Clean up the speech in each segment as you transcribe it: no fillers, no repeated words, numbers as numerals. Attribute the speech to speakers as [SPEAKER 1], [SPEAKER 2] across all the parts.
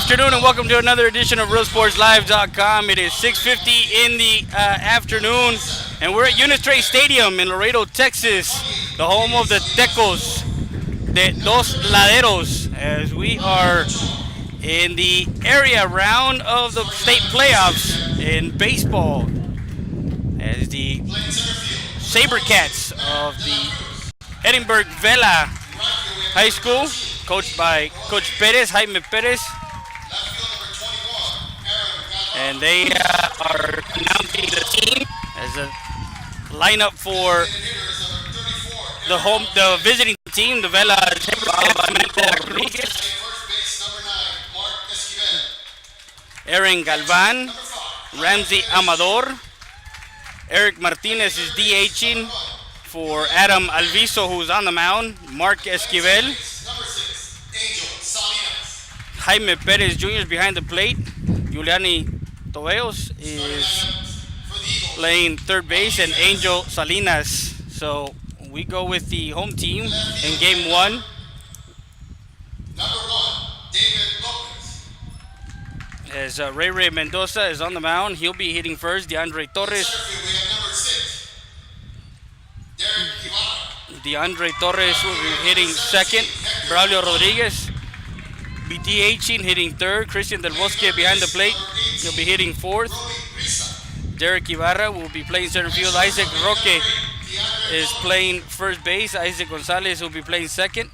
[SPEAKER 1] afternoon and welcome to another edition of RealSportsLive.com. It is 6:50 in the afternoon and we're at Unitrade Stadium in Laredo, Texas, the home of the Tecos de Dos Laderos, as we are in the area round of the state playoffs in baseball, as the Sabercats of the Edinburg Vela High School, coached by Coach Perez, Jaime Perez, and they are announcing the team as a lineup for the visiting team. The Vela Aaron Galvan, Ramsey Amador, Eric Martinez is DHing for Adam Alviso, who's on the mound, Mark Esquivel, Jaime Perez Jr. is behind the plate, Giuliani Toveos is playing third base, and Angel Salinas. So we go with the home team in game one. As Ray Mendoza is on the mound, he'll be hitting first. DeAndre Torres will be hitting second. Braulio Rodriguez be DHing, hitting third. Christian Del Bosque behind the plate, he'll be hitting fourth. Derek Ibarra will be playing center field. Isaac Roque is playing first base. Isaac Gonzalez will be playing second.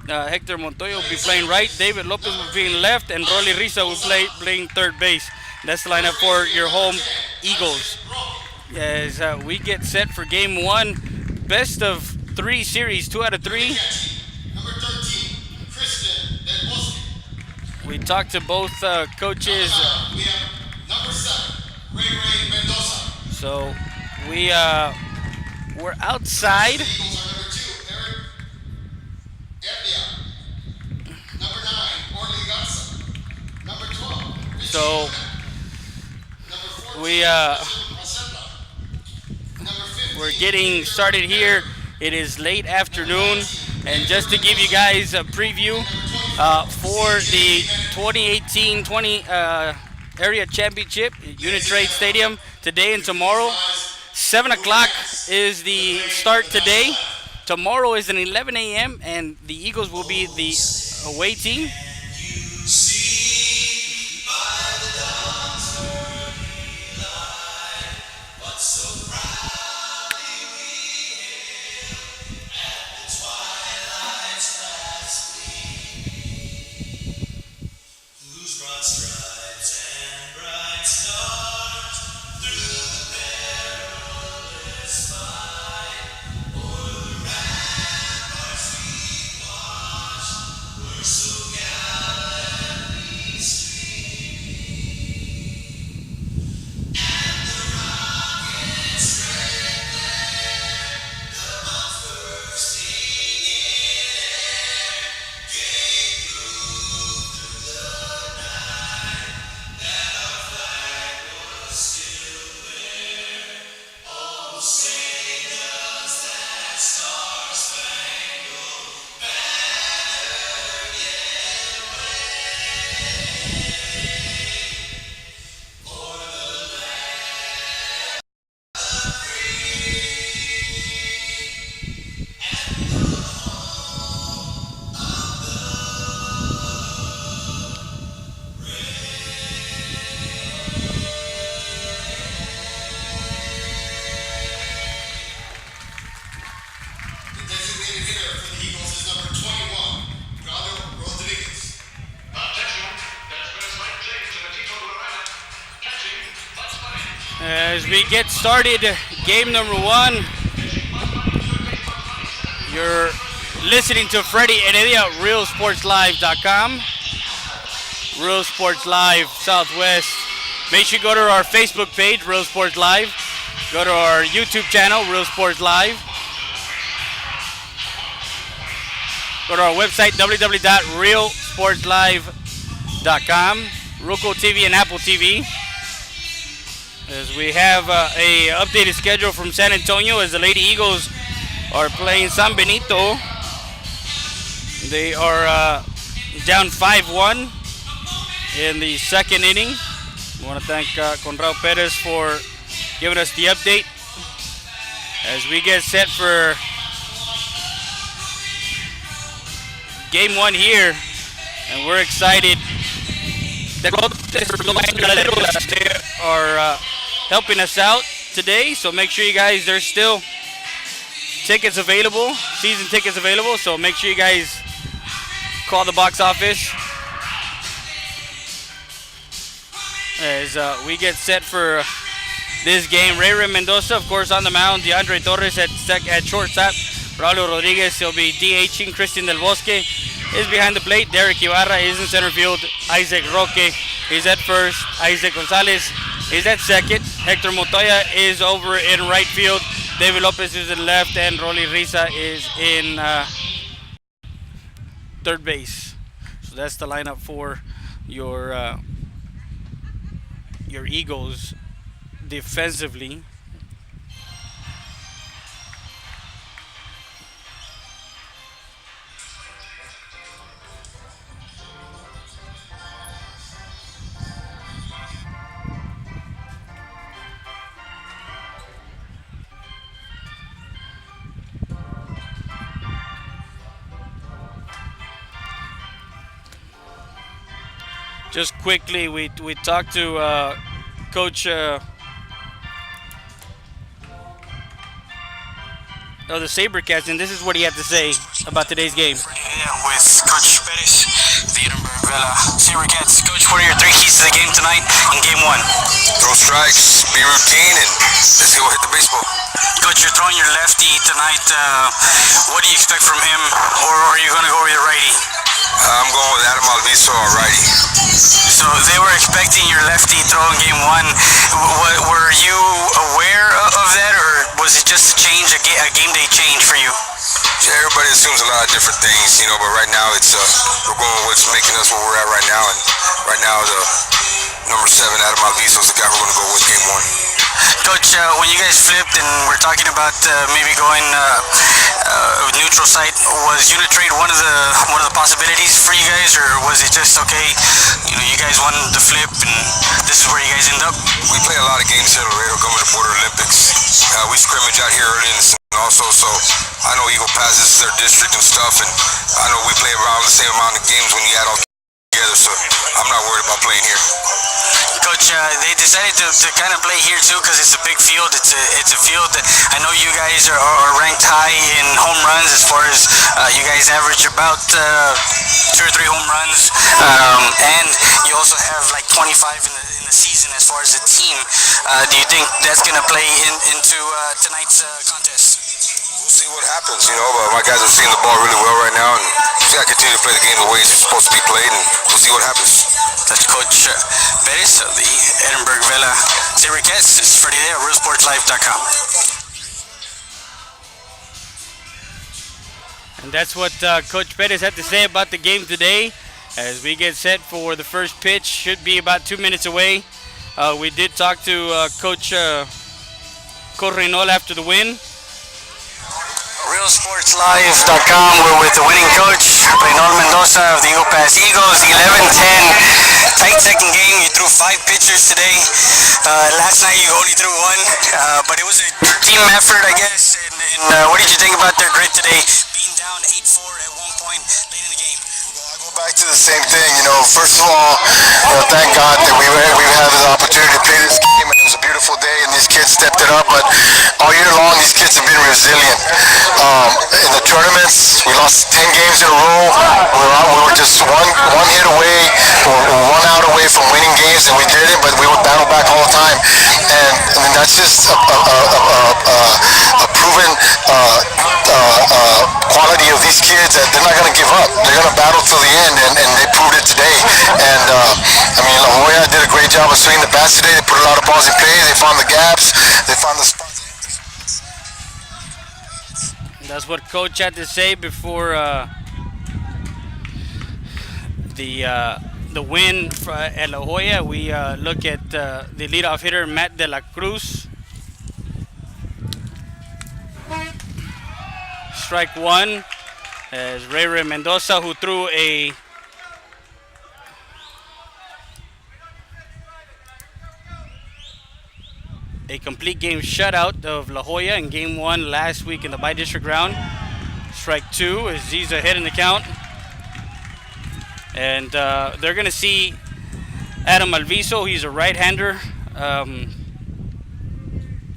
[SPEAKER 1] Hector Montoya will be playing right. David Lopez will be playing left, and Rolly Risa will playing third base. That's the lineup for your home Eagles. As we get set for game one, best of three series, 2 out of 3. We talked to both coaches. So we're outside. So we're getting started here. It is late afternoon, and just to give you guys a preview for the 2018-20 area championship at Unitrade Stadium today and tomorrow. 7 o'clock is the start today. Tomorrow is at 11 a.m. and the Eagles will be the away team. As we get started, game number one, you're listening to Freddie Heredia, RealSportsLive.com, Real Sports Live Southwest. Make sure you go to our Facebook page, Real Sports Live. Go to our YouTube channel, Real Sports Live. Go to our website, www.realsportslive.com, Roku TV and Apple TV. As we have a updated schedule from San Antonio, as the Lady Eagles are playing San Benito. They are down 5-1. in the second inning. We want to thank Conrado Perez for giving us the update as we get set for game one here, and we're excited. They are helping us out today, so make sure you guys, there's still tickets available, season tickets available, so make sure you guys call the box office as we get set for this game. Ray Mendoza, of course, on the mound. DeAndre Torres at shortstop. Braulio Rodriguez will be DHing. Christian Del Bosque is behind the plate. Derek Ibarra is in center field. Isaac Roque is at first. Isaac Gonzalez is at second. Hector Montoya is over in right field. David Lopez is in left, and Rolly Riza is in third base. So that's the lineup for your Eagles defensively. Just quickly, we talked to Coach of the Sabercats, and this is what he had to say about today's game.
[SPEAKER 2] With Coach Perez, the Edinburg Vela Sabercats. Coach, what are your three keys to the game tonight in game one?
[SPEAKER 3] Throw strikes, be routine, and let's go hit the baseball.
[SPEAKER 2] Coach, you're throwing your lefty tonight. What do you expect from him, or are you going to go with your righty?
[SPEAKER 3] I'm going with Adam Alviso, our righty.
[SPEAKER 2] So they were expecting your lefty throw in game one. Were you aware of that, or was it just a change, a game day change for you?
[SPEAKER 3] Yeah, everybody assumes a lot of different things, but right now it's we're going with what's making us where we're at right now, and right now the number 7, Adam Alviso, is the guy we're going to go with game one.
[SPEAKER 2] Coach, when you guys flipped and we're talking about maybe going neutral site, was unit trade one of the possibilities for you guys, or was it just okay? You guys wanted to flip, and this is where you guys end up.
[SPEAKER 3] We play a lot of games here at Laredo coming to Border Olympics. We scrimmage out here early in the season also, so I know Eagle Pass, this is their district and stuff, and I know we play around the same amount of games when you add all together, so I'm not worried about playing here.
[SPEAKER 2] Coach, they decided to kind of play here too because it's a big field. It's a field that I know you guys are ranked high in home runs, as far as you guys average about 2 or 3 home runs, and you also have like 25 in the season as far as the team. Do you think that's going to play into tonight's contest?
[SPEAKER 3] We'll see what happens, but my guys are seeing the ball really well right now, and we got to continue to play the game the way it's supposed to be played, and we'll see what happens.
[SPEAKER 2] That's Coach Perez of the Edinburg Vela Sabercats. This is Freddie there, RealSportsLive.com.
[SPEAKER 1] And that's what Coach Perez had to say about the game today as we get set for the first pitch. Should be about 2 minutes away. We did talk to Coach Corrinol after the win.
[SPEAKER 2] RealSportsLive.com. We're with the winning coach, Reynol Mendoza of the Eagle Pass Eagles. 11-10, tight second game. You threw 5 pitchers today. Last night you only threw 1, but it was a team effort, I guess. And what did you think about their grit today, being down 8-4 at one point late in the game?
[SPEAKER 3] Well, I go back to the same thing. First of all, thank God that we had the opportunity to play this game, and it was a beautiful day, and these kids stepped it up. But all year long, these kids have been resilient. In the tournaments, we lost 10 games in a row. We were just one hit away, or 1 out away from winning games, and we did it. But we would battle back all the time, and that's just a proven quality of these kids that they're not going to give up. They're going to battle till the end, and they proved it today. And La Jolla did a great job of swinging the bats today. They put a lot of balls in play. They found the gaps. They found the spots.
[SPEAKER 1] That's what Coach had to say before the win at La Jolla. We look at the leadoff hitter, Matt De La Cruz. Strike 1 as Ray Mendoza, who threw a a complete game shutout of La Jolla in game one last week in the bi-district round. Strike two as Ziza hit in the count. And they're going to see Adam Alviso. He's a right-hander.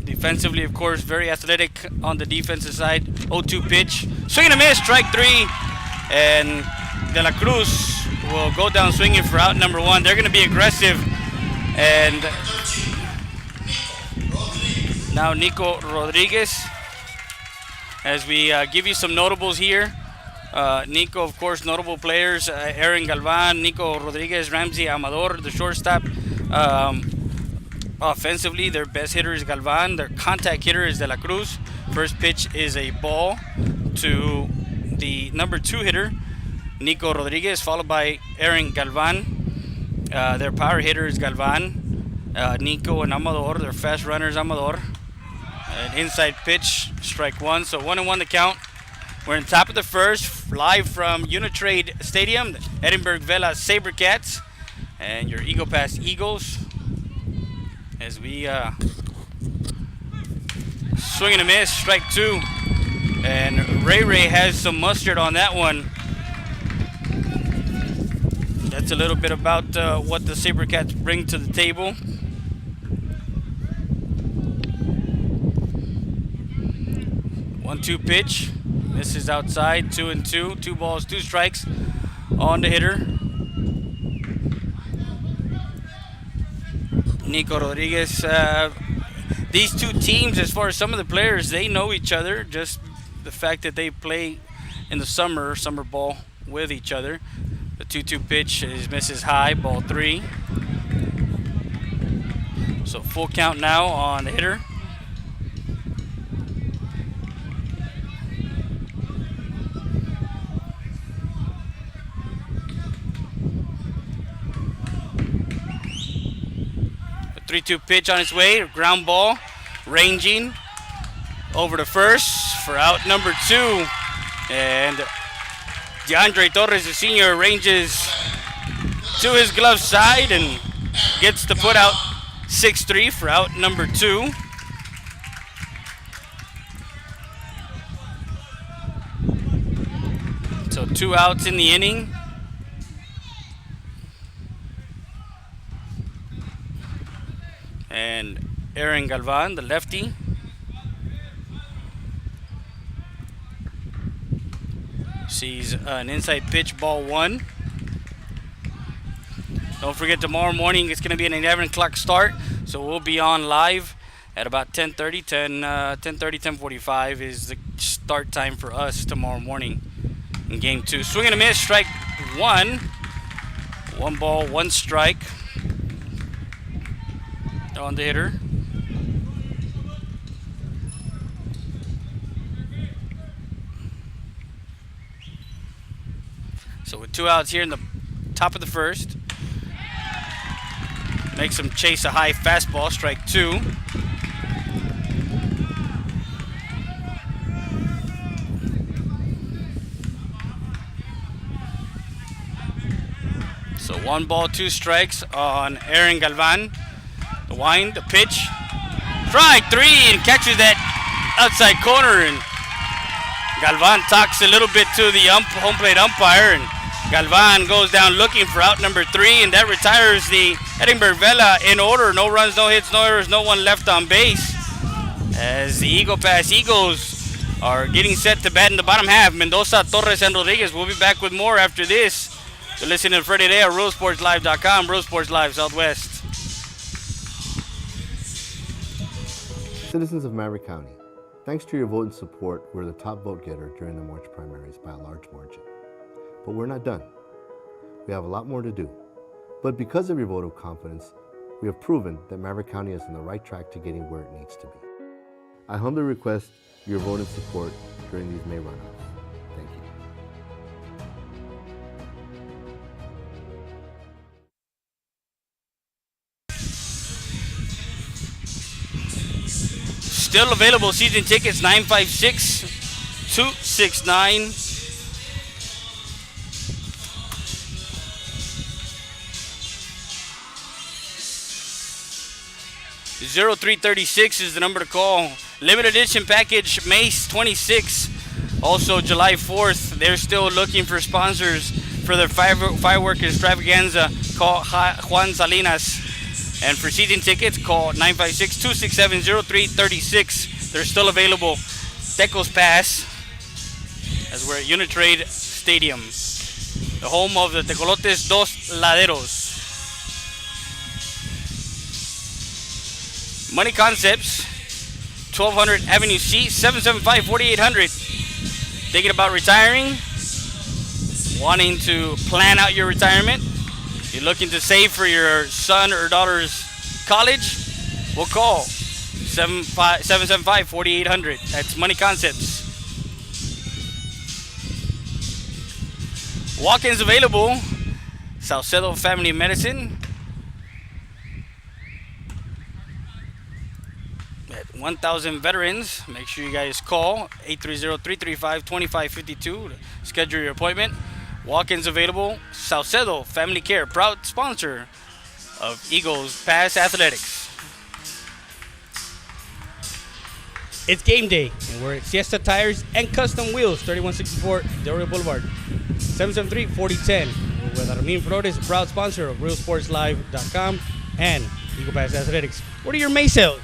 [SPEAKER 1] Defensively, of course, very athletic on the defensive side. 0-2 pitch. Swing and a miss, strike three. And De La Cruz will go down swinging for out number one. They're going to be aggressive. And now Nico Rodriguez. As we give you some notables here. Nico, of course, notable players. Aaron Galvan, Nico Rodriguez, Ramsey Amador, the shortstop. Offensively, their best hitter is Galvan. Their contact hitter is De La Cruz. First pitch is a ball to the number two hitter, Nico Rodriguez, followed by Aaron Galvan. Their power hitter is Galvan. Nico and Amador, their fast runners, Amador. An inside pitch, strike one. So 1-1 the count. We're on top of the first, live from Unitrade Stadium, the Edinburg Vela Sabercats, and your Eagle Pass Eagles. As we swing and a miss, strike two. And Ray has some mustard on that one. That's a little bit about what the Sabercats bring to the table. One-two pitch. Misses outside, 2-2. 2 balls, 2 strikes on the hitter. Nico Rodriguez. These two teams, as far as some of the players, they know each other. Just the fact that they play in the summer ball with each other. The 2-2 pitch misses high, ball 3. So full count now on the hitter. A 3-2 pitch on its way, ground ball, ranging over to first for out number 2. And DeAndre Torres, the senior, ranges to his glove side and gets to put out 6-3 for out number 2. So 2 outs in the inning. And Aaron Galvan, the lefty, sees an inside pitch, ball 1. Don't forget, tomorrow morning it's going to be an 11 o'clock start, so we'll be on live at about 10:30. 10:45 is the start time for us tomorrow morning in game 2. Swing and a miss, strike 1. 1 ball, 1 strike on the hitter. So with 2 outs here in the top of the first, makes him chase a high fastball, strike 2. So 1 ball, 2 strikes on Aaron Galvan. The wind, the pitch, strike 3, and catches that outside corner. And Galvan talks a little bit to the home plate umpire, and Galvan goes down looking for out number 3, and that retires the Edinburg Vela in order. No runs, no hits, no errors, no one left on base. As the Eagle Pass Eagles are getting set to bat in the bottom half. Mendoza, Torres, and Rodriguez. We'll be back with more after this. You're listening to Friday Day at RuleSportsLive.com. Rule Sports Live Southwest.
[SPEAKER 4] Citizens of Maverick County, thanks to your vote and support, we're the top vote getter during the March primaries by a large margin. But we're not done. We have a lot more to do. But because of your vote of confidence, we have proven that Maverick County is on the right track to getting where it needs to be. I humbly request your vote and support during these May runoffs. Thank you.
[SPEAKER 1] Still available season tickets, 956-269. 0336 is the number to call. Limited edition package May 26. Also July 4th. They're still looking for sponsors for their firework extravaganza. Call Juan Salinas. And for season tickets, call 956-267-0336. They're still available. Tecos Pass, as we're at Unitrade Stadium, the home of the Tecolotes Dos Laderos. Money Concepts, 1200 Avenue C, 775-4800. Thinking about retiring? Wanting to plan out your retirement? You're looking to save for your son or daughter's college? We'll call 775-4800. That's Money Concepts. Walk-ins available. Salcedo Family Medicine. At 1,000 veterans. Make sure you guys call 830-335-2552 to schedule your appointment. Walk-ins available. Salcedo Family Care, proud sponsor of Eagles Pass Athletics. It's game day, and we're at Siesta Tires and Custom Wheels, 3164 Del Rio Boulevard, 773-4010. We're with Armin Flores, a proud sponsor of RealSportsLive.com and Eagle Pass Athletics. What are your May sales?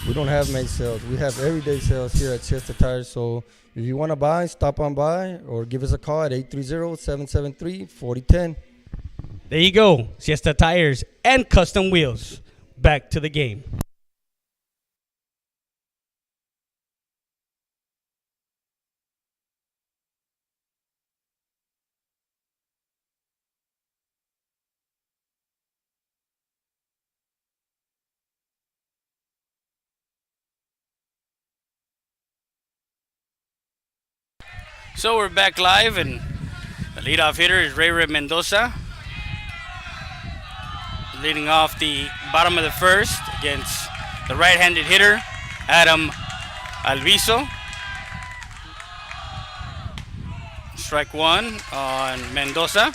[SPEAKER 5] We don't have May sales. We have everyday sales here at Siesta Tires. So if you want to buy, stop on by or give us a call at 830-773-4010.
[SPEAKER 1] There you go. Siesta Tires and Custom Wheels. Back to the game. So we're back live, and the leadoff hitter is Ray Mendoza, leading off the bottom of the first against the right-handed hitter, Adam Alviso. Strike one on Mendoza.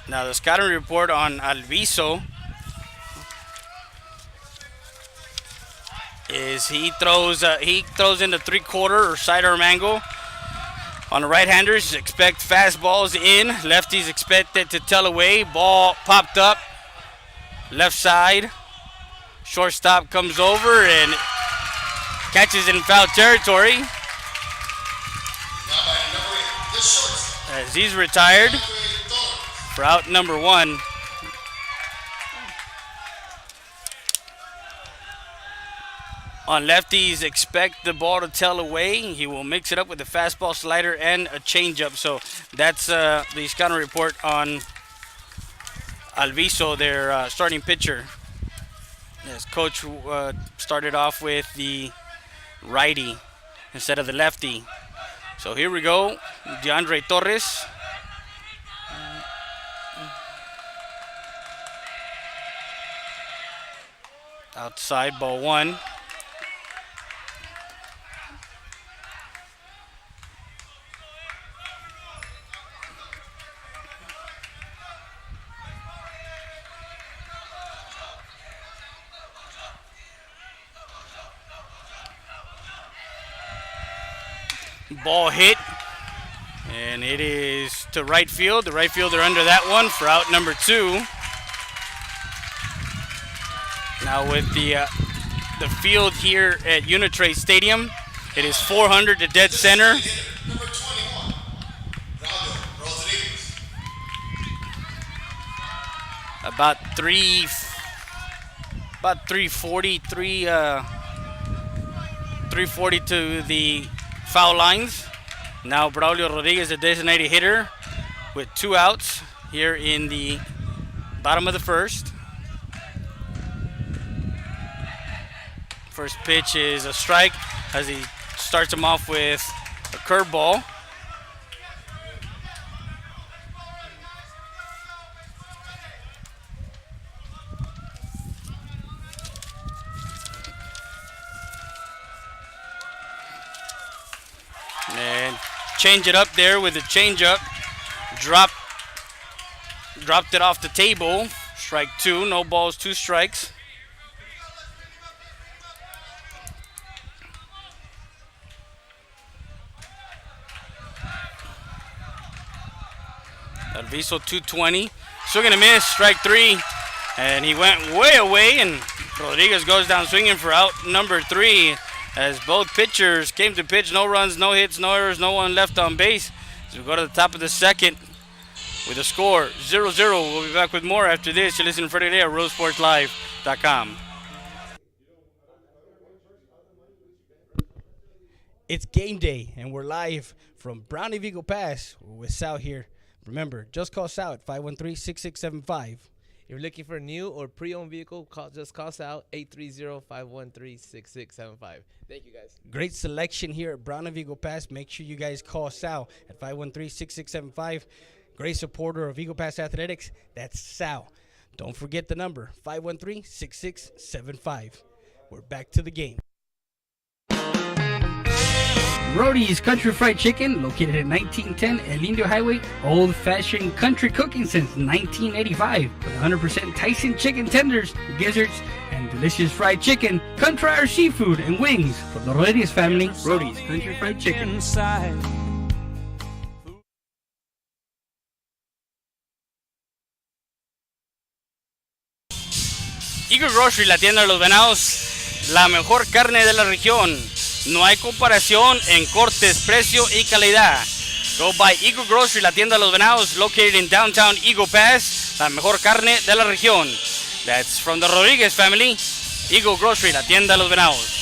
[SPEAKER 1] Now the scouting report on Alviso is he throws in the three-quarter or sidearm angle. On the right-handers, expect fastballs in. Lefties expect it to tail away. Ball popped up. Left side. Shortstop comes over and catches in foul territory. As he's retired for out number one. On lefties, expect the ball to tail away. He will mix it up with a fastball, slider, and a changeup. So that's the scouting report on Alviso, their starting pitcher. As coach started off with the righty instead of the lefty. So here we go, DeAndre Torres. Outside, ball one. Ball hit, and it is to right field. The right fielder under that one for out number two. Now with the field here at Unitrade Stadium, it is 400 to dead center. About 340 to the foul lines. Now Braulio Rodriguez, a designated hitter, with two outs here in the bottom of the first. First pitch is a strike as he starts him off with a curveball. And change it up there with a changeup. Dropped it off the table. Strike 2, no balls, 2 strikes. Alviso 220. Swing and a miss, strike 3. And he went way away, and Rodriguez goes down swinging for out number 3 as both pitchers came to pitch. No runs, no hits, no errors, no one left on base. So we go to the top of the second with a score 0-0. We'll be back with more after this. You listen to Friday at RoseSportsLive.com.
[SPEAKER 6] It's game day, and we're live from Brownie Vigo Pass with Sal here. Remember, just call Sal at 513-6675.
[SPEAKER 7] If you're looking for a new or pre-owned vehicle, just call Sal 830-513-6675. Thank you, guys.
[SPEAKER 6] Great selection here at Brownie Vigo Pass. Make sure you guys call Sal at 513-6675. Great supporter of Vigo Pass Athletics. That's Sal. Don't forget the number, 513-6675. We're back to the game.
[SPEAKER 1] Rody's Country Fried Chicken, located at 1910 El Indio Highway. Old-fashioned country cooking since 1985. With 100% Tyson chicken tenders, gizzards, and delicious fried chicken. Come try our seafood and wings from the Rodriguez family. Rody's Country Fried Chicken. Eagle Grocery, la tienda de los venados. La mejor carne de la región. No hay comparación en cortes, precio y calidad. Go by Eagle Grocery, la tienda de los venados, located in downtown Eagle Pass. La mejor carne de la región. That's from the Rodriguez family. Eagle Grocery, la tienda de los venados.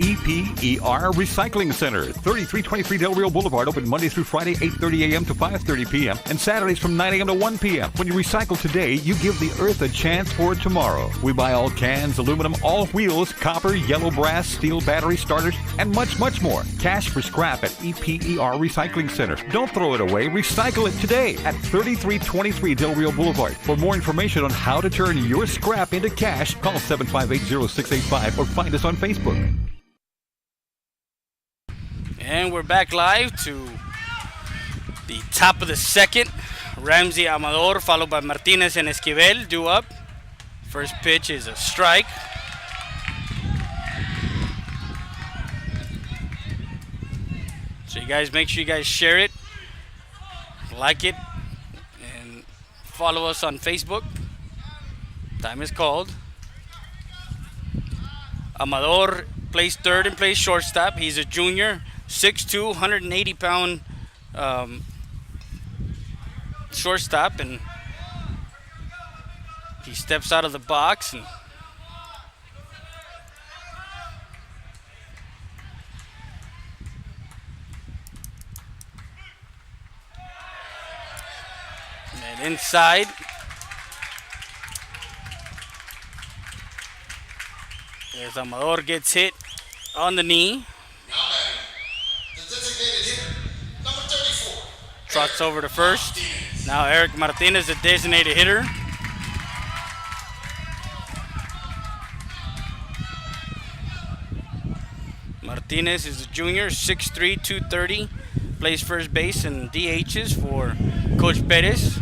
[SPEAKER 8] EPER Recycling Center, 3323 Del Rio Boulevard, open Monday through Friday, 8:30 a.m. to 5:30 p.m. and Saturdays from 9 a.m. to 1 p.m. When you recycle today, you give the earth a chance for tomorrow. We buy all cans, aluminum, all wheels, copper, yellow brass, steel battery starters, and much, much more. Cash for scrap at EPER Recycling Center. Don't throw it away. Recycle it today at 3323 Del Rio Boulevard. For more information on how to turn your scrap into cash, call 758-0685 or find us on Facebook.
[SPEAKER 1] And we're back live to the top of the second. Ramsey Amador followed by Martinez and Esquivel due up. First pitch is a strike. So you guys make sure you guys share it, like it, and follow us on Facebook. Time is called. Amador plays third and plays shortstop. He's a junior. 6'2", 180-pound shortstop, and he steps out of the box and inside. As Amador gets hit on the knee. Trots over to first. Now Eric Martinez, the designated hitter. Martinez is a junior, 6'3", 230. Plays first base and DHs for Coach Perez.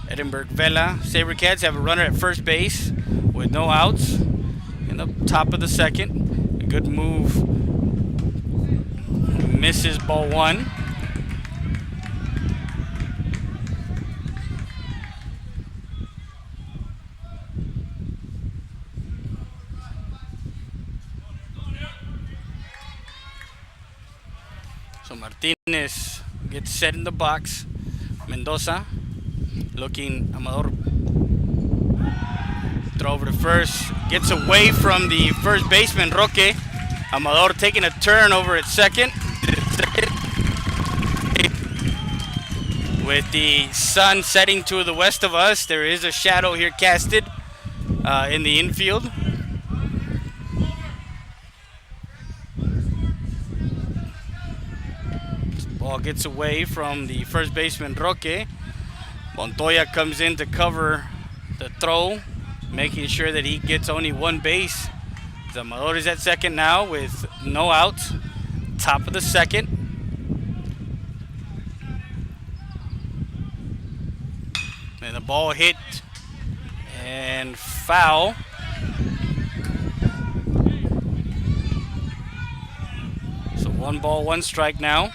[SPEAKER 1] Edinburg Vela SaberCats have a runner at first base with no outs in the top of the second. A good move. Misses ball one. So Martinez gets set in the box. Mendoza looking. Amador throw over to first. Gets away from the first baseman, Roque. Amador taking a turn over at second. With the sun setting to the west of us, there is a shadow here casted in the infield. Ball gets away from the first baseman, Roque. Montoya comes in to cover the throw, making sure that he gets only one base. Amador is at second now with no outs. Top of the second. And the ball hit and foul. So 1 ball, 1 strike now.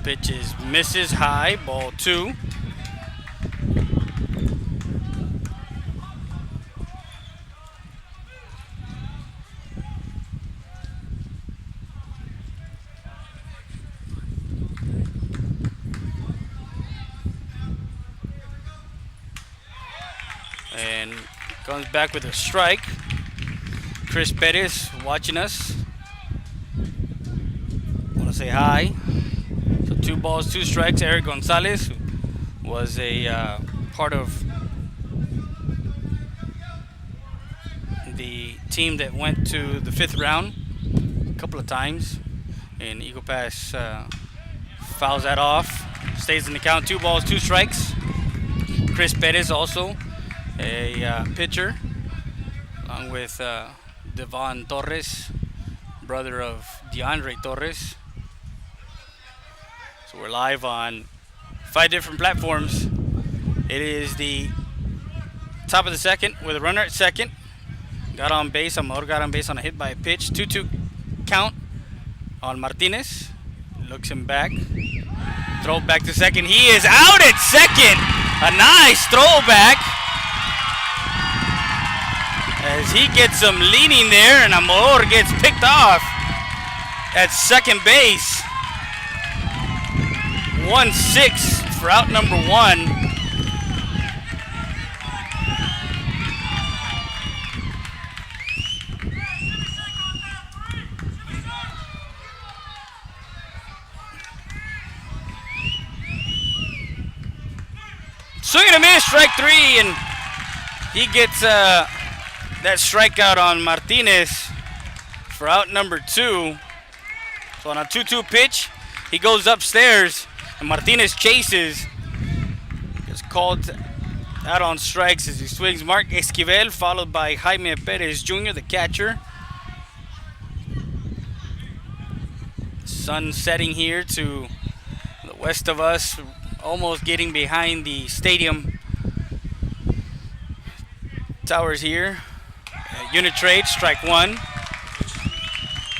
[SPEAKER 1] Pitch is misses high, ball 2. And comes back with a strike. Chris Perez watching us. Want to say hi. So 2 balls, 2 strikes. Eric Gonzalez, who was a part of the team that went to the 5th round a couple of times. And Eagle Pass fouls that off. Stays in the count. 2 balls, 2 strikes. Chris Perez also a pitcher, along with Devon Torres, brother of DeAndre Torres. So we're live on 5 different platforms. It is the top of the 2nd with a runner at 2nd. Got on base. Amador got on base on a hit by a pitch. 2-2 count on Martinez. Looks him back. Throw back to 2nd. He is out at 2nd. A nice throwback. As he gets some leaning there, and Amador gets picked off at 2nd base. 1-6 for out number 1. Swing and a miss, strike 3, and he gets that strikeout on Martinez for out number 2. So on a 2-2 pitch, he goes upstairs, and Martinez chases. Gets called out on strikes as he swings. Mark Esquivel, followed by Jaime Perez Jr., the catcher. Sun setting here to the west of us, almost getting behind the stadium towers here. Unit trade, strike 1.
[SPEAKER 3] Now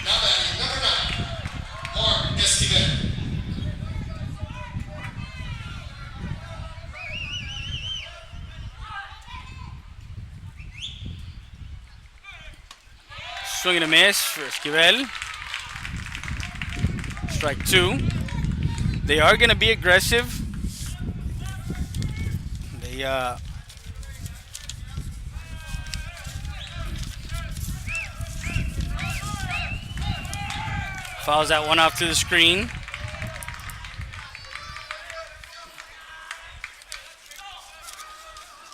[SPEAKER 3] batting, number 9, Mark Esquivel.
[SPEAKER 1] Swing and a miss for Esquivel. Strike 2. They are going to be aggressive. They fouls that one off to the screen.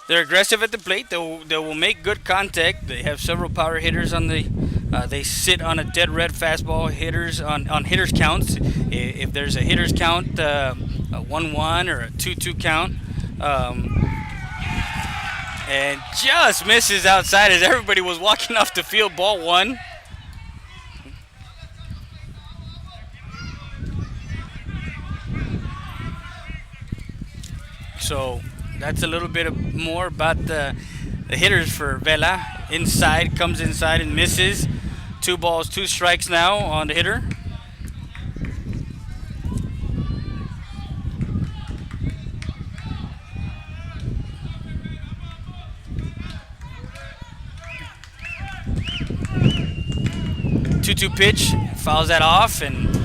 [SPEAKER 1] They're aggressive at the plate. They will make good contact. They have several power hitters on the. They sit on a dead red fastball. Hitters on hitters counts. If there's a hitters count, a 1-1 or a 2-2 count, and just misses outside as everybody was walking off the field. Ball 1. So that's a little bit more about the hitters for Vela. Inside, comes inside and misses. 2 balls, 2 strikes now on the hitter. Two pitch, fouls that off, and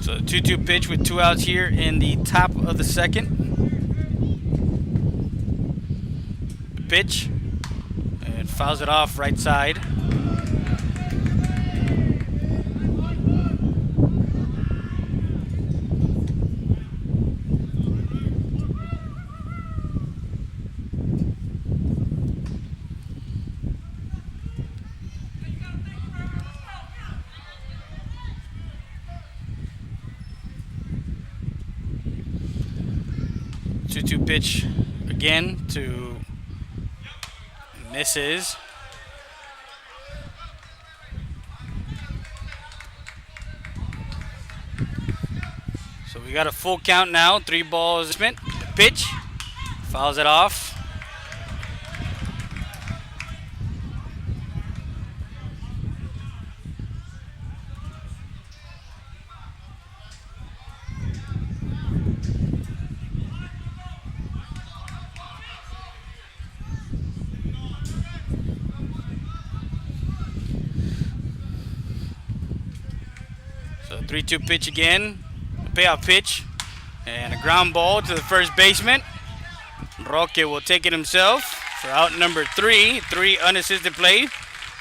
[SPEAKER 1] so 2-2 pitch with 2 outs here in the top of the 2nd. Pitch, and fouls it off right side. 2-2 pitch again to misses. So we got a full count now. 3 balls. Pitch. Fouls it off. So 3-2 pitch again. A payoff pitch. And a ground ball to the first baseman. Roque will take it himself for out number 3. 3 unassisted play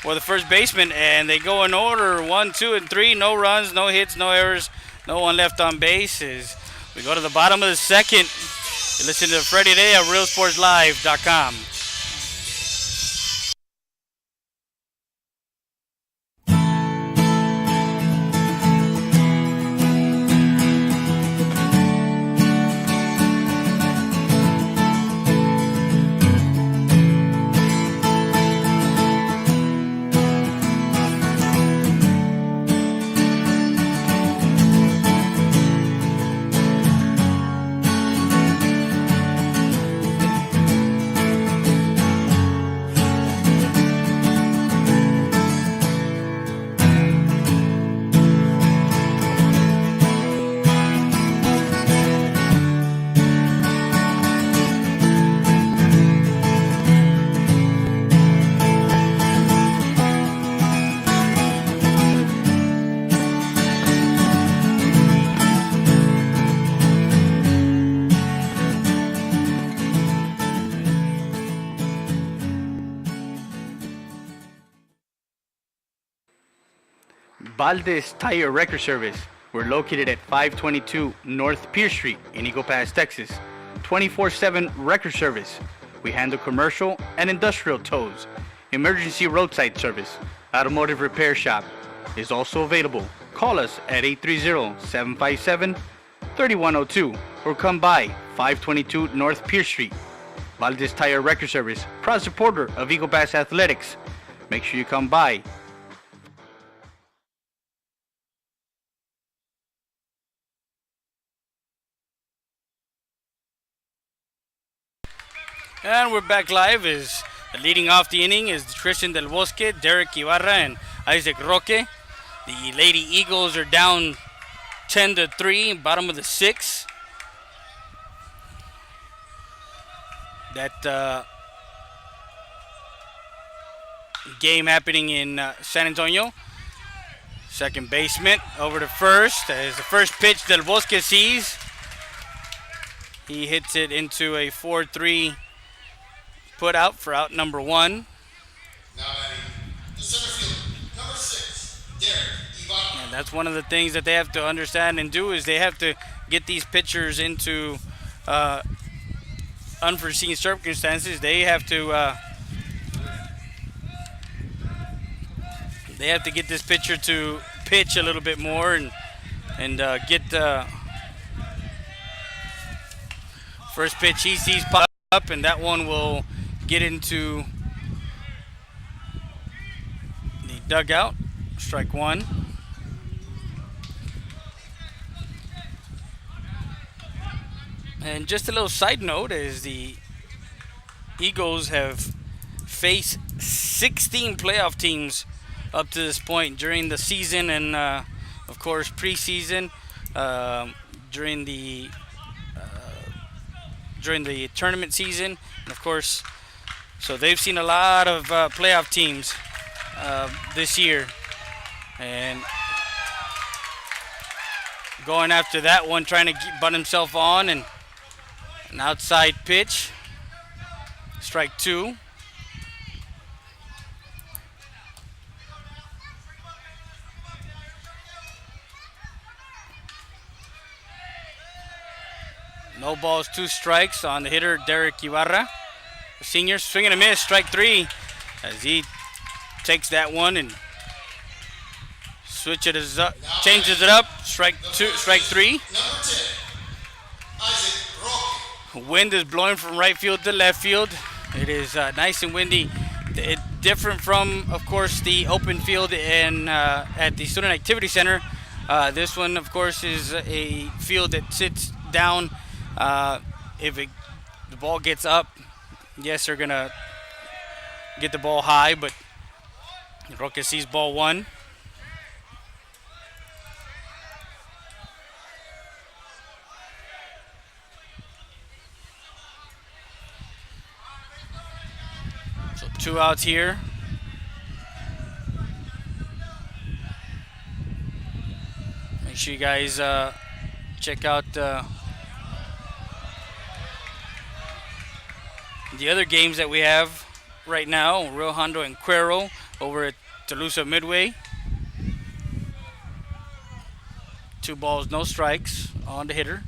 [SPEAKER 1] for the first baseman. And they go in order 1, 2, and 3. No runs, no hits, no errors, no one left on base. As we go to the bottom of the second. You listen to Freddie Day at RealSportsLive.com. Valdez Tire Record Service. We're located at 522 North Pierce Street in Eagle Pass, Texas. 24/7 record service. We handle commercial and industrial tows. Emergency roadside service. Automotive repair shop is also available. Call us at 830-757-3102 or come by 522 North Pierce Street. Valdez Tire Record Service, proud supporter of Eagle Pass Athletics. Make sure you come by. And we're back live. Is leading off the inning is Christian Del Bosque, Derek Ibarra, and Isaac Roque. The Lady Eagles are down 10-3, bottom of the 6th. That game happening in San Antonio. Second baseman over to first. As the first pitch Del Bosque sees, he hits it into a 4-3 put out for out number 1.
[SPEAKER 3] Now batting the center fielder, number 6, Derek Ibarra.
[SPEAKER 1] And that's one of the things that they have to understand and do is they have to get these pitchers into unforeseen circumstances. They have to get this pitcher to pitch a little bit more and get first pitch he sees pop up, and that one will get into the dugout. Strike 1. And just a little side note is the Eagles have faced 16 playoff teams up to this point during the season and of course preseason, during the tournament season, and of course, so they've seen a lot of playoff teams this year, and going after that one, trying to butt himself on, and an outside pitch, strike 2. No balls, 2 strikes on the hitter, Derek Ibarra. The senior, swing and a miss, strike 3, as he takes that one and changes it up, strike 3.
[SPEAKER 3] Number 10, Isaac Roque.
[SPEAKER 1] Wind is blowing from right field to left field. It is nice and windy. Different from, of course, the open field and at the Student Activity Center. This one, of course, is a field that sits down. If the ball gets up, yes, they're going to get the ball high, but Roque sees ball one. So 2 outs here. Make sure you guys check out the other games that we have right now. Rio Hondo and Cuero over at Toulouse Midway. 2 balls, no strikes on the hitter.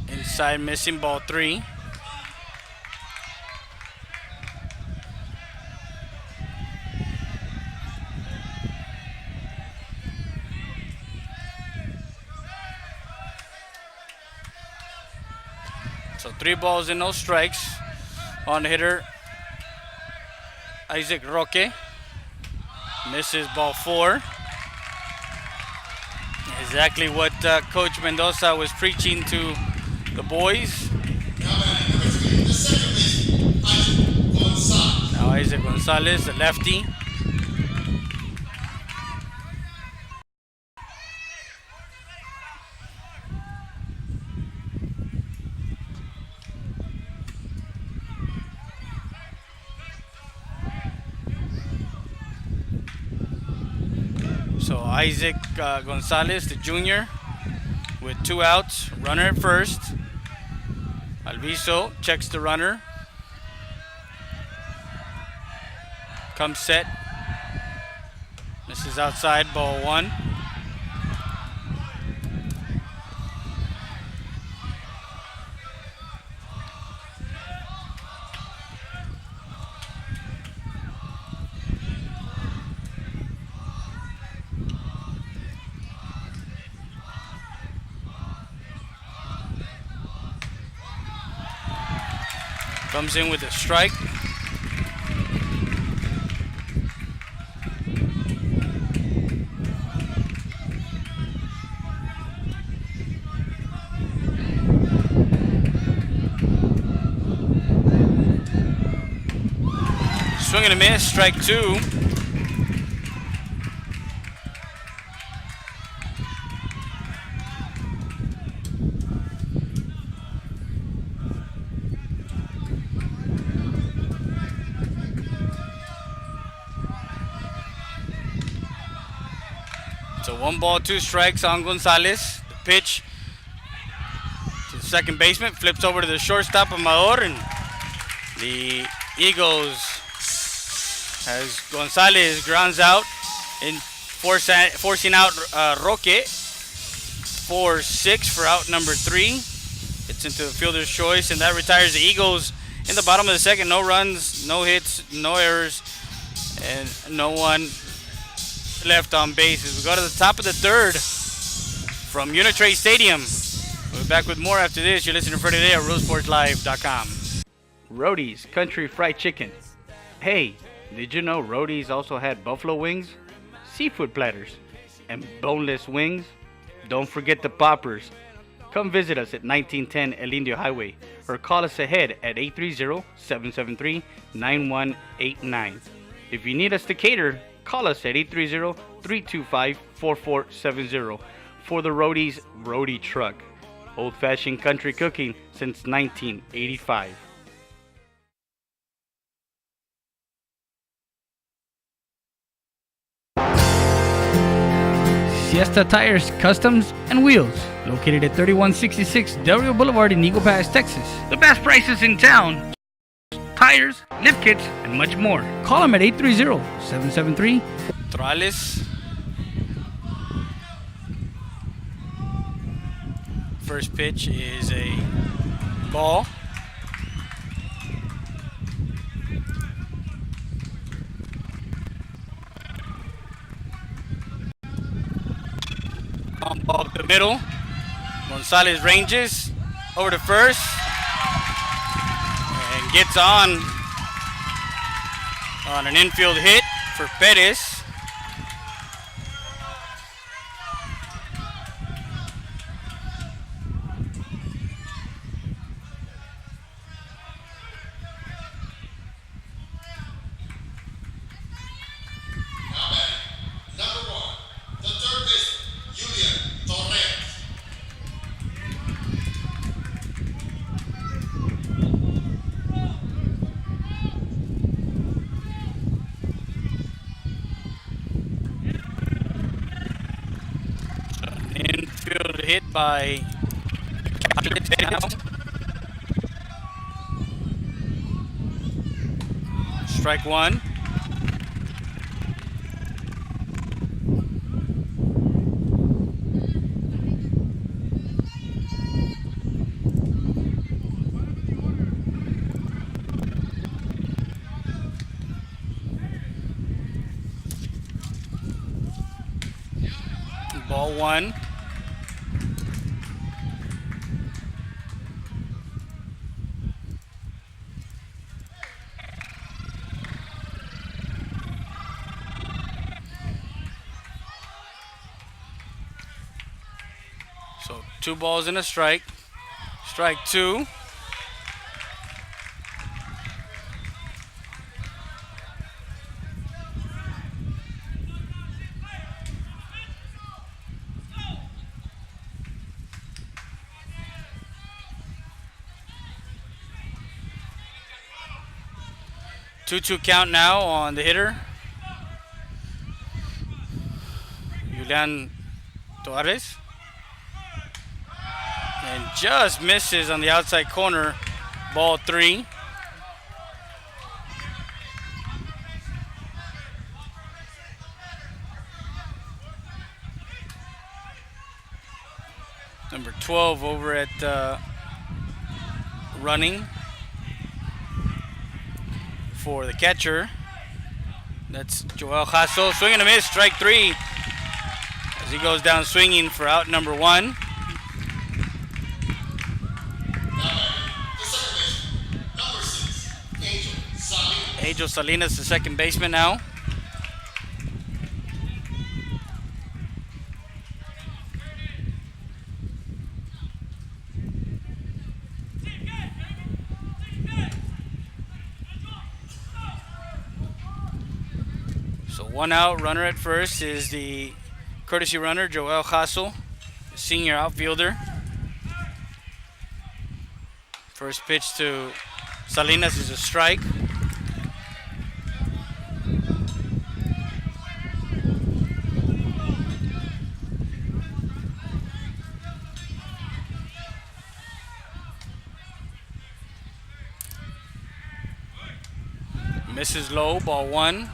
[SPEAKER 1] Inside, missing, ball 3. So 3 balls and no strikes on the hitter. Isaac Roque misses ball 4. Exactly what Coach Mendoza was preaching to the boys. Now Isaac Gonzalez, the lefty. So Isaac Gonzalez, the junior, with 2 outs, runner at first. Alviso checks the runner. Comes set. This is outside, ball 1. Comes in with a strike. Swing and a miss, strike 2. So 1 ball, 2 strikes on Gonzalez. The pitch to the second baseman, flips over to the shortstop, Amador, and the Eagles, as Gonzalez grounds out and forcing out Roque. 4-6 for out number 3. It's into the fielder's choice, and that retires the Eagles in the bottom of the second. No runs, no hits, no errors, and no one left on bases. We go to the top of the 3rd from Unitrade Stadium. We'll be back with more after this. You're listening to Friday Today at RealSportsLive.com. Roadies Country Fried Chicken. Hey, did you know Roadies also had buffalo wings, seafood platters, and boneless wings? Don't forget the poppers. Come visit us at 1910 El Indio Highway or call us ahead at 830-773-9189. If you need us to cater, call us at 830-325-4470 for the Roadies Roadie Truck. Old-fashioned country cooking since 1985. Siesta Tires, Customs, and Wheels, located at 3166 Del Rio Boulevard in Eagle Pass, Texas. The best prices in town. Tires, lift kits, and much more. Call them at 830-773. Morales. First pitch is a ball. Long ball up the middle. Gonzalez ranges over to first and gets on an infield hit for Perez. Infield hit by strike one. Ball one. So 2 balls and a strike. Strike two. Two count now on the hitter, Julian Torres, and just misses on the outside corner. Ball three. Number 12 over at running for the catcher. That's Joel Hasso. Swing and a miss, strike three. As he goes down swinging for out number one. Angel Salinas, the second baseman now. So one out, runner at first is the courtesy runner, Joel Hassel, the senior outfielder. First pitch to Salinas is a strike. Misses low, ball one.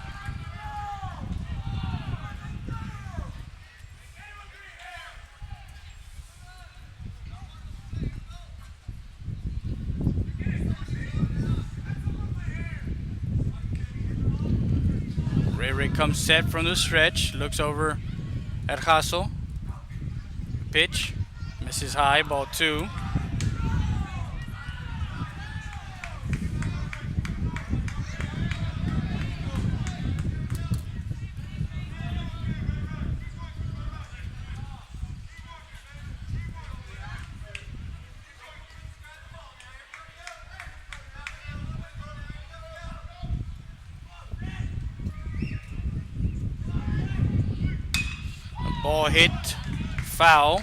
[SPEAKER 1] Ray comes set from the stretch, looks over at Hassel. Pitch, misses high, ball two. Ball hit, foul.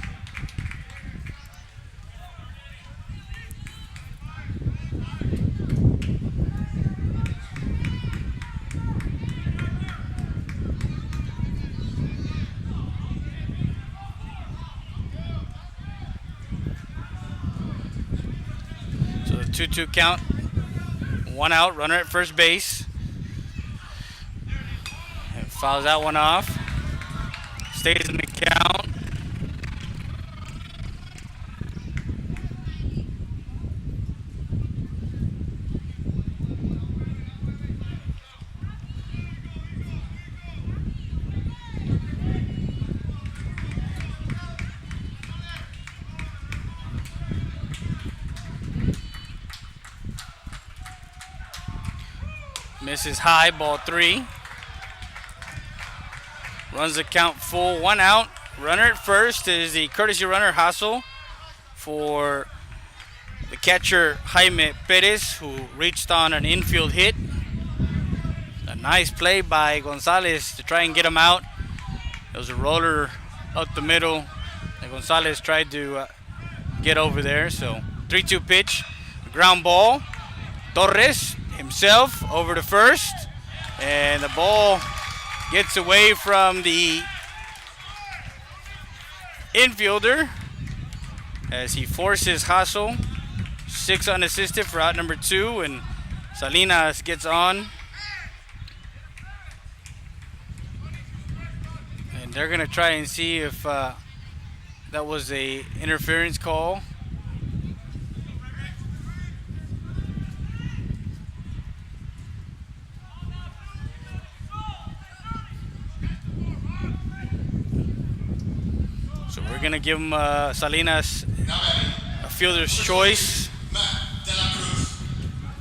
[SPEAKER 1] So the 2-2 count, one out, runner at first base. And fouls that one off. Stays in the count. Misses high, ball 3. Runs the count full, 1 out. Runner at first is the courtesy runner, Hassel, for the catcher, Jaime Perez, who reached on an infield hit. A nice play by Gonzalez to try and get him out. It was a roller up the middle, and Gonzalez tried to get over there. So 3-2 pitch, ground ball. Torres himself over to first, and the ball gets away from the infielder as he forces Hassel. 6 unassisted for out number 2, and Salinas gets on. And they're gonna try and see if that was a interference call. So we're gonna give him Salinas a fielder's choice.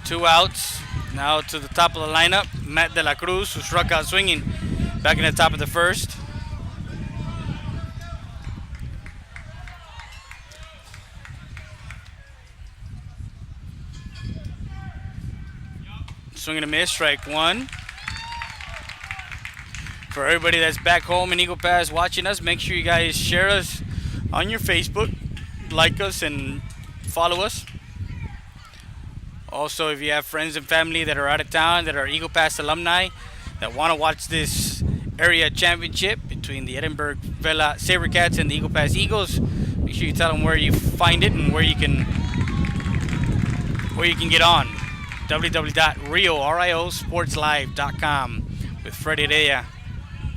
[SPEAKER 1] 2 outs. Now to the top of the lineup, Matt De La Cruz, who struck out swinging back in the top of the first. Swing and a miss, strike 1. For everybody that's back home in Eagle Pass watching us, make sure you guys share us on your Facebook, like us, and follow us. Also, if you have friends and family that are out of town, that are Eagle Pass alumni, that want to watch this area championship between the Edinburg Vela Sabercats and the Eagle Pass Eagles, make sure you tell them where you find it and where you can get on. www.riosportslive.com with Freddie Rea.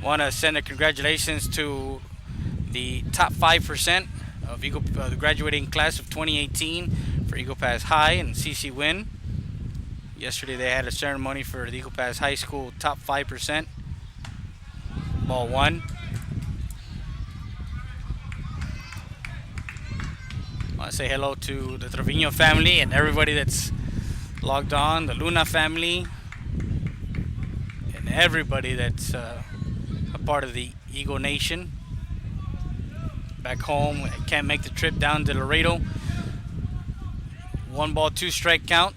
[SPEAKER 1] Want to send a congratulations to the top 5% of the graduating class of 2018 for Eagle Pass High and CC Win. Yesterday they had a ceremony for the Eagle Pass High School top 5%. Ball 1. I want to say hello to the Trevino family and everybody that's logged on, the Luna family, and everybody that's a part of the Eagle Nation. Back home, I can't make the trip down to Laredo. 1 ball, 2 strike count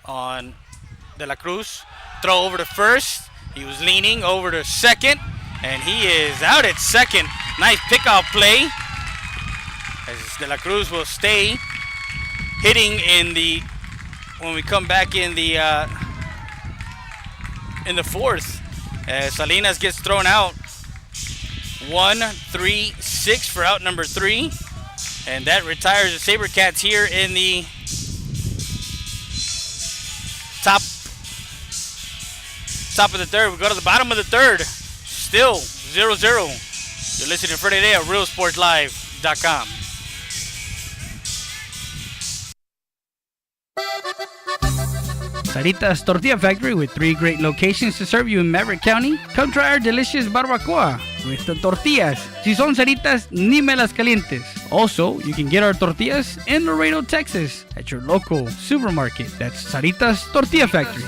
[SPEAKER 1] on De La Cruz. Throw over to first. He was leaning over to second, and he is out at second. Nice pickoff play, as De La Cruz will stay hitting when we come back in the 4th. As Salinas gets thrown out. 1-3-6 for out number 3, and that retires the Sabercats here in the top of the 3rd. We go to the bottom of the 3rd. Still 0-0. You're listening to Friday Day at RealSportsLive.com. Sarita's Tortilla Factory, with 3 great locations to serve you in Maverick County. Come try our delicious barbacoa with the tortillas. Si son Saritas, ni me las calientes. Also, you can get our tortillas in Laredo, Texas at your local supermarket. That's Sarita's Tortilla Factory.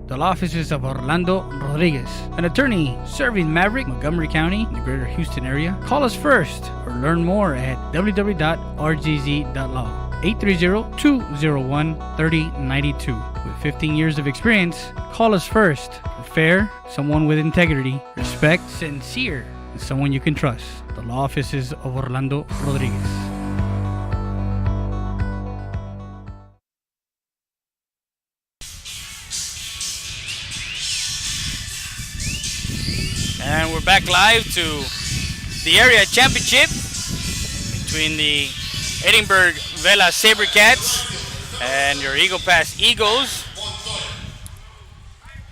[SPEAKER 1] The law offices of Orlando Rodriguez, an attorney serving Maverick, Montgomery County, and the greater Houston area. Call us first or learn more at www.rgz.law. 830-201-3092. With 15 years of experience, call us first. For fair, someone with integrity, respect, sincere, and someone you can trust. The law offices of Orlando Rodriguez. back live to the area championship between the Edinburg Vela Sabercats and your Eagle Pass Eagles.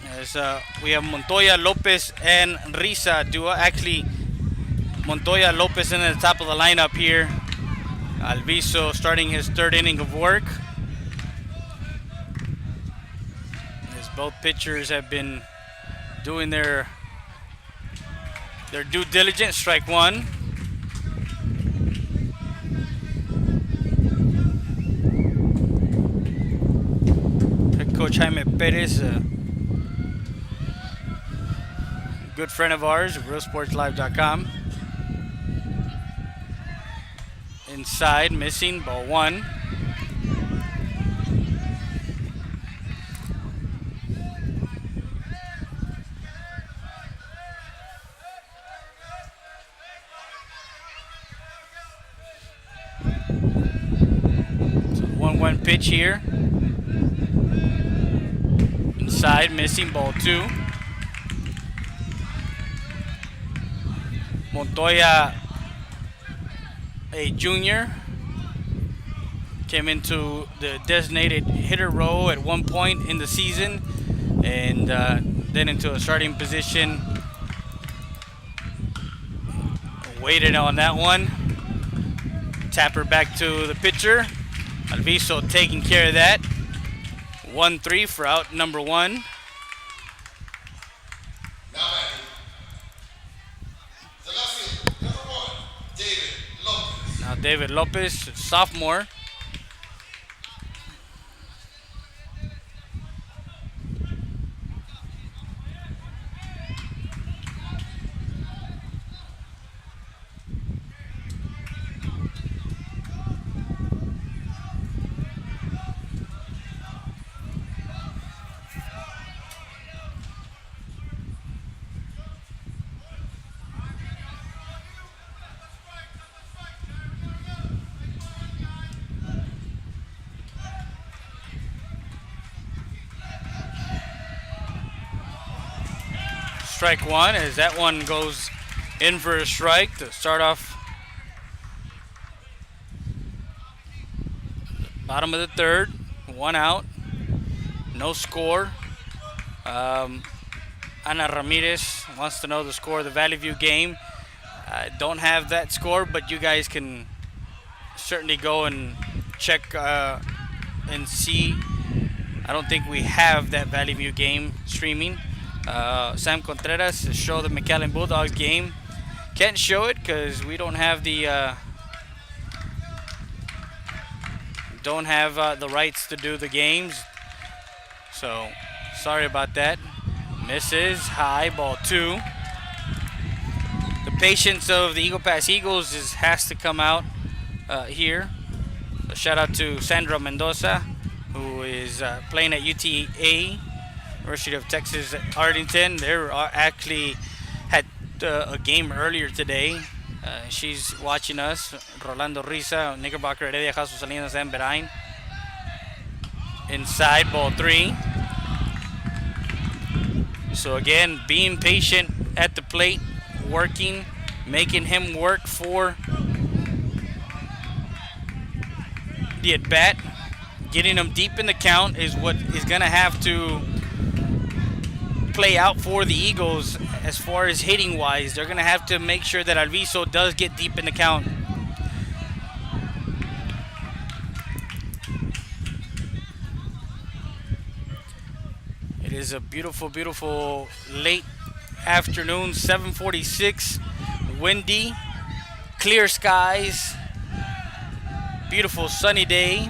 [SPEAKER 1] As we have Montoya, Lopez, and Risa duo. Actually, Montoya, Lopez in the top of the lineup here. Alviso starting his third inning of work. As both pitchers have been doing their due diligence. Strike one. Head coach Jaime Perez, a good friend of ours, realsportslive.com. Inside, missing, ball one. So 1-1 pitch here. Inside, missing, ball two. Montoya, a junior, came into the designated hitter role at one point in the season, and then into a starting position. Waited on that one. Tapper back to the pitcher. Alviso taking care of that. 1-3 for out number one. Now David Lopez, sophomore. Strike one, as that one goes in for a strike to start off bottom of the third. One out, no score. Ana Ramirez wants to know the score of the Valley View game. I don't have that score, but you guys can certainly go and check and see. I don't think we have that Valley View game streaming. Sam Contreras show the McAllen Bulldogs game. Can't show it because we don't have the rights to do the games. So sorry about that. Misses high, ball two. The patience of the Eagle Pass Eagles has to come out here. A shout out to Sandra Mendoza, who is playing at UTA. University of Texas at Arlington. They actually had a game earlier today. She's watching us. Rolando Risa, Knickerbocker, Heredia, Jesus Salinas, and Berain. Inside, ball three. So again, being patient at the plate, working, making him work for the at-bat. Getting him deep in the count is what is going to have to play out for the Eagles as far as hitting wise. They're going to have to make sure that Alviso does get deep in the count. It is a beautiful, beautiful late afternoon, 7:46, windy, clear skies, beautiful sunny day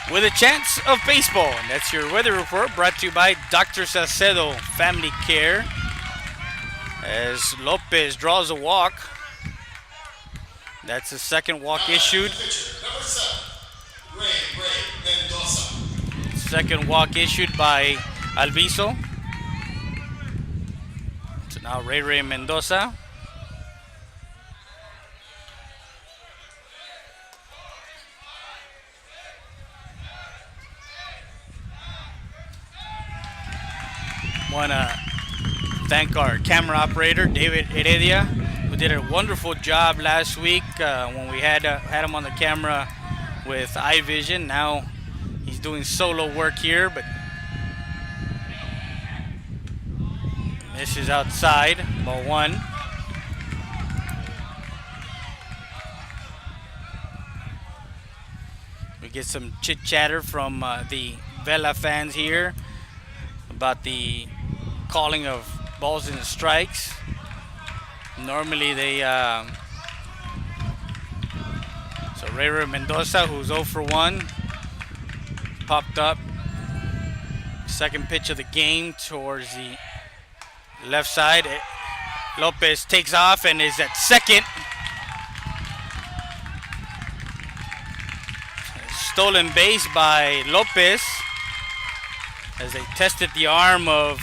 [SPEAKER 1] with a chance of baseball. And that's your weather report brought to you by Dr. Salcedo Family Care. As Lopez draws a walk. That's the second walk issued. Second walk issued by Alviso. So now Ray Mendoza. thank our camera operator, David Heredia, who did a wonderful job last week when we had him on the camera with iVision. Now he's doing solo work here, but misses outside, ball one. We get some chit chatter from the Vela fans here about the calling of balls and strikes. Normally they so Ray Mendoza, who's 0 for 1, popped up. Second pitch of the game towards the left side. Lopez takes off and is at second. Stolen base by Lopez as they tested the arm of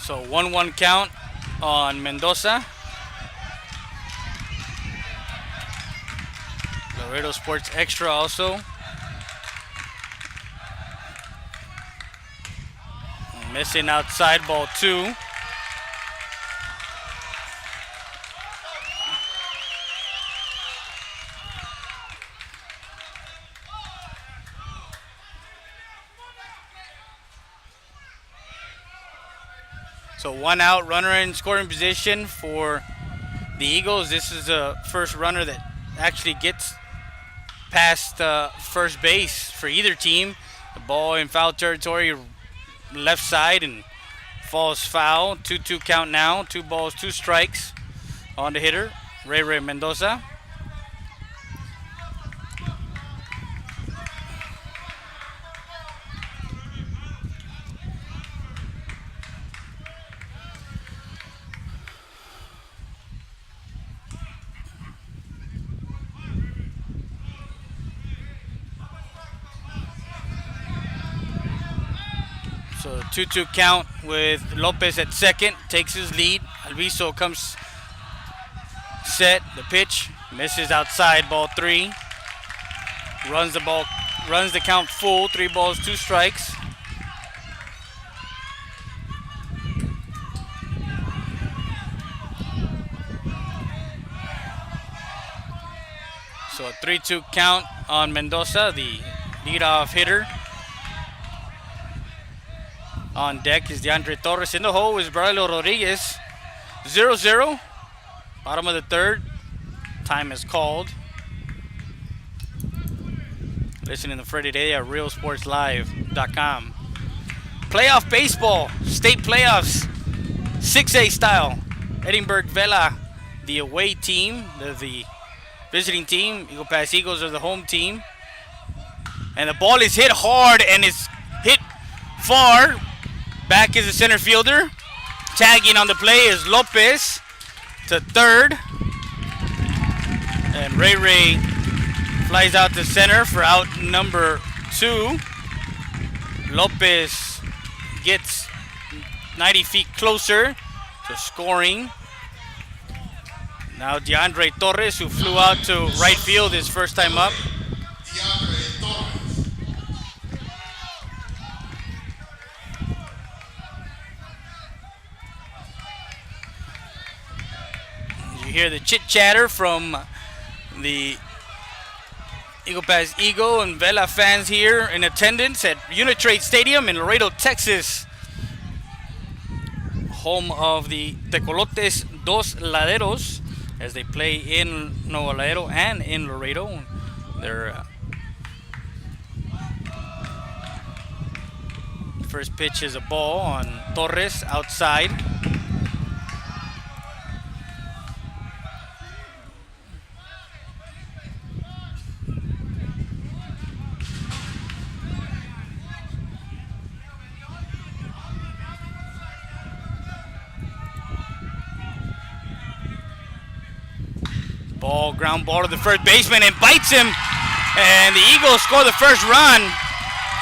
[SPEAKER 1] so 1-1 count on Mendoza. Laredo Sports Extra also. Missing outside, ball two. So 1 out, runner in scoring position for the Eagles. This is the first runner that actually gets past first base for either team. The ball in foul territory, left side, and falls foul. 2-2 count now. 2 balls, 2 strikes on the hitter, Ray Mendoza. So 2-2 count with Lopez at second, takes his lead. Alviso comes set, the pitch, misses outside, ball 3. Runs the count full, 3 balls, 2 strikes. So a 3-2 count on Mendoza, the leadoff hitter. On deck is DeAndre Torres. In the hole is Braulio Rodriguez. 0-0. Bottom of the third. Time is called. Listening to Freddie Day at realsportslive.com. Playoff baseball. State playoffs. 6A style. Edinburg Vela, the away team. They're the visiting team. Eagle Pass Eagles are the home team. And the ball is hit hard and is hit far. Back is the center fielder. Tagging on the play is Lopez to third. And Ray flies out to center for out number 2. Lopez gets 90 feet closer to scoring. Now DeAndre Torres, who flew out to right field his first time up. You hear the chit chatter from the Eagle Pass Eagle and Vela fans here in attendance at Unitrade Stadium in Laredo, Texas. Home of the Tecolotes Dos Laderos as they play in Nuevo Laredo and in Laredo. Their first pitch is a ball on Torres outside. Ground ball to the first baseman and bites him. And the Eagles score the first run.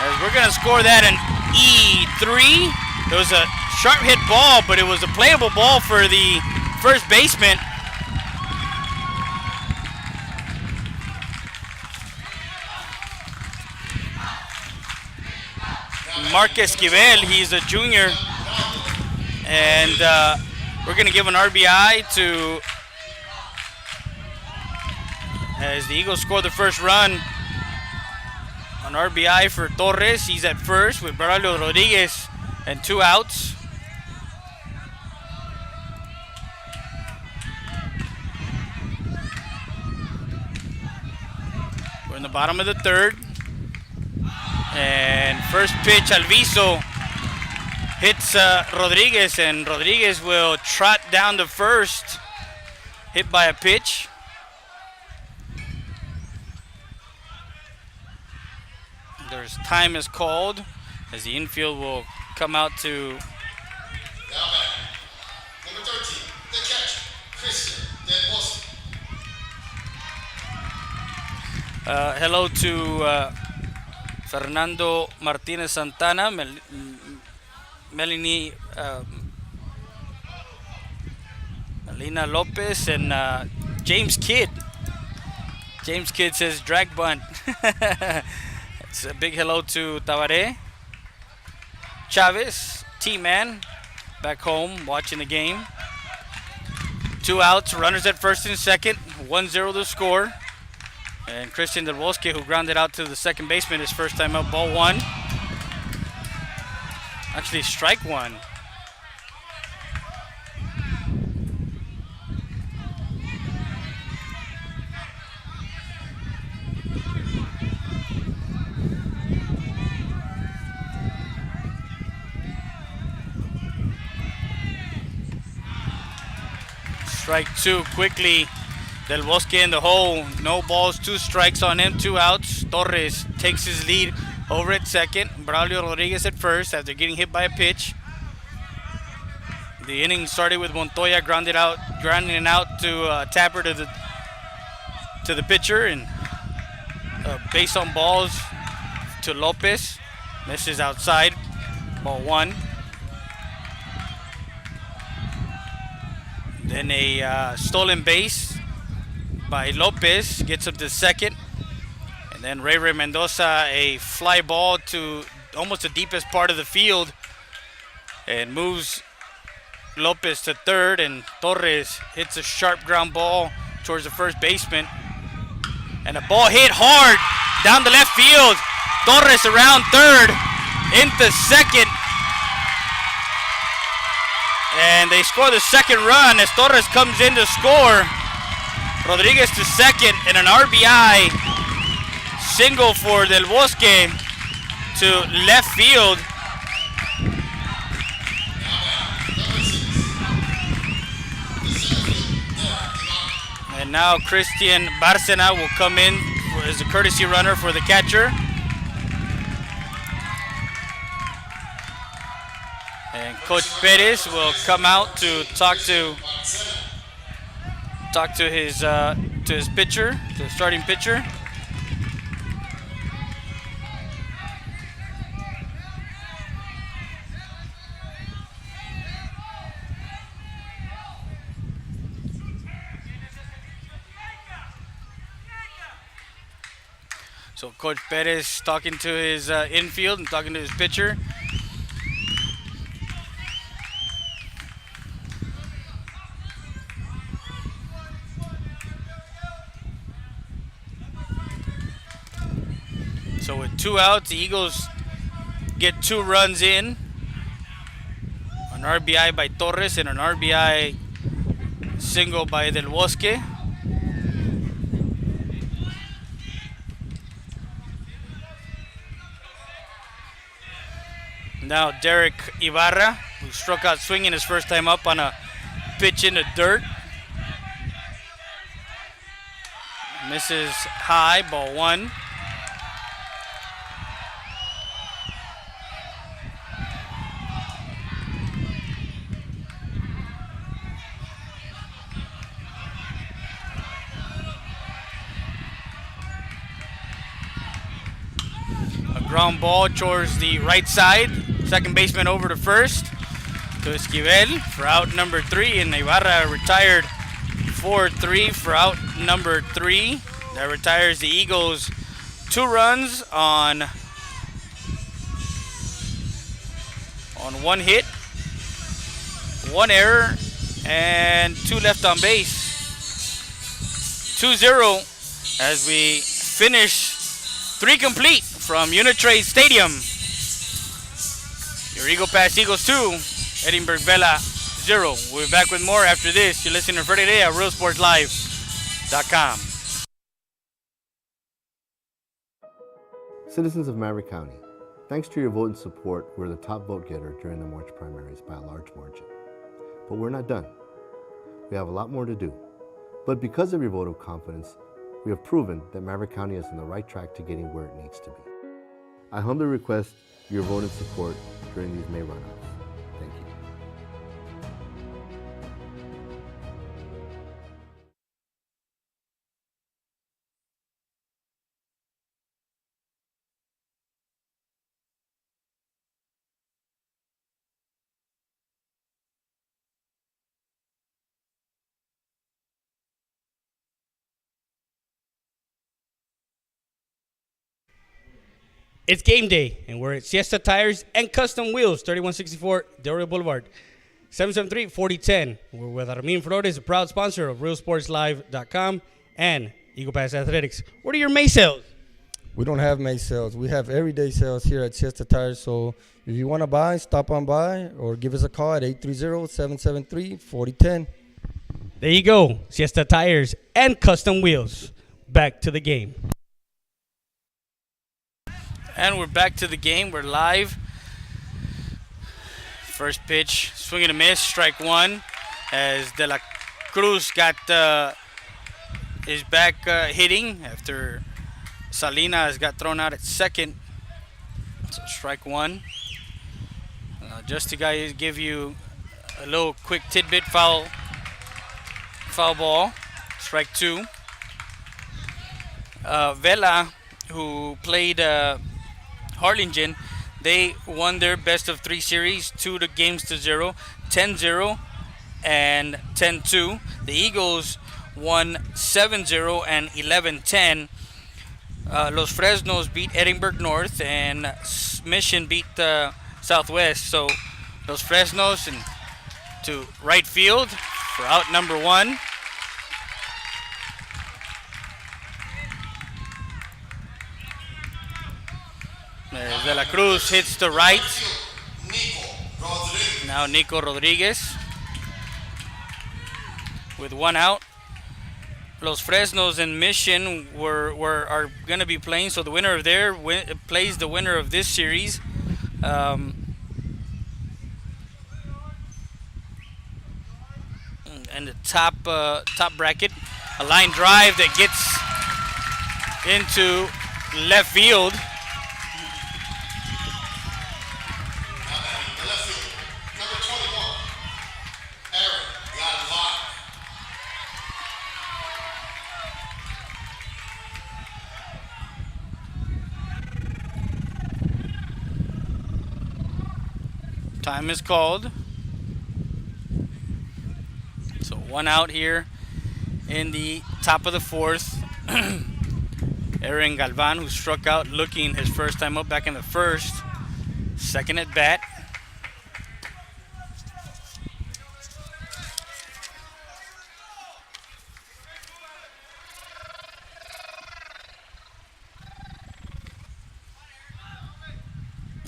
[SPEAKER 1] As we're going to score that an E3. It was a sharp hit ball, but it was a playable ball for the first baseman. Mark Esquivel, he's a junior. And we're going to give an RBI to, as the Eagles score the first run. An RBI for Torres. He's at first with Braulio Rodriguez and 2 outs. We're in the bottom of the third. And first pitch, Alviso hits Rodriguez, and Rodriguez will trot down to first, hit by a pitch. There's time is called as the infield will come out to.
[SPEAKER 3] Now back. Number 13, the catcher, Christian Del Bosque.
[SPEAKER 1] Hello to Fernando Martinez Santana, Melanie Melina Lopez, and James Kidd. James Kidd says drag bunt. It's a big hello to Tabaré. Chavez, T-Man, back home watching the game. 2 outs, runners at first and second, 1-0 to score. And Christian Del Bosque, who grounded out to the second baseman his first time up, ball 1. Actually, strike 1. Strike 2 quickly. Del Bosque in the hole. No balls, 2 strikes on him, 2 outs. Torres takes his lead over at second. Braulio Rodriguez at first after getting hit by a pitch. The inning started with Montoya grounding out to Tapper to the pitcher, and base on balls to Lopez. Misses outside. Ball 1. Then a stolen base by Lopez gets up to second. And then Ray Mendoza, a fly ball to almost the deepest part of the field, and moves Lopez to third, and Torres hits a sharp ground ball towards the first baseman. And a ball hit hard down the left field. Torres around third, into second. And they score the second run as Torres comes in to score. Rodriguez to second, and an RBI single for Del Bosque to left field. And now Christian Barcena will come in as a courtesy runner for the catcher. And Coach Perez will come out to talk to his pitcher, to the starting pitcher. So Coach Perez talking to his infield and talking to his pitcher. So with 2 outs, the Eagles get 2 runs in. An RBI by Torres and an RBI single by Del Bosque. Now Derek Ibarra, who struck out swinging his first time up on a pitch in the dirt. Misses high, ball 1. Ground ball towards the right side. Second baseman over to first. To Esquivel for out number 3. And Ibarra retired 4-3 for out number 3. That retires the Eagles 2 runs on 1 hit, 1 error, and 2 left on base. 2-0 as we finish 3 complete from Unitrade Stadium. Your Eagle Pass Eagles 2, Edinburg Vela 0. We'll be back with more after this. You're listening to Friday Day at RealSportsLive.com.
[SPEAKER 4] Citizens of Maverick County, thanks to your vote and support, we're the top vote getter during the March primaries by a large margin. But we're not done. We have a lot more to do. But because of your vote of confidence, we have proven that Maverick County is on the right track to getting where it needs to be. I humbly request your vote and support during these May runoffs. Thank you.
[SPEAKER 6] It's game day, and we're at Siesta Tires and Custom Wheels, 3164 Del Rio Boulevard, 773-4010. We're with Armin Flores, a proud sponsor of RealSportsLive.com and Eagle Pass Athletics. What are your May sales?
[SPEAKER 5] We don't have May sales. We have everyday sales here at Siesta Tires. So if you want to buy, stop on by or give us a call at 830-773-4010.
[SPEAKER 6] There you go, Siesta Tires and Custom Wheels. Back to the game.
[SPEAKER 1] And we're back to the game. We're live. First pitch, swing and a miss, strike 1. As De La Cruz got is back hitting after Salinas got thrown out at second. So strike 1. Just to guys give you a little quick tidbit, foul ball, strike 2. Vela, who played Harlingen, they won their best of 3 series, 2 games to 0, 10-0 and 10-2. The Eagles won 7-0 and 11-10. Los Fresnos beat Edinburg North, and Mission beat Southwest. So Los Fresnos and to right field for out number 1. De La Cruz hits to right. Now Nico Rodriguez with 1 out. Los Fresnos and Mission are going to be playing, so the winner of there plays the winner of this series. And the top bracket, a line drive that gets into left field. Time is called. So 1 out here in the top of the 4th. Aaron Galvan, who struck out looking his first time up back in the 1st. Second at bat.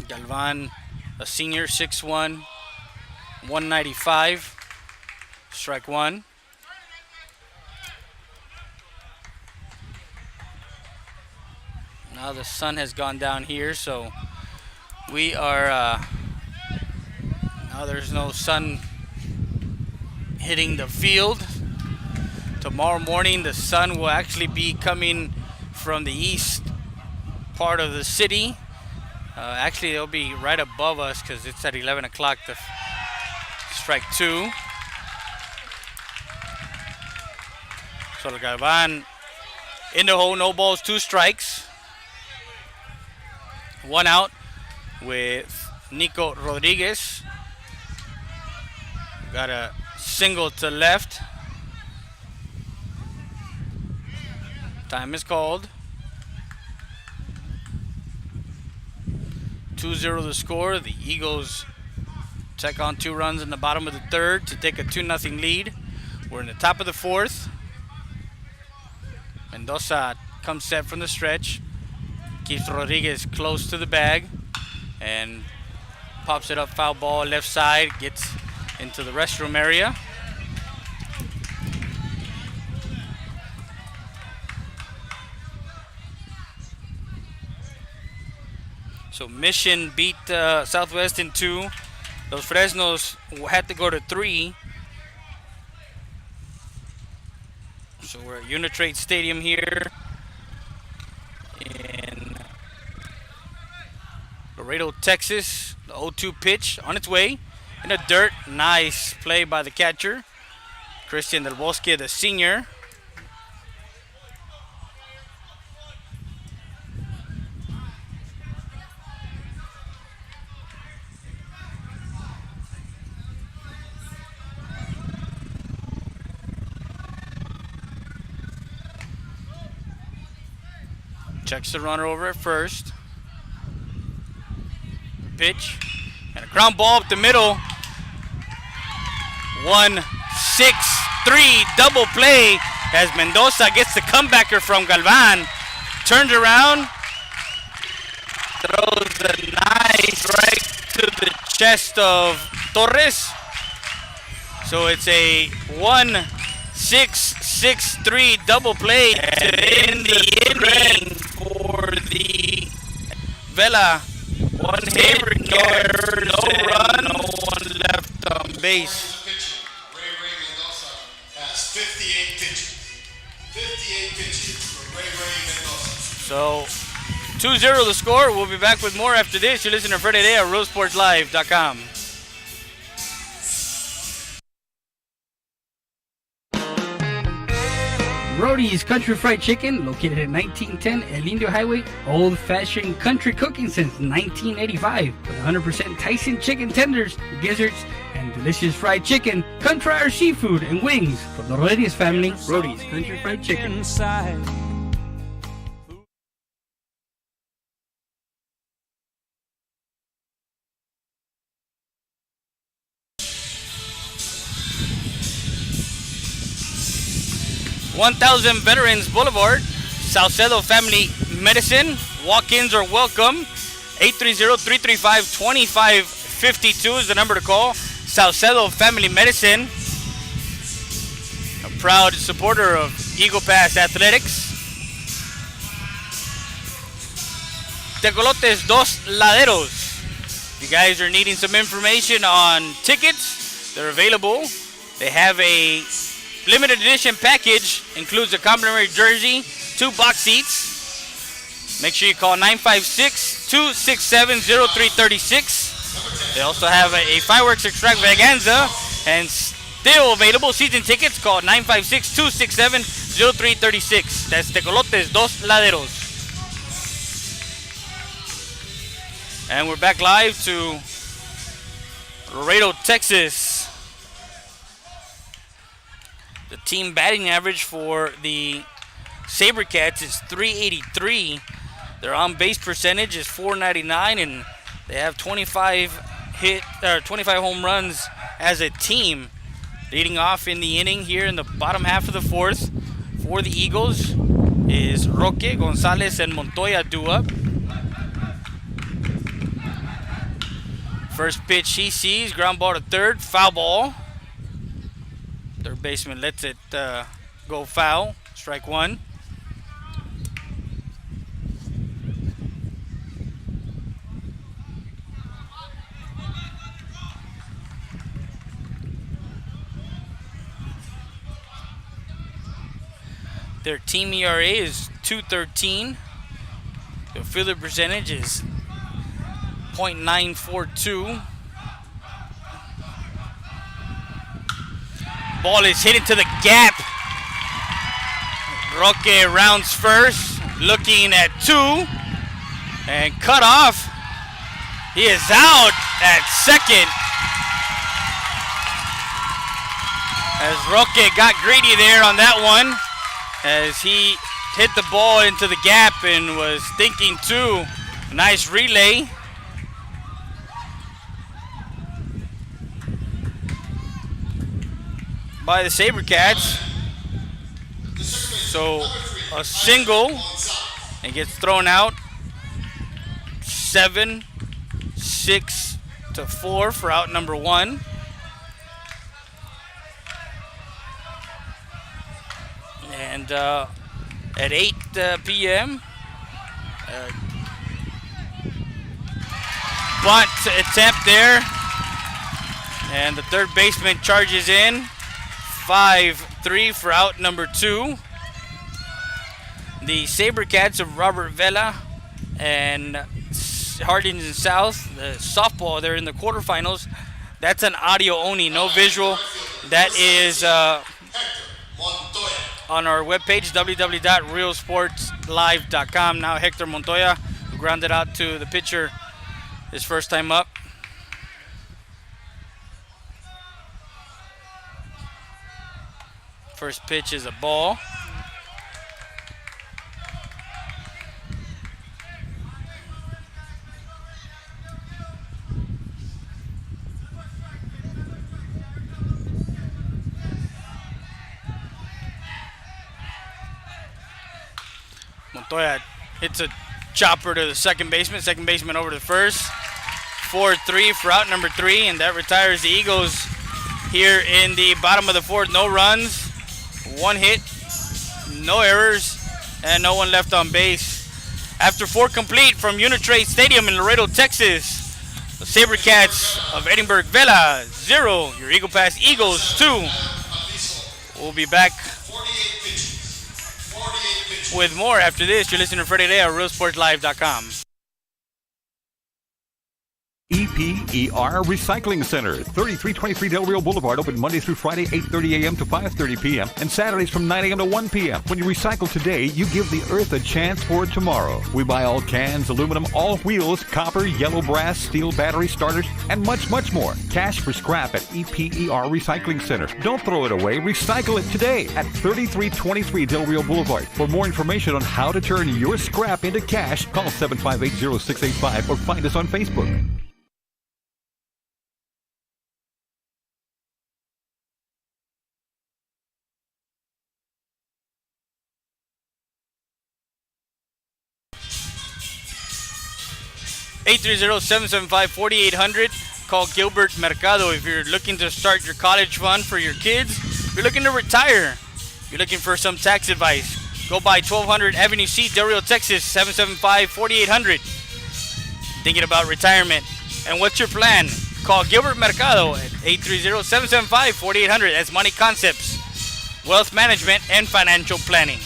[SPEAKER 1] Galvan, a senior, 6'1", 195. Strike 1. Now the sun has gone down here, so we are now there's no sun hitting the field. Tomorrow morning the sun will actually be coming from the east part of the city. Actually, it'll be right above us because it's at 11 o'clock. The strike 2. So Galvan in the hole, no balls, 2 strikes. one out with Nico Rodriguez. Got a single to left. Time is called. 2-0 the score. The Eagles check on 2 runs in the bottom of the third to take a 2-0 lead. We're in the top of the fourth. Mendoza comes set from the stretch. Keeps Rodriguez close to the bag and pops it up, foul ball, left side, gets into the restroom area. So Mission beat Southwest in 2. Los Fresnos had to go to 3. So we're at Unitrade Stadium here in Laredo, Texas. The 0-2 pitch on its way in the dirt. Nice play by the catcher, Christian Del Bosque, the senior. Checks the runner over at first. Pitch and a ground ball up the middle. 1-6-3 double play as Mendoza gets the comebacker from Galvan. Turns around, throws a nice right to the chest of Torres. So it's a 1-6-6-3 double play in the inning for the Vela. 1 hit, no errors, no run, no one left on base.
[SPEAKER 3] Ray Mendoza has 58 pitches. 58 pitches for Ray Mendoza.
[SPEAKER 1] So 2-0 the score. We'll be back with more after this. You listen to Friday Day at RealSportsLive.com.
[SPEAKER 6] Brody's Country Fried Chicken, located at 1910 El Indio Highway. Old-fashioned country cooking since 1985. With 100% Tyson chicken tenders, gizzards, and delicious fried chicken. Come try our seafood and wings from the Rodriguez family. Brody's Country Fried Chicken.
[SPEAKER 1] (1000) Veterans Boulevard, Salcedo Family Medicine. Walk-ins are welcome. 830-335-2552 is the number to call. Salcedo Family Medicine, a proud supporter of Eagle Pass Athletics. Tecolotes Dos Laderos. If you guys are needing some information on tickets, they're available. They have a limited edition package, includes a complimentary jersey, 2 box seats. Make sure you call 956-267-0336. They also have a fireworks extravaganza and still available season tickets. Call 956-267-0336. That's Tecolotes Dos Laderos. And we're back live to Laredo, Texas. The team batting average for the SaberCats is .383. Their on-base percentage is .499, and they have 25 home runs as a team. Leading off in the inning here in the bottom half of the fourth for the Eagles is Roque, Gonzalez, and Montoya due up. First pitch he sees, ground ball to third, foul ball. Third baseman lets it go foul. Strike one. Their team ERA is .213. The fielder percentage is .942. Ball is hit into the gap. Roque rounds first, looking at 2. And cut off. He is out at second. As Roque got greedy there on that one, as he hit the ball into the gap and was thinking too. Nice relay. By the SaberCats. So a single and gets thrown out. 7-6-4 for out number 1. And at 8 p.m., bunt attempt there. And the third baseman charges in. 5-3 for out number 2. The SaberCats of Robert Vela and Harlingen South, the softball, they're in the quarterfinals. That's an audio only, no visual. That is on our webpage, www.realsportslive.com. Now Hector Montoya, who grounded out to the pitcher his first time up. First pitch is a ball. Montoya hits a chopper to the second baseman over to the first. 4-3 for out number 3, and that retires the Eagles here in the bottom of the 4th. No runs, 1 hit, no errors, and no one left on base. After 4 complete from Unitrade Stadium in Laredo, Texas, the SaberCats of Edinburg Vela 0, your Eagle Pass Eagles 2. We'll be back with more after this. You're listening to Friday Day at realsportslive.com.
[SPEAKER 8] EPER Recycling Center, 3323 Del Rio Boulevard, open Monday through Friday, 8:30 a.m. to 5:30 p.m. and Saturdays from 9 a.m. to 1 p.m. When you recycle today, you give the earth a chance for tomorrow. We buy all cans, aluminum, all wheels, copper, yellow brass, steel battery starters, and much, much more. Cash for scrap at EPER Recycling Center. Don't throw it away. Recycle it today at 3323 Del Rio Boulevard. For more information on how to turn your scrap into cash, call 758-0685 or find us on Facebook.
[SPEAKER 1] (830-775-4800). Call Gilbert Mercado if you're looking to start your college fund for your kids. If you're looking to retire, you're looking for some tax advice, go by 1200 Avenue C, Del Rio, Texas, 775-4800. Thinking about retirement, and what's your plan? Call Gilbert Mercado at 830-775-4800. That's Money Concepts, Wealth Management, and Financial Planning.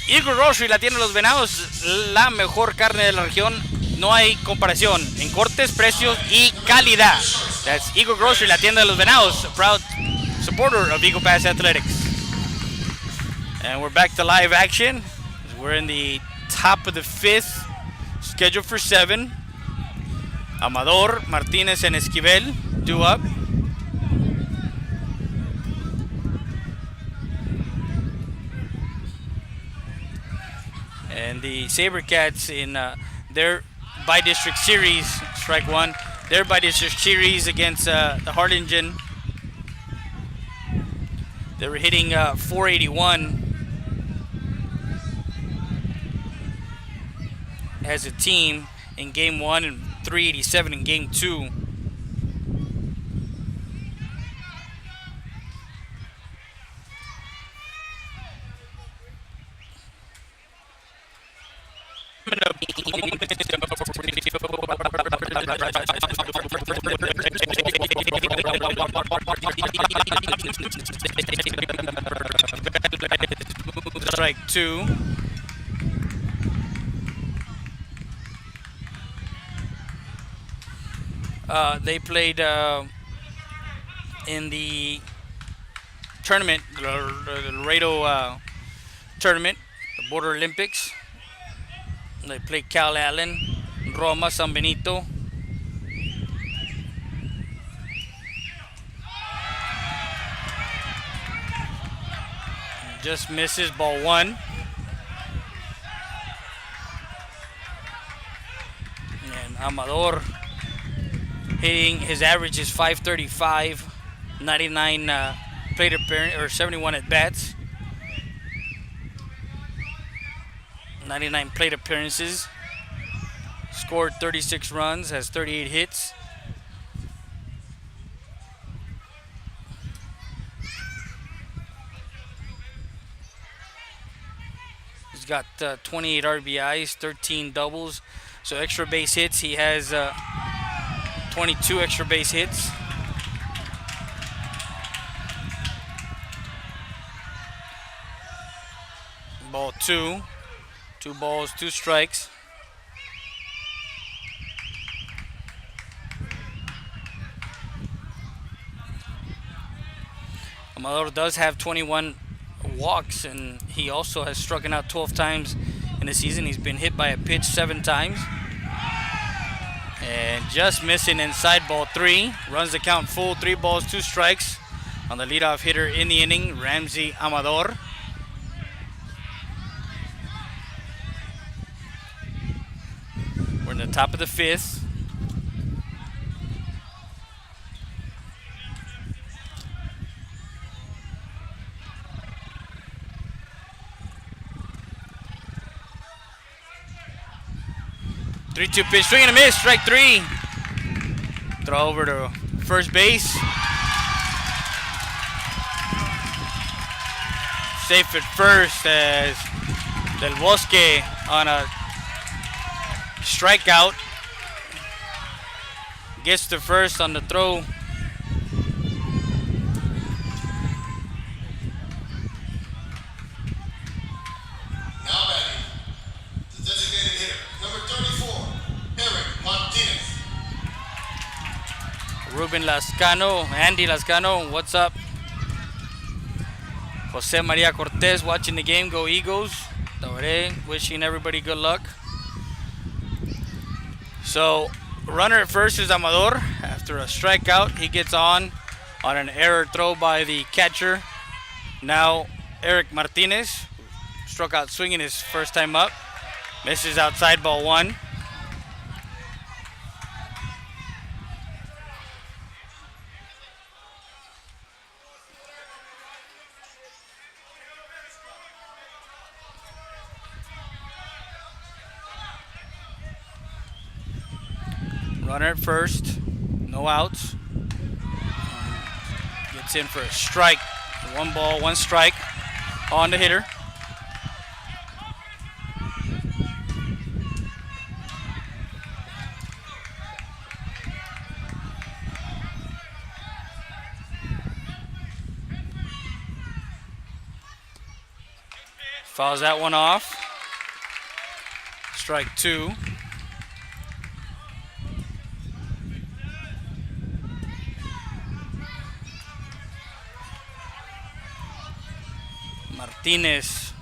[SPEAKER 1] Eagle Grocery, la tienda de los venados, la mejor carne de la región, no hay comparación en cortes, precios y calidad. That's Eagle Grocery, la tienda de los venados, a proud supporter of Eagle Pass Athletics. And we're back to live action. We're in the top of the 5th, scheduled for 7. Amador, Martinez, and Esquivel due up. And the SaberCats in their by-district series, strike 1, their by-district series against the Harlingen. They were hitting 481 as a team in game 1 and 387 in game 2. Strike 2. They played in the tournament, the Laredo tournament, the Border Olympics. They play Cal Allen, Roma, San Benito. Just misses, ball 1. And Amador hitting, his average is 535, 99 plate appearance, or 71 at bats. 99 plate appearances. Scored 36 runs, has 38 hits. He's got 28 RBIs, 13 doubles. So extra base hits, he has 22 extra base hits. Ball 2. 2 balls, 2 strikes. Amador does have 21 walks, and he also has struck out 12 times in the season. He's been hit by a pitch 7 times. And just missing inside, ball 3. Runs the count full, 3 balls, 2 strikes on the leadoff hitter in the inning, Ramsey Amador. We're in the top of the 5th. Three-two pitch, swing and a miss, strike 3. Throw over to first base. Safe at first as Del Bosque on a strikeout gets to first on the throw.
[SPEAKER 3] Now batting, the designated hitter, number 34, Eric Martinez.
[SPEAKER 1] Ruben Lascano, Andy Lascano, what's up? Jose Maria Cortez watching the game. Go Eagles. Tabaré wishing everybody good luck. So, runner at first is Amador. After a strikeout, he gets on an error throw by the catcher. Now, Eric Martinez struck out swinging his first time up. Misses outside, ball 1. Runner at first, no outs. Gets in for a strike. 1 ball, 1 strike on the hitter. Fouls that one off. Strike 2. Martinez.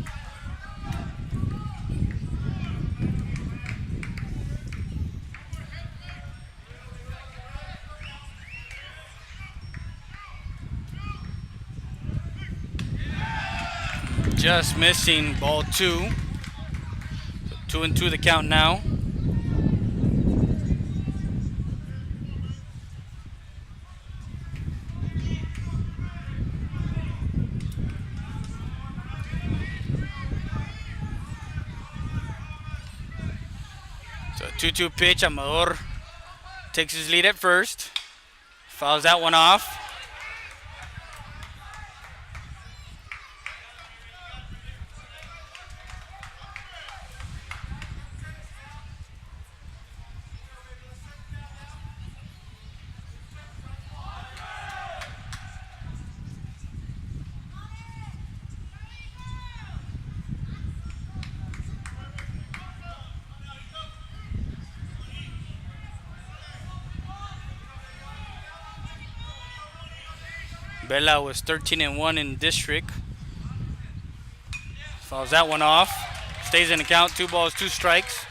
[SPEAKER 1] Just missing, ball 2. So 2-2 the count now. So 2-2 pitch. Amador takes his lead at first. Fouls that one off. Vela was 13-1 in district. Fouls that one off. Stays in the count. 2 balls, 2 strikes.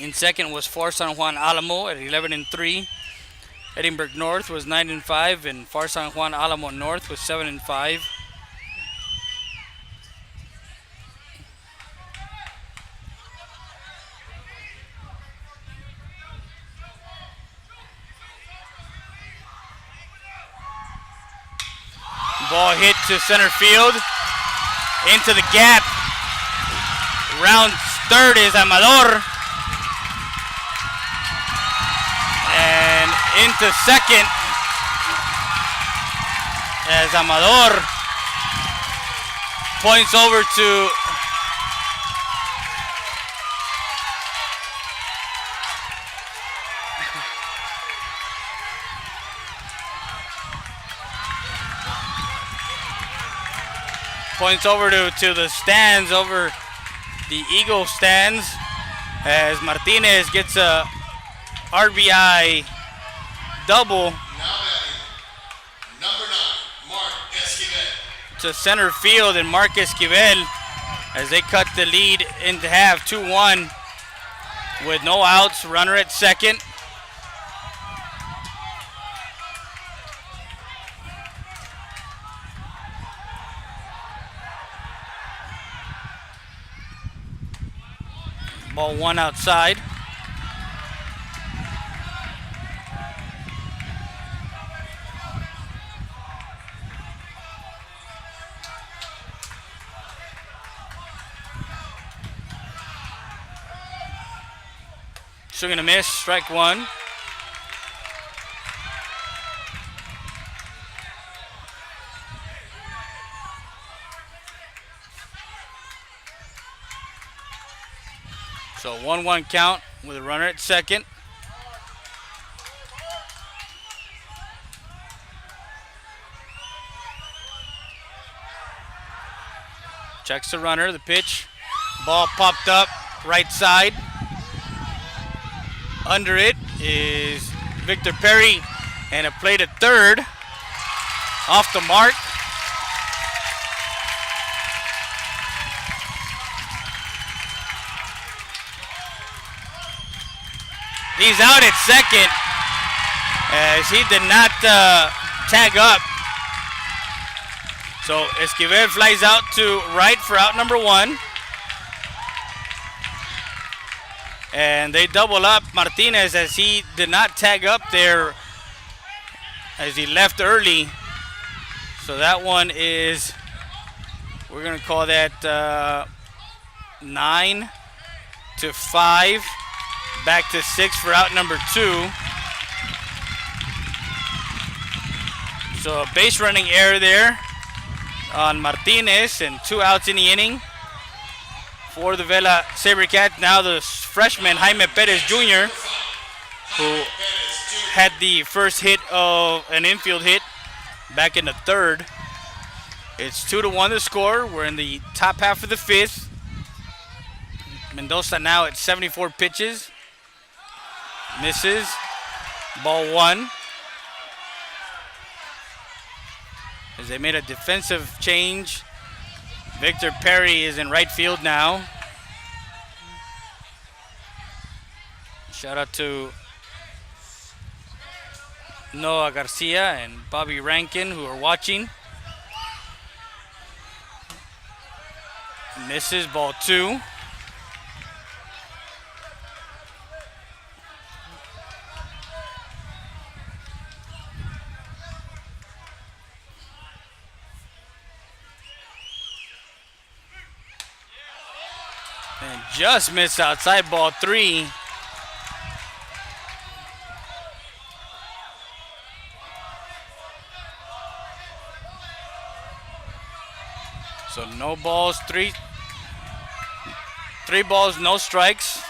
[SPEAKER 1] In second was Far San Juan Alamo at 11-3. Edinburg North was 9-5, and Far San Juan Alamo North was 7-5. Ball hit to center field, into the gap. Round third is Amador. And into second as Amador points over to the stands, over the Eagle stands, as Martinez gets a RBI double to center field, and Mark Esquivel, as they cut the lead into half, 2-1 with no outs, runner at second. Ball 1 outside. Swing and a miss, strike 1. So 1-1 count with a runner at second. Checks the runner, the pitch. Ball popped up right side. Under it is Victor Perry, and a play to third. Off the mark. He's out at second as he did not tag up. So Esquivel flies out to right for out number 1. And they double up Martinez as he did not tag up there as he left early. So that one is, we're going to call that 9-5. Back to 6 for out number 2. So a base running error there on Martinez, and 2 outs in the inning for the Vela SaberCats. Now the freshman Jaime Perez Jr., who had the first hit of an infield hit back in the third. It's 2-1 the score. We're in the top half of the 5th. Mendoza now at 74 pitches. Misses. Ball 1. As they made a defensive change, Victor Perry is in right field now. Shout out to Noah Garcia and Bobby Rankin, who are watching. Misses. Ball 2. And just missed outside. Ball 3. So no balls, 3 balls, no strikes.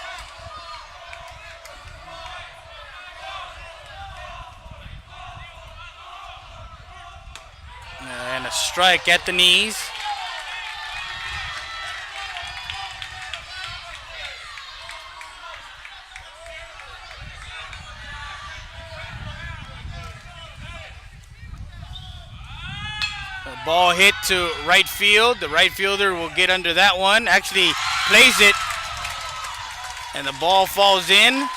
[SPEAKER 1] And a strike at the knees. Ball hit to right field. The right fielder will get under that one. Actually plays it. And the ball falls in.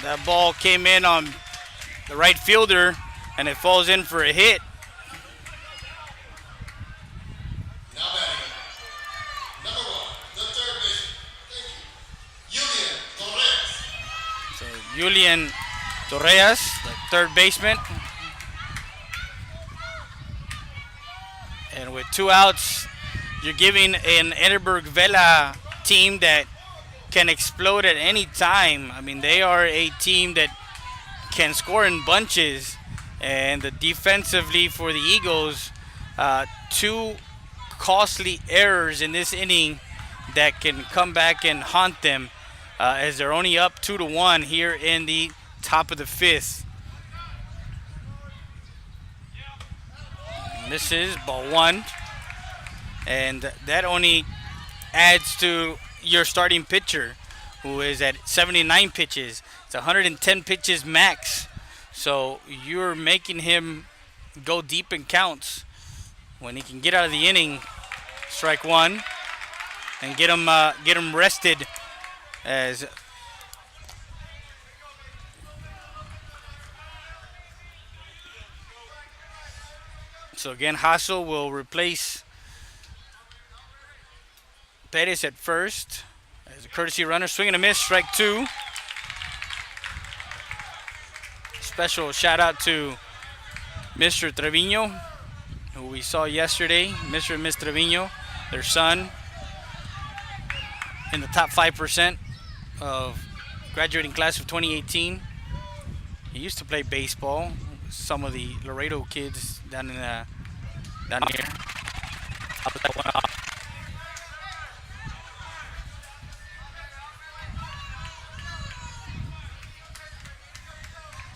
[SPEAKER 1] That ball came in on the right fielder, and it falls in for a hit.
[SPEAKER 3] Now batting, number 1, the third baseman.
[SPEAKER 1] Julian Torres, the third baseman. And with 2 outs, you're giving an Edinburg Vela team that can explode at any time. I mean, they are a team that can score in bunches. And defensively for the Eagles, 2 costly errors in this inning that can come back and haunt them as they're only up 2-1 here in the top of the 5th. Misses, ball 1. And that only adds to your starting pitcher, who is at 79 pitches. It's 110 pitches max. So you're making him go deep in counts. When he can get out of the inning, strike 1, and get him rested as so again. Hassel will replace Perez at first as a courtesy runner. Swing and a miss, strike 2. Special shout out to Mr. Trevino, who we saw yesterday. Mr. and Miss Trevino, their son, in the top 5% of graduating class of 2018. He used to play baseball. Some of the Laredo kids down here.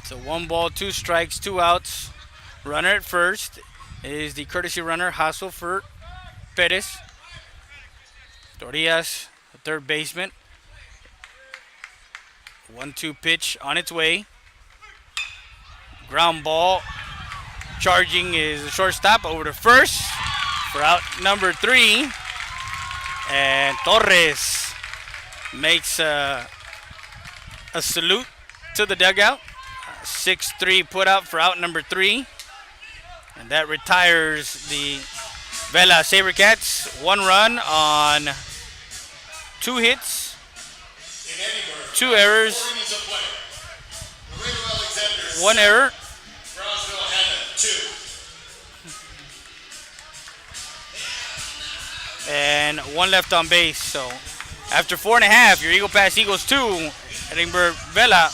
[SPEAKER 1] So 1 ball, 2 strikes, 2 outs. Runner at first is the courtesy runner, Hassel for Perez. Torias, the third baseman. 1-2 pitch on its way. Ground ball. Charging is the shortstop over to first for out number 3. And Torres makes a salute to the dugout. 6-3 put out for out number 3. And that retires the Vela SaberCats. 1 run on 2 hits, 2 errors, 1 error. And 1 left on base. So after 4.5, your Eagle Pass Eagles 2, Edinburg Vela.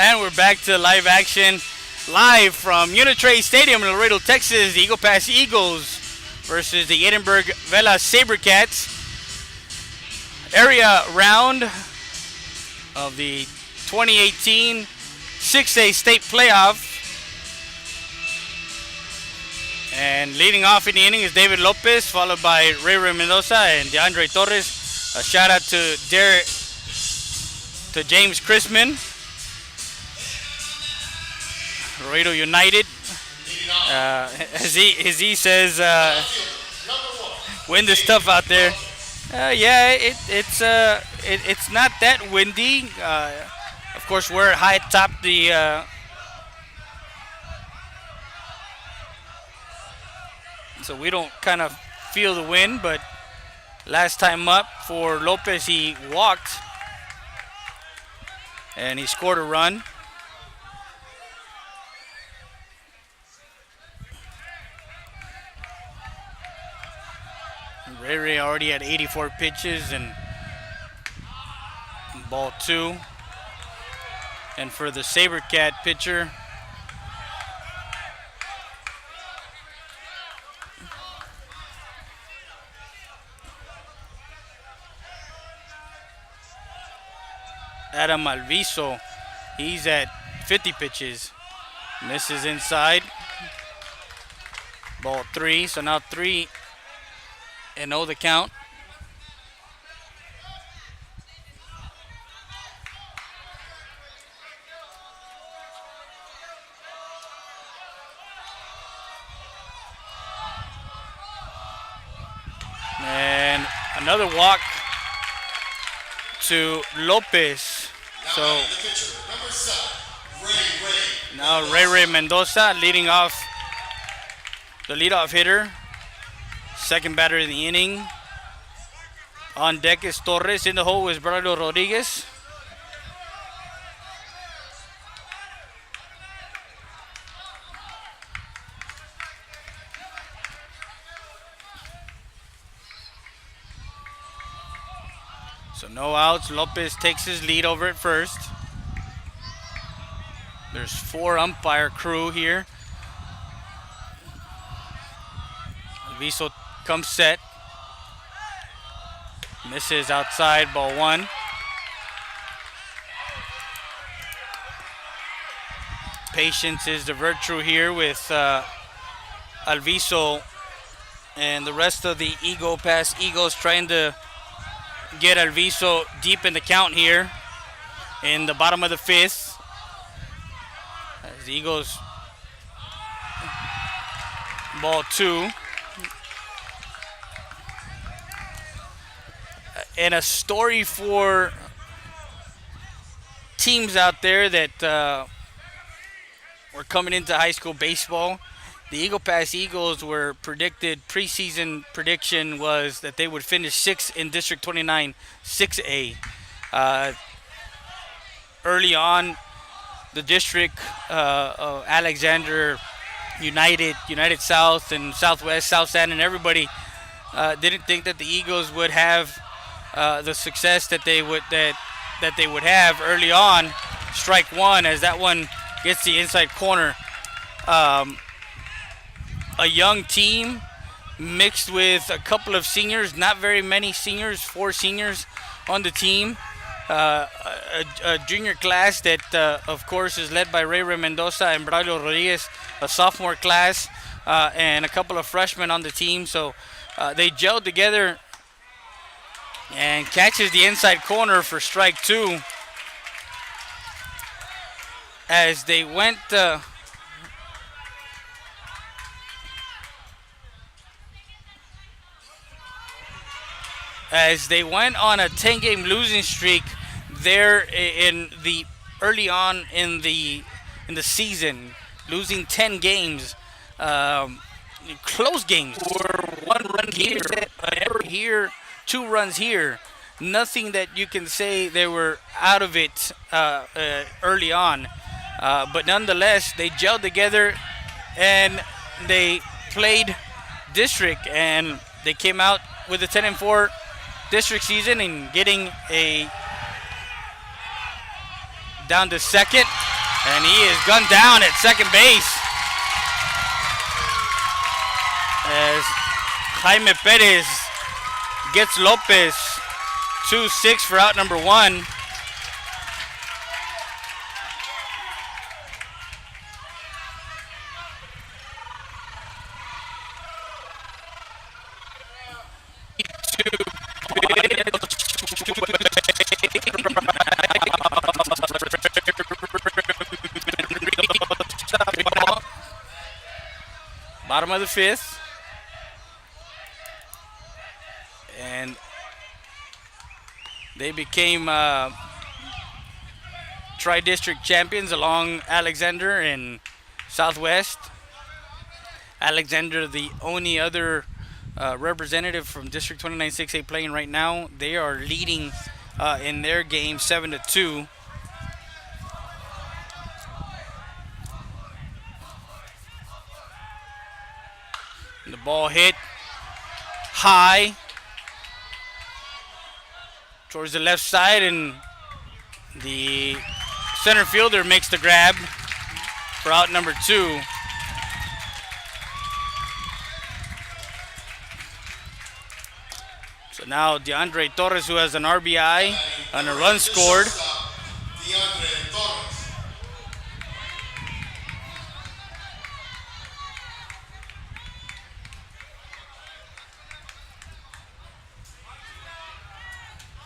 [SPEAKER 1] And we're back to live action, live from Unitrade Stadium in Laredo, Texas. The Eagle Pass Eagles versus the Edinburg Vela SaberCats. Area round of the 2018 6A state playoff. And leading off in the inning is David Lopez, followed by Ray Mendoza and DeAndre Torres. A shout out to James Chrisman. Laredo United, as he says, win this stuff out there. It's not that windy. Of course, we're high atop the. So we don't kind of feel the wind, but last time up for Lopez, he walked and he scored a run. Ray already had 84 pitches and ball 2. And for the SaberCat pitcher, Adam Alviso, he's at 50 pitches. Misses inside. Ball 3, so now 3-0 the count. And another walk to Lopez. So now Ray Mendoza leading off, the leadoff hitter, second batter in the inning. On deck is Torres. In the hole is Braulio Rodriguez. So no outs. Lopez takes his lead over at first. There's 4 umpire crew here. Alviso comes set. Misses outside, ball 1. Patience is the virtue here with Alviso and the rest of the Eagle Pass Eagles trying to get Alviso deep in the count here in the bottom of the 5th. As the Eagles, ball 2. And a story for teams out there that were coming into high school baseball. The Eagle Pass Eagles were predicted, preseason prediction was that they would finish 6th in District 29, 6A. Early on, the district of Alexander, United South, and Southwest, South San, and everybody didn't think that the Eagles would have the success that they would have early on. Strike 1 as that one gets the inside corner. A young team mixed with a couple of seniors, not very many seniors, 4 seniors on the team. A junior class that, of course, is led by Ray Mendoza and Braulio Rodriguez, a sophomore class, and a couple of freshmen on the team. So they gelled together and catches the inside corner for strike 2. As they went... as they went on a 10-game losing streak there in the early on in the season, losing 10 games, close games, or 1 run here, an error here, 2 runs here. Nothing that you can say they were out of it early on, but nonetheless they gelled together and they played district, and they came out with a 10-4 district season and getting a down to second, and he is gunned down at second base as Jaime Perez gets Lopez 2-6 for out number 1. Bottom of the 5th. And They became tri-district champions along Alexander and Southwest. Alexander, the only other representative from District 29 6A playing right now. They are leading in their game 7-2. The ball hit high towards the left side, and the center fielder makes the grab for out number 2. So now DeAndre Torres, who has an RBI and a run scored.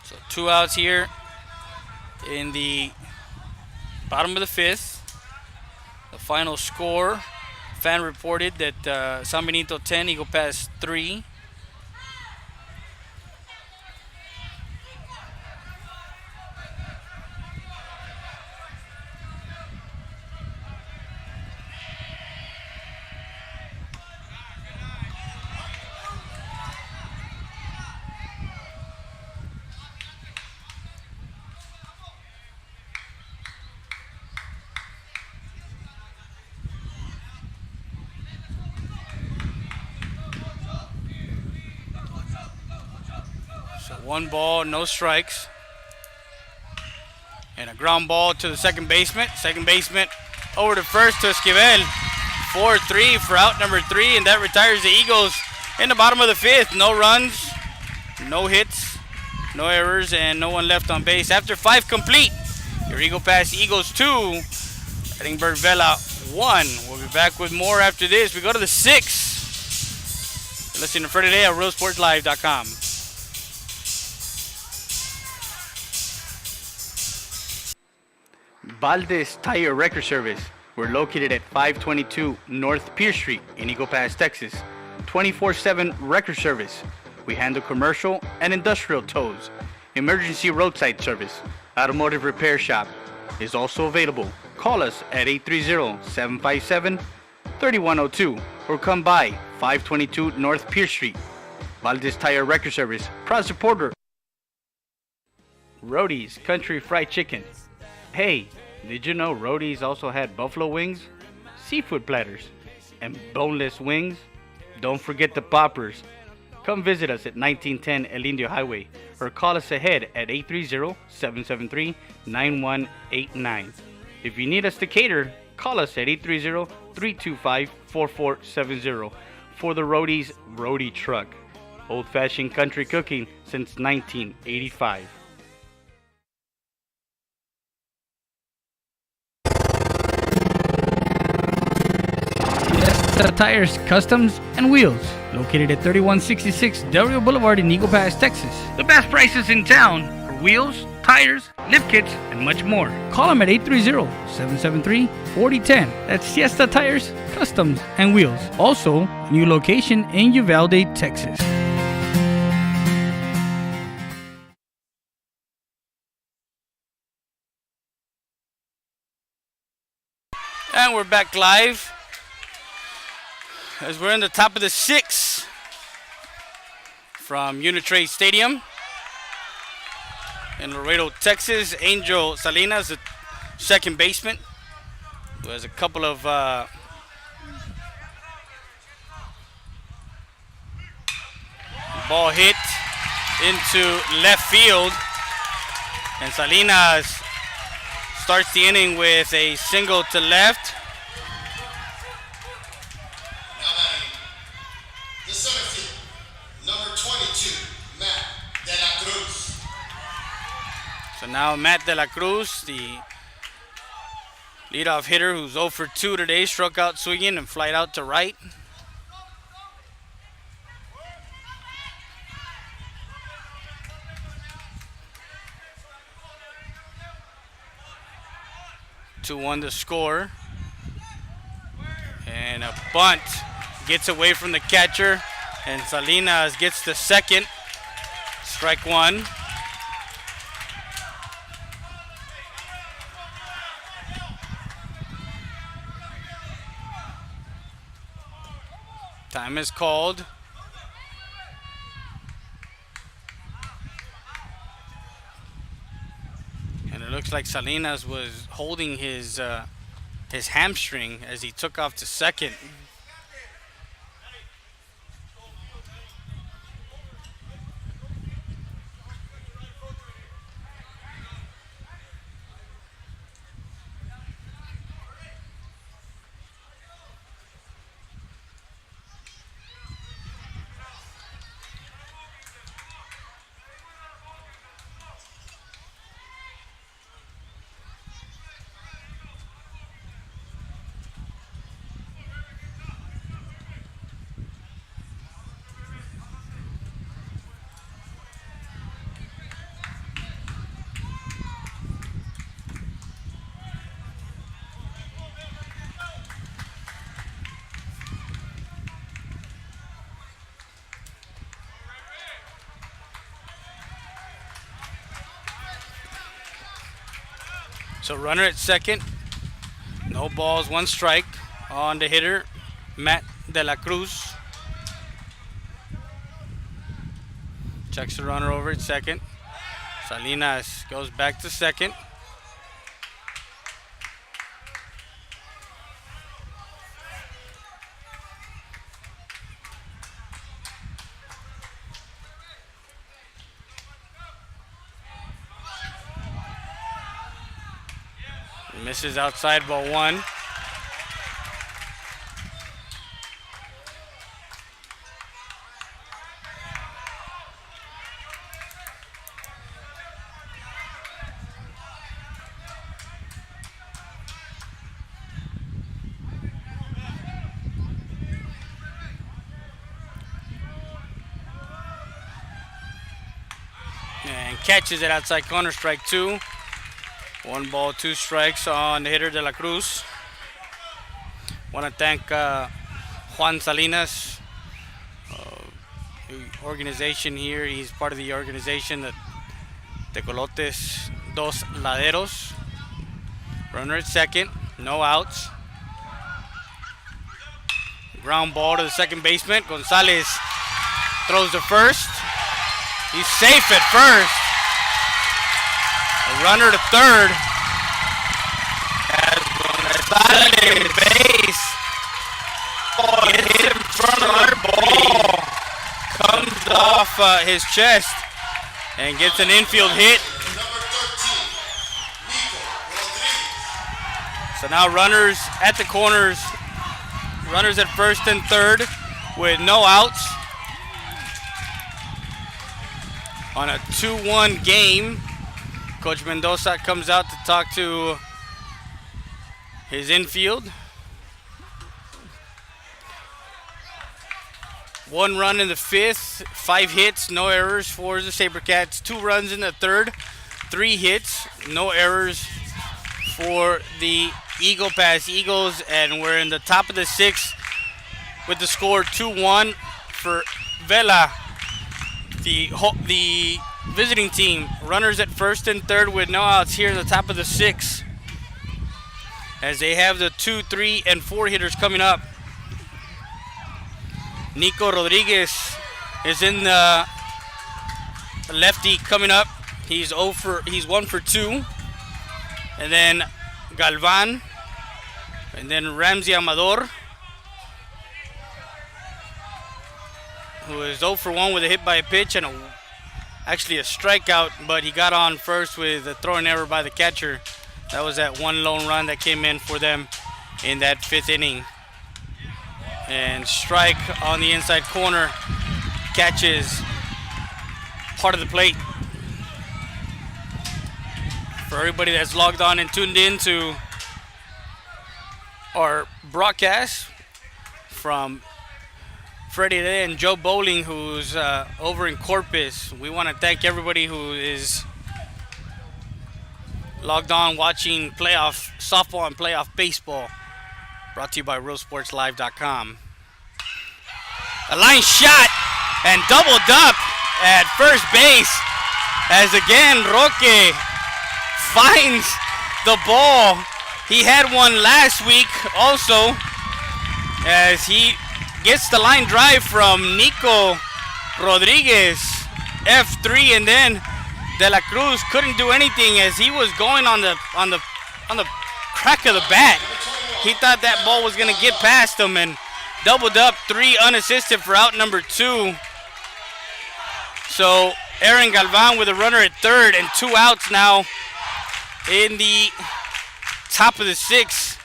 [SPEAKER 1] So 2 outs here in the bottom of the 5th. The final score, fan reported that San Benito 10, Eagle Pass 3. So 1 ball, no strikes. And a ground ball to the second baseman. Second baseman over to first to Esquivel. 4-3 for out number 3, and that retires the Eagles in the bottom of the 5th. No runs, no hits, no errors, and no one left on base. After 5 complete, your Eagle Pass Eagles 2, Edinburg Vela 1. We'll be back with more after this. We go to the 6th. Listen to for today at realsportslive.com. Valdez Tire Record Service. We're located at 522 North Pierce Street in Eagle Pass, Texas. 24/7 record service. We handle commercial and industrial tows. Emergency roadside service. Automotive repair shop is also available. Call us at 830-757-3102 or come by 522 North Pierce Street. Valdez Tire Record Service, proud supporter. Roadie's Country Fried Chicken. Hey, did you know Roadie's also had buffalo wings, seafood platters, and boneless wings? Don't forget the poppers. Come visit us at 1910 El Indio Highway or call us ahead at 830-773-9189. If you need us to cater, call us at 830-325-4470 for the Roadie's Roadie Truck. Old-fashioned country cooking since 1985. Tires, Customs, and Wheels, located at 3166 Del Rio Boulevard in Eagle Pass, Texas. The best prices in town for wheels, tires, lift kits, and much more. Call them at 830-773-4010. That's Siesta Tires, Customs, and Wheels. Also, new location in Uvalde, Texas. And we're back live as we're in the top of the 6th from Unitrade Stadium in Laredo, Texas. Angel Salinas, the second baseman, who has a couple of ball hit into left field, and Salinas starts the inning with a single to left.
[SPEAKER 3] The center field, number 22, Matt De La Cruz.
[SPEAKER 1] So now Matt De La Cruz, the leadoff hitter who's 0 for 2 today, struck out swinging and flied out to right. To 1 to score. And a bunt gets away from the catcher, and Salinas gets the second. Strike 1. Time is called. And it looks like Salinas was holding his hamstring as he took off to second. So runner at second. No balls, one strike on the hitter, Matt De La Cruz. Checks the runner over at second. Salinas goes back to second. Misses outside ball one. And catches it outside corner, strike two. 1 ball, 2 strikes on the hitter De La Cruz. Want to thank Juan Salinas, the organization here. He's part of the organization, the Tecolotes Dos Laderos. Runner at second, no outs. Ground ball to the second baseman. Gonzalez throws to first. He's safe at first. A runner to third. As Gonzalez base. Gets in front of our ball. Comes off his chest and gets an infield hit. So now runners at the corners. Runners at first and third with no outs. On a 2-1 game, Coach Mendoza comes out to talk to his infield. 1 run in the fifth, 5 hits, no errors for the SaberCats. 2 runs in the third, 3 hits, no errors for the Eagle Pass Eagles. And we're in the top of the 6th with the score 2-1 for Vela. The visiting team, runners at first and third with no outs here in the top of the 6th, as they have the 2, 3, and 4 hitters coming up. Nico Rodriguez is in the lefty coming up. He's 1 for 2. And then Galvan, and then Ramsey Amador, who is 0 for 1 with a hit by a pitch and actually a strikeout, but he got on first with a throwing error by the catcher. That was that 1 lone run that came in for them in that 5th inning. And strike on the inside corner, catches part of the plate. For everybody that's logged on and tuned in to our broadcast from Freddie Day and Joe Bowling, who's over in Corpus. We want to thank everybody who is logged on watching playoff softball and playoff baseball, brought to you by RealSportsLive.com. A line shot and doubled up at first base, as again Roque finds the ball. He had one last week also, as he gets the line drive from Nico Rodriguez, F3, and then De La Cruz couldn't do anything as he was going on the crack of the bat. He thought that ball was going to get past him and doubled up 3 unassisted for out number 2. So Aaron Galvan with a runner at third and 2 outs now in the top of the 6th.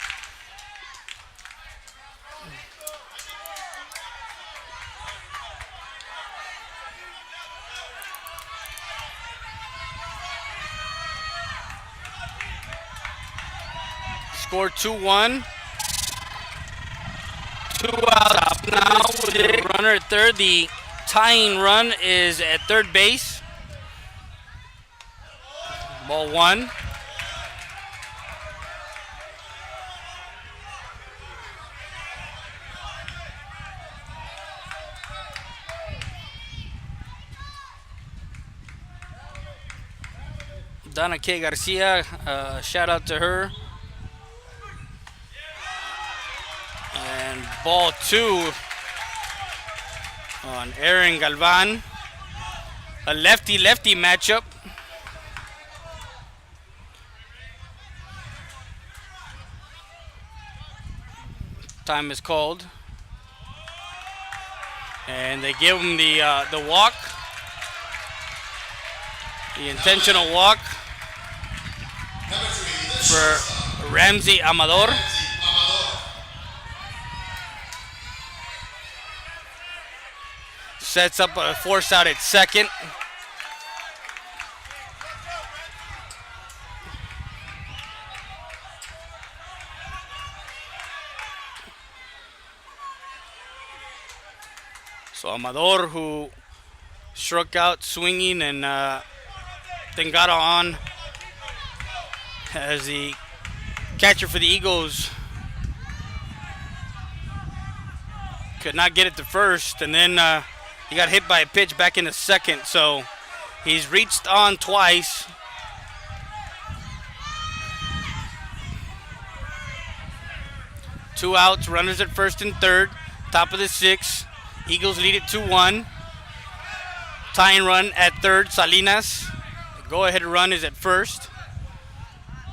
[SPEAKER 1] Score 2-1. 2 outs now with a runner at third. The tying run is at third base. Ball 1. Donna K. Garcia, shout out to her. And ball 2 on Aaron Galvan. A lefty-lefty matchup. Time is called. And they give him the walk. The intentional walk for Ramsey Amador. Sets up a force out at second. So Amador, who struck out swinging and then got on as the catcher for the Eagles, could not get it to first, and then he got hit by a pitch back into second, so he's reached on twice. Two outs, runners at first and third, top of the 6th. Eagles lead it 2-1. Tying run at third, Salinas. The go-ahead run is at first.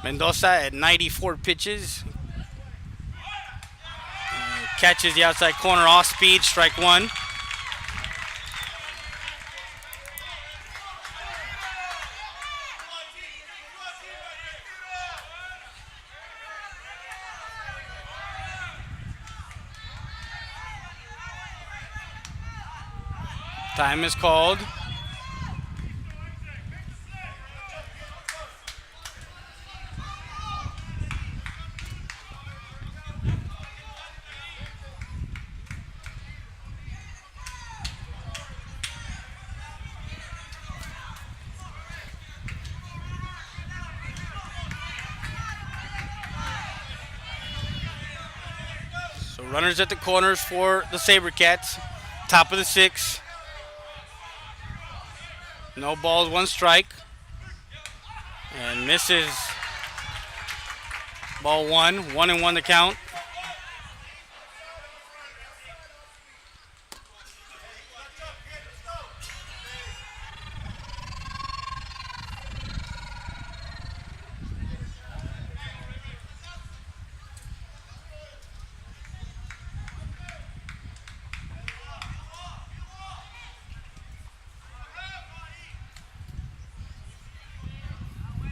[SPEAKER 1] Mendoza at 94 pitches. Catches the outside corner off speed, strike 1. Time is called. So runners at the corners for the SaberCats. Top of the 6th. No balls, 1 strike. And misses. Ball 1, 1-1 the count.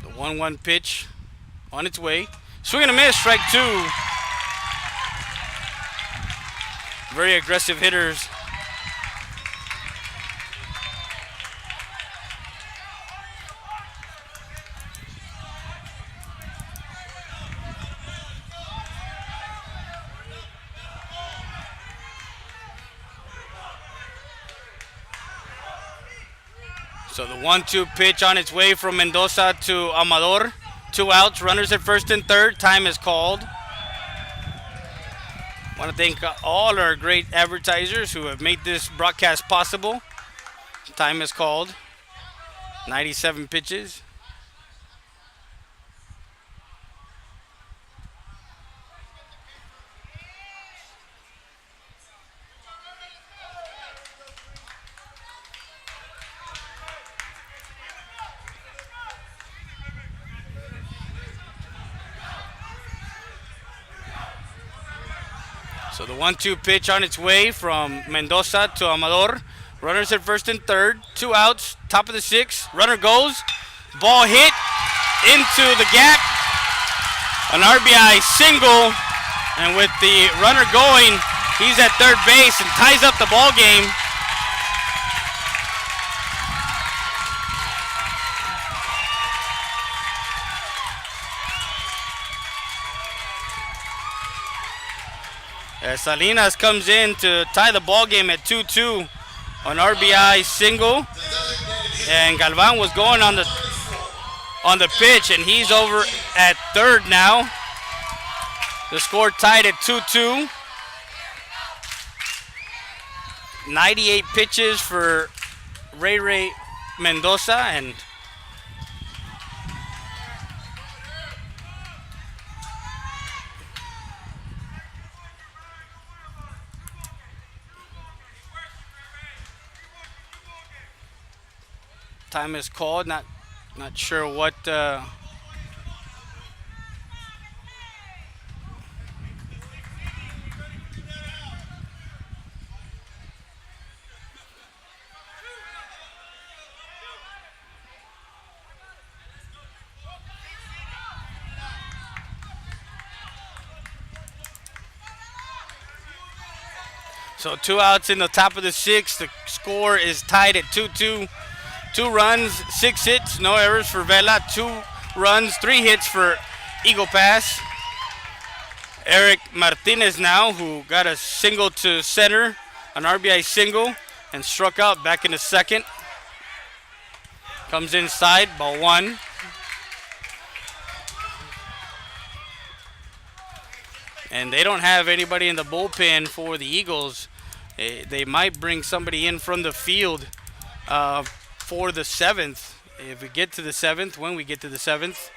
[SPEAKER 1] The 1-1 pitch on its way. Swing and a miss, strike 2. Very aggressive hitters. So the 1-2 pitch on its way from Mendoza to Amador. 2 outs, runners at first and third. Time is called. Want to thank all our great advertisers who have made this broadcast possible. Time is called. 97 pitches. So the 1-2 pitch on its way from Mendoza to Amador. Runners at first and third. 2 outs. Top of the 6th. Runner goes. Ball hit into the gap. An RBI single. And with the runner going, he's at third base and ties up the ball game. As Salinas comes in to tie the ball game at 2-2 on RBI single. And Galvan was going on the pitch, and he's over at third now. The score tied at 2-2. 98 pitches for Ray Mendoza, and time is called. Not sure what. So 2 outs in the top of the 6th. The score is tied at 2-2. 2 runs, 6 hits, no errors for Vela. 2 runs, 3 hits for Eagle Pass. Eric Martinez now, who got a single to center, an RBI single, and struck out back in the second. Comes inside, ball 1. And they don't have anybody in the bullpen for the Eagles. They might bring somebody in from the field for the 7th. If we get to the 7th, when we get to the 7th.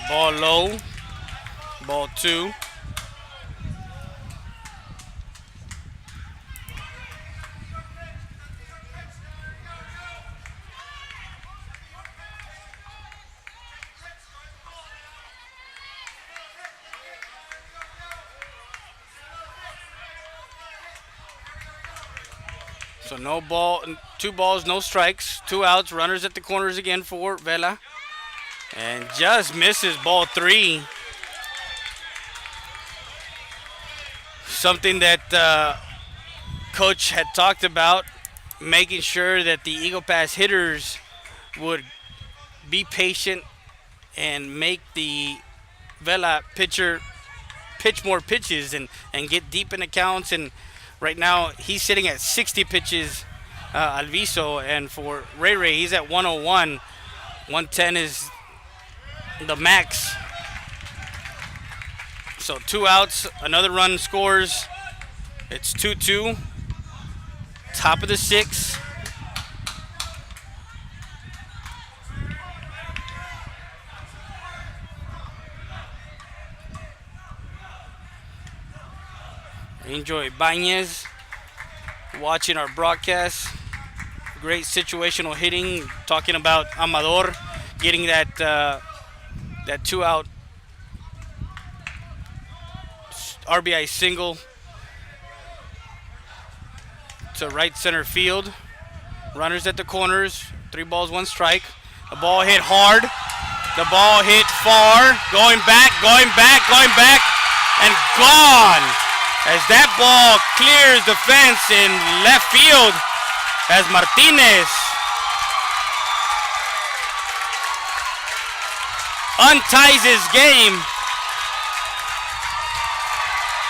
[SPEAKER 1] Ball low. Ball 2. So no ball, 2 balls, no strikes, 2 outs, runners at the corners again for Vela. And just misses ball 3. Something that Coach had talked about, making sure that the Eagle Pass hitters would be patient and make the Vela pitcher pitch more pitches and get deep in the counts. And right now, he's sitting at 60 pitches, Alviso, and for Ray, he's at 101. 110 is the max. So 2 outs, another run scores. It's 2-2. Top of the 6th. Enjoy Bañez watching our broadcast. Great situational hitting. Talking about Amador getting that 2-out RBI single to right center field. Runners at the corners. 3 balls, 1 strike. The ball hit hard. The ball hit far. Going back, and gone. As that ball clears the fence in left field, as Martinez unties his game,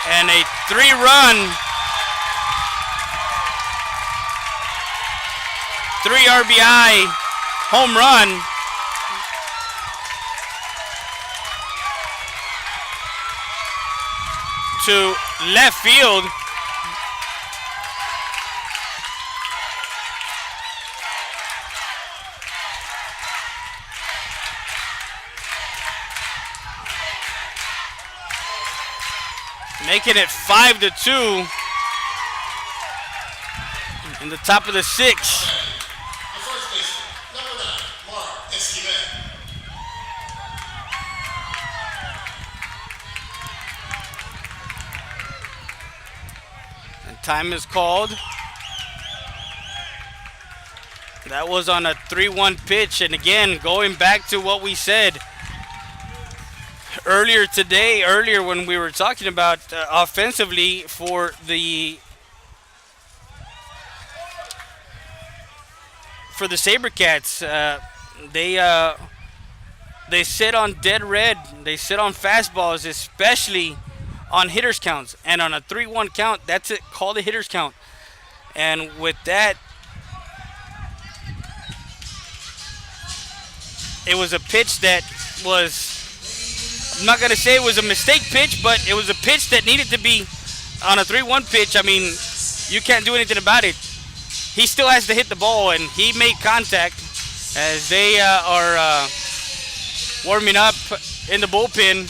[SPEAKER 1] and a 3-run, 3 RBI home run to left field. Making it 5-2 in the top of the 6th. Time is called. That was on a 3-1 pitch. And again, going back to what we said earlier when we were talking about offensively for the SaberCats, they sit on dead red. They sit on fastballs, especially on hitters counts. And on a 3-1 count, that's it. Call the hitters count. And with that, it was a pitch that was, I'm not going to say it was a mistake pitch, but it was a pitch that needed to be on a 3-1 pitch. I mean, you can't do anything about it. He still has to hit the ball, and he made contact as they are warming up in the bullpen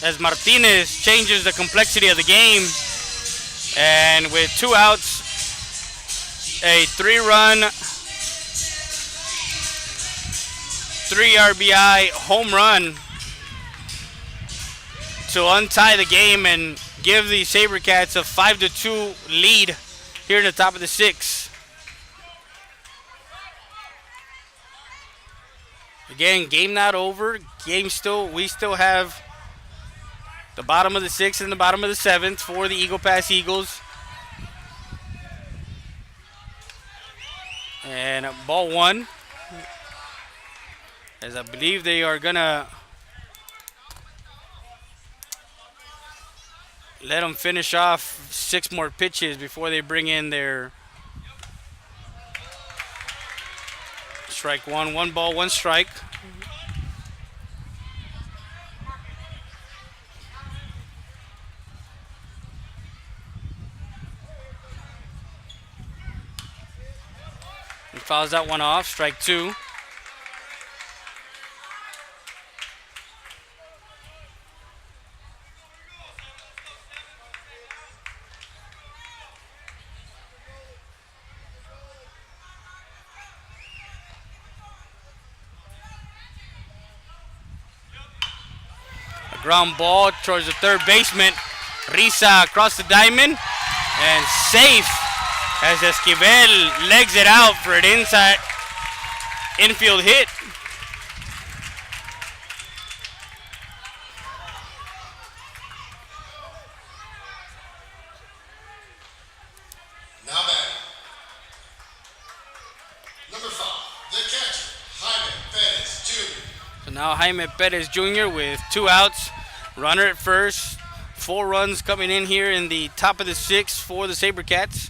[SPEAKER 1] as Martinez changes the complexity of the game. And with 2 outs, a 3-run, 3 RBI home run to untie the game and give the SaberCats a 5-2 lead here in the top of the 6th. Again, game not over. We still have the bottom of the 6th and the bottom of the 7th for the Eagle Pass Eagles. And ball 1. As I believe they are gonna let them finish off 6 more pitches before they bring in their strike 1. 1 ball, 1 strike. He fouls that one off, strike 2. Ground ball towards the third baseman. Risa across the diamond and safe as Esquivel legs it out for an inside infield hit.
[SPEAKER 3] Now back. Number 5, the catcher, Jaime Perez Jr.
[SPEAKER 1] So now Jaime Perez Jr. with 2 outs. Runner at first. 4 runs coming in here in the top of the 6th for the SaberCats.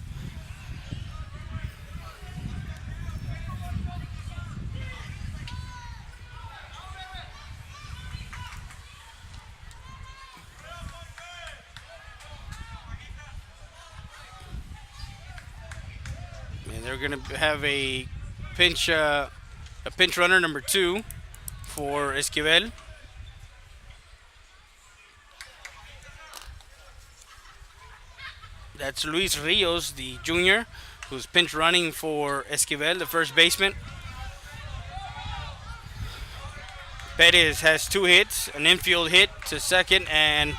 [SPEAKER 1] And they're going to have a pinch runner number 2 for Esquivel. That's Luis Rios, the junior, who's pinch running for Esquivel, the first baseman. Perez has 2 hits, an infield hit to second and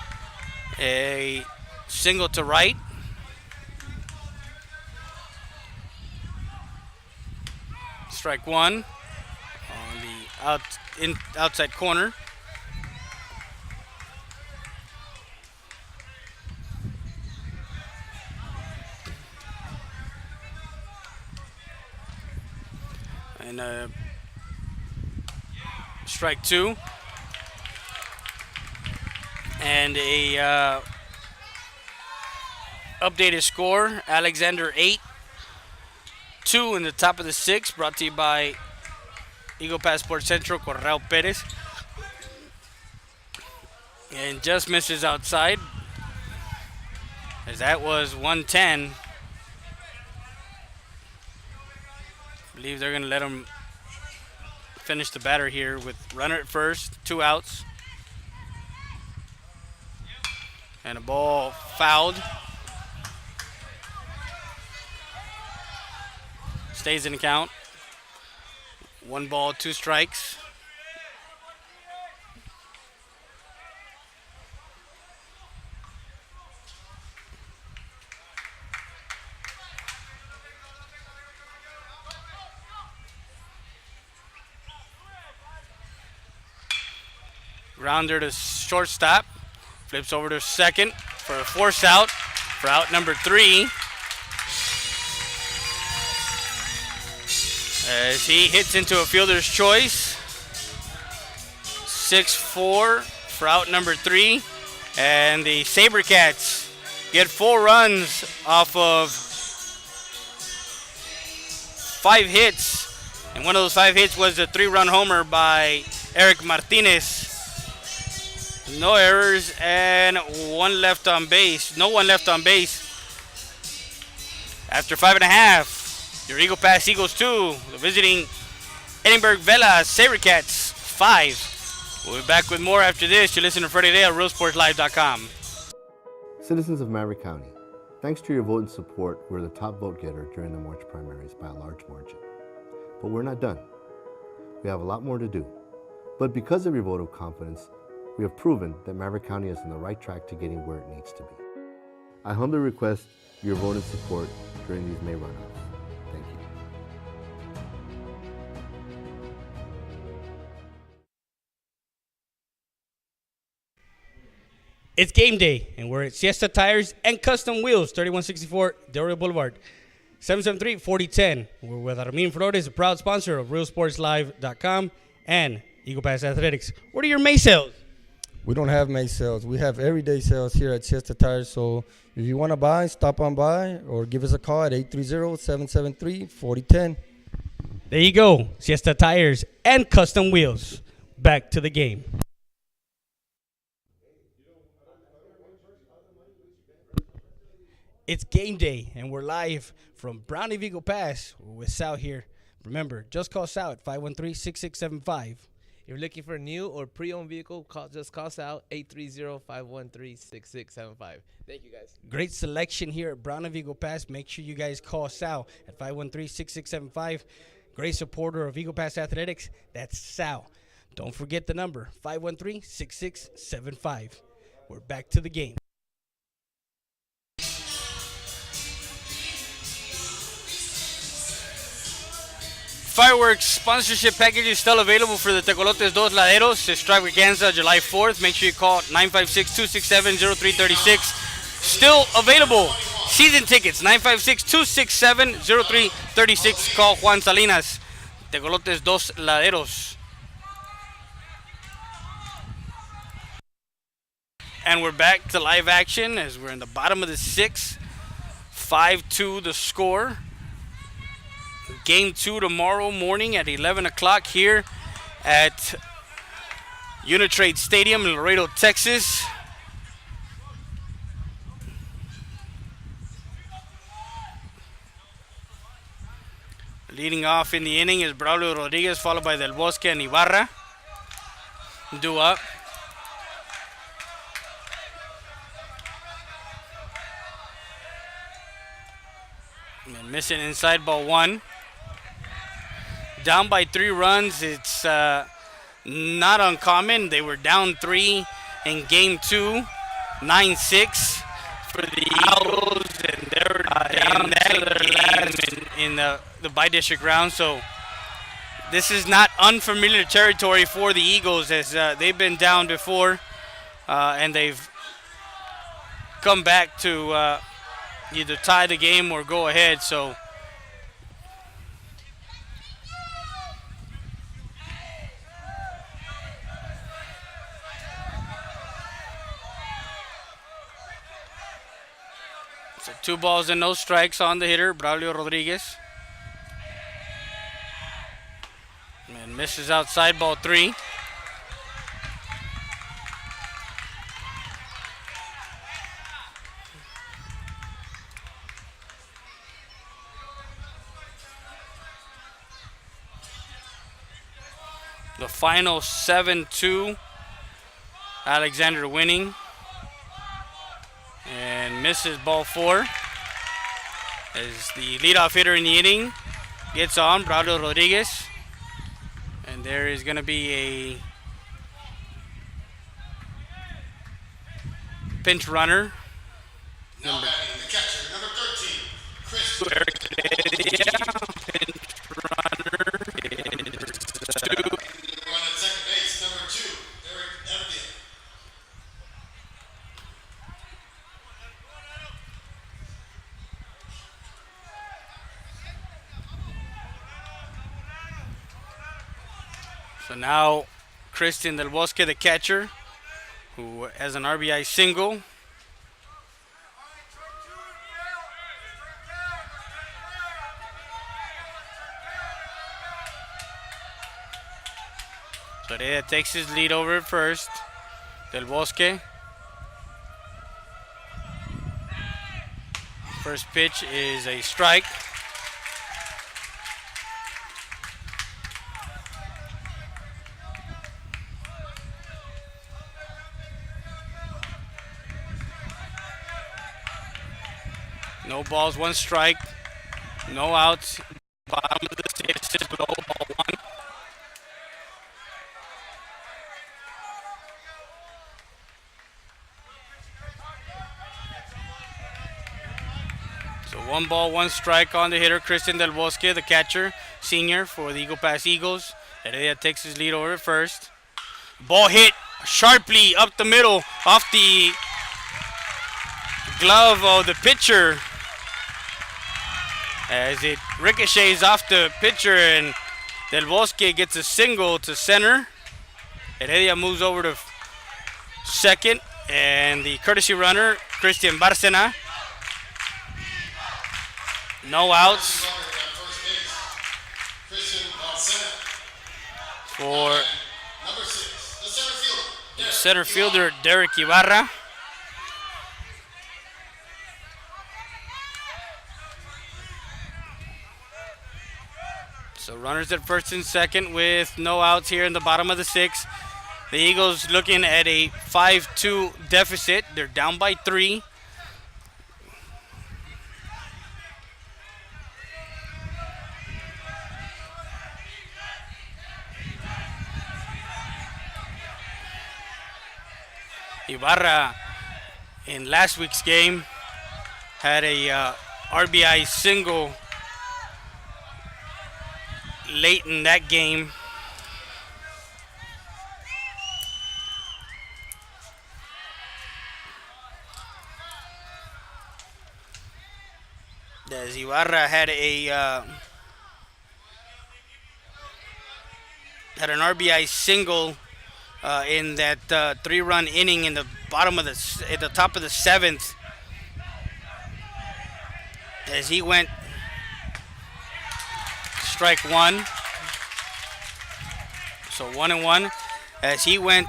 [SPEAKER 1] a single to right. Strike 1 on the outside corner. And strike 2. And a updated score, Alexander 8, 2 in the top of the 6th, brought to you by Eagle Passport Central, Corral Perez. And just misses outside, as that was 110. I believe they're going to let him finish the batter here with runner at first, 2 outs. And a ball fouled. Stays in the count. 1 ball, 2 strikes. Grounder to shortstop. Flips over to second for a force out for out number 3. As he hits into a fielder's choice. 6-4 for out number 3. And the SaberCats get 4 runs off of 5 hits. And one of those 5 hits was a 3-run homer by Eric Martinez. No errors and one left on base. No one left on base. After 5.5, your Eagle Pass Eagles 2, the visiting Edinburg Vela SaberCats 5. We'll be back with more after this. You listen to Friday Day at RealSportsLive.com.
[SPEAKER 4] Citizens of Maverick County, thanks to your vote and support, we're the top vote getter during the March primaries by a large margin. But we're not done. We have a lot more to do. But because of your vote of confidence, we have proven that Maverick County is on the right track to getting where it needs to be. I humbly request your vote and support during these May runoffs. Thank you.
[SPEAKER 6] It's game day, and we're at Siesta Tires and Custom Wheels, 3164 Del Rio Boulevard, 773-4010. We're with Armin Flores, a proud sponsor of RealSportsLive.com and Eagle Pass Athletics. What are your May sales?
[SPEAKER 5] We don't have May sales. We have everyday sales here at Siesta Tires. So if you want to buy, stop on by or give us a call at 830-773-4010.
[SPEAKER 6] There you go. Siesta Tires and Custom Wheels. Back to the game. It's game day, and we're live from Brownie Eagle Pass with Sal here. Remember, just call Sal at 513-6675.
[SPEAKER 7] If you're looking for a new or pre-owned vehicle, just call Sal 830-513-6675. Thank you, guys.
[SPEAKER 6] Great selection here at Brown of Eagle Pass. Make sure you guys call Sal at 513-6675. Great supporter of Eagle Pass Athletics. That's Sal. Don't forget the number, 513-6675. We're back to the game.
[SPEAKER 1] Fireworks sponsorship package is still available for the Tecolotes Dos Laderos, Extravaganza, July 4th. Make sure you call 956-267-0336. Still available. Season tickets, 956-267-0336. Call Juan Salinas, Tecolotes Dos Laderos. And we're back to live action as we're in the bottom of the 6th. 5-2 the score. Game 2 tomorrow morning at 11 o'clock here at Unitrade Stadium in Laredo, Texas. Leading off in the inning is Braulio Rodriguez, followed by Del Bosque and Ibarra. Due up. And missing inside ball 1. Down by 3 runs. It's not uncommon. They were down 3 in game 2, 9-6 for the Eagles, and they're down that game in the bi-district round. So this is not unfamiliar territory for the Eagles, as they've been down before, and they've come back to either tie the game or go ahead. So so 2 balls and no strikes on the hitter, Braulio Rodriguez. And misses outside ball 3. The final 7-2. Alexander winning. And misses ball 4. As the leadoff hitter in the inning gets on, Braulio Rodriguez. And there is going to be a pinch runner.
[SPEAKER 3] Now batting the catcher, number 13, Chris.
[SPEAKER 1] Pinch runner.
[SPEAKER 3] Run at second base, number 2, Eric Evia.
[SPEAKER 1] So now Christian Del Bosque, the catcher, who has an RBI single. So Heredia takes his lead over at first. Del Bosque. First pitch is a strike. No balls, one strike. No outs. Bottom of the sixth is low, ball one. So 1 ball, 1 strike on the hitter, Christian Del Bosque, the catcher, senior for the Eagle Pass Eagles. Heredia takes his lead over at first. Ball hit sharply up the middle, off the glove of the pitcher, as it ricochets off the pitcher, and Del Bosque gets a single to center. Heredia moves over to second, and the courtesy runner, Christian Barcena. No outs for the center fielder, Derek Ibarra. So runners at first and second with no outs here in the bottom of the sixth. The Eagles looking at a 5-2 deficit. They're down by 3. Ibarra in last week's game had a RBI single late in that game. As Ibarra had an RBI single in that 3-run inning in the at the top of the 7th, as he went strike 1. So 1-1 as he went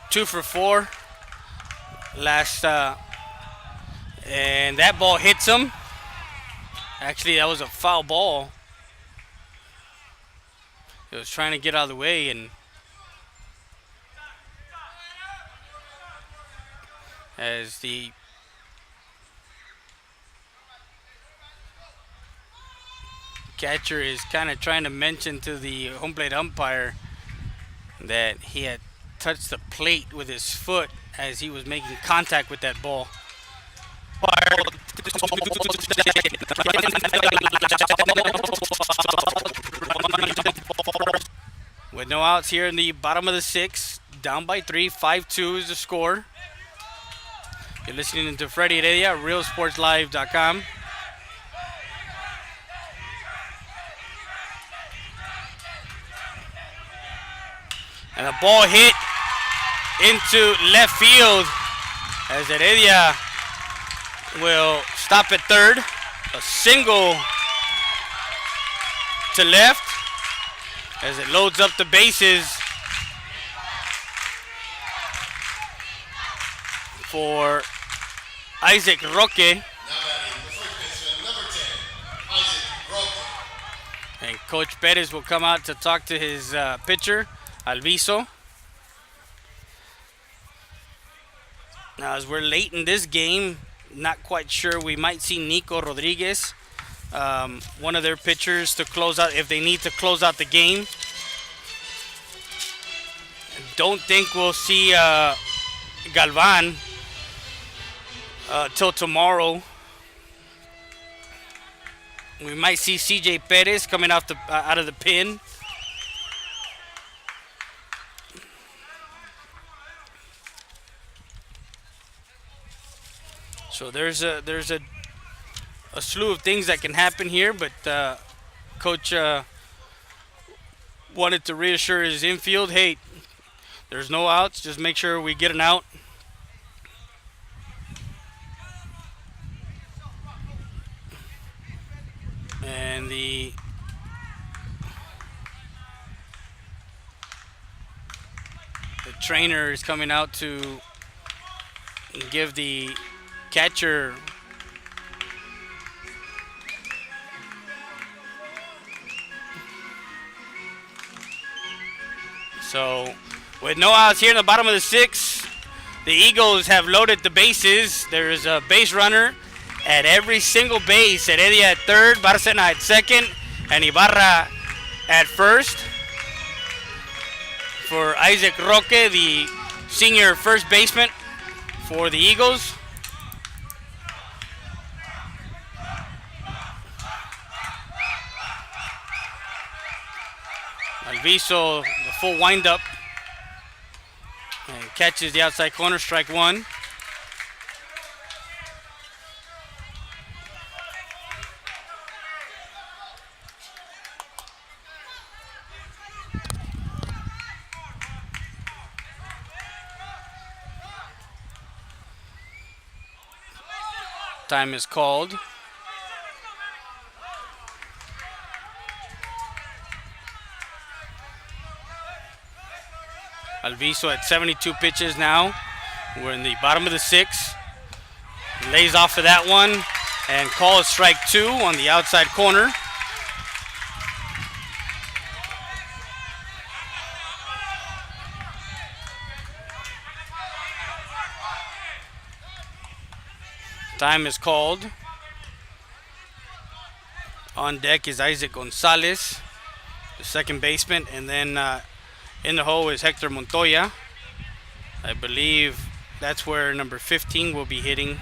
[SPEAKER 1] 2 for 4 last, and that ball hits him. Actually, that was a foul ball. He was trying to get out of the way, and as the catcher is kind of trying to mention to the home plate umpire that he had touched the plate with his foot as he was making contact with that ball. With no outs here in the bottom of the 6th, down by 3, 5-2 is the score. You're listening to Freddie Heredia, realsportslive.com. And the ball hit into left field as Heredia will stop at third. A single to left as it loads up the bases for Isaac Roque. And Coach Perez will come out to talk to his pitcher, Alviso. Now, as we're late in this game, not quite sure, we might see Nico Rodriguez, one of their pitchers, to close out if they need to close out the game. Don't think we'll see Galvan till tomorrow. We might see CJ Perez coming out of the pin. So there's a slew of things that can happen here, but coach wanted to reassure his infield, hey, there's no outs, just make sure we get an out. And the trainer is coming out to give the catcher so with no outs here in the bottom of the sixth, the Eagles have loaded the bases. There's a base runner at every single base. Heredia at third, Barcena at second, and Ibarra at first. For Isaac Roque, the senior first baseman for the Eagles. Alviso, the full windup, and catches the outside corner, strike one. Time is called. Alviso at 72 pitches now. We're in the bottom of the sixth. Lays off of that one and calls strike two on the outside corner. Time is called. On deck is Isaac Gonzalez, the second baseman, and then in the hole is Hector Montoya. I believe that's where number 15 will be hitting.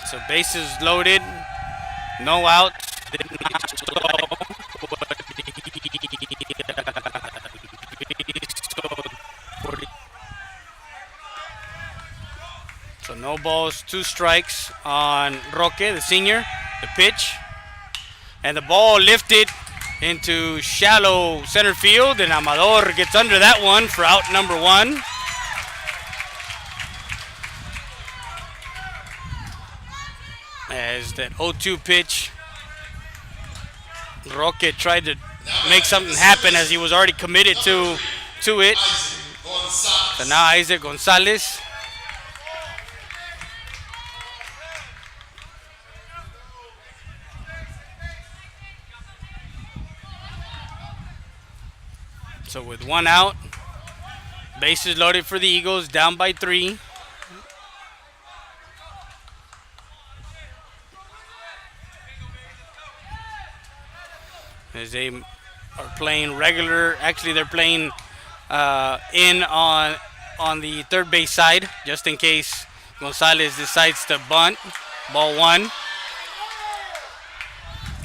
[SPEAKER 1] So bases loaded, no out. So no balls, two strikes on Roque, the senior, the pitch. And the ball lifted into shallow center field, and Amador gets under that one for out number one. As that 0-2 pitch, Roque tried to make something happen as he was already committed to it. So now Isaac Gonzalez. So with one out, bases loaded for the Eagles, down by 3. As they are playing regular, actually they're playing in on the third base side, just in case Gonzalez decides to bunt. Ball one.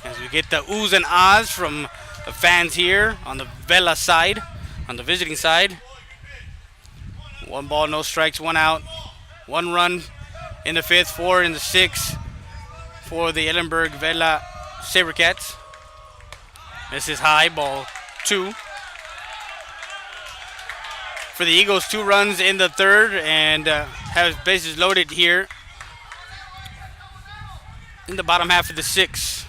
[SPEAKER 1] As we get the oohs and ahs from the fans here on the Vela side, on the visiting side. 1 ball, no strikes, 1 out. 1 run in the 5th, 4 in the 6th for the Edinburg Vela Sabercats. This is high, ball 2. For the Eagles, 2 runs in the 3rd and have bases loaded here in the bottom half of the 6th.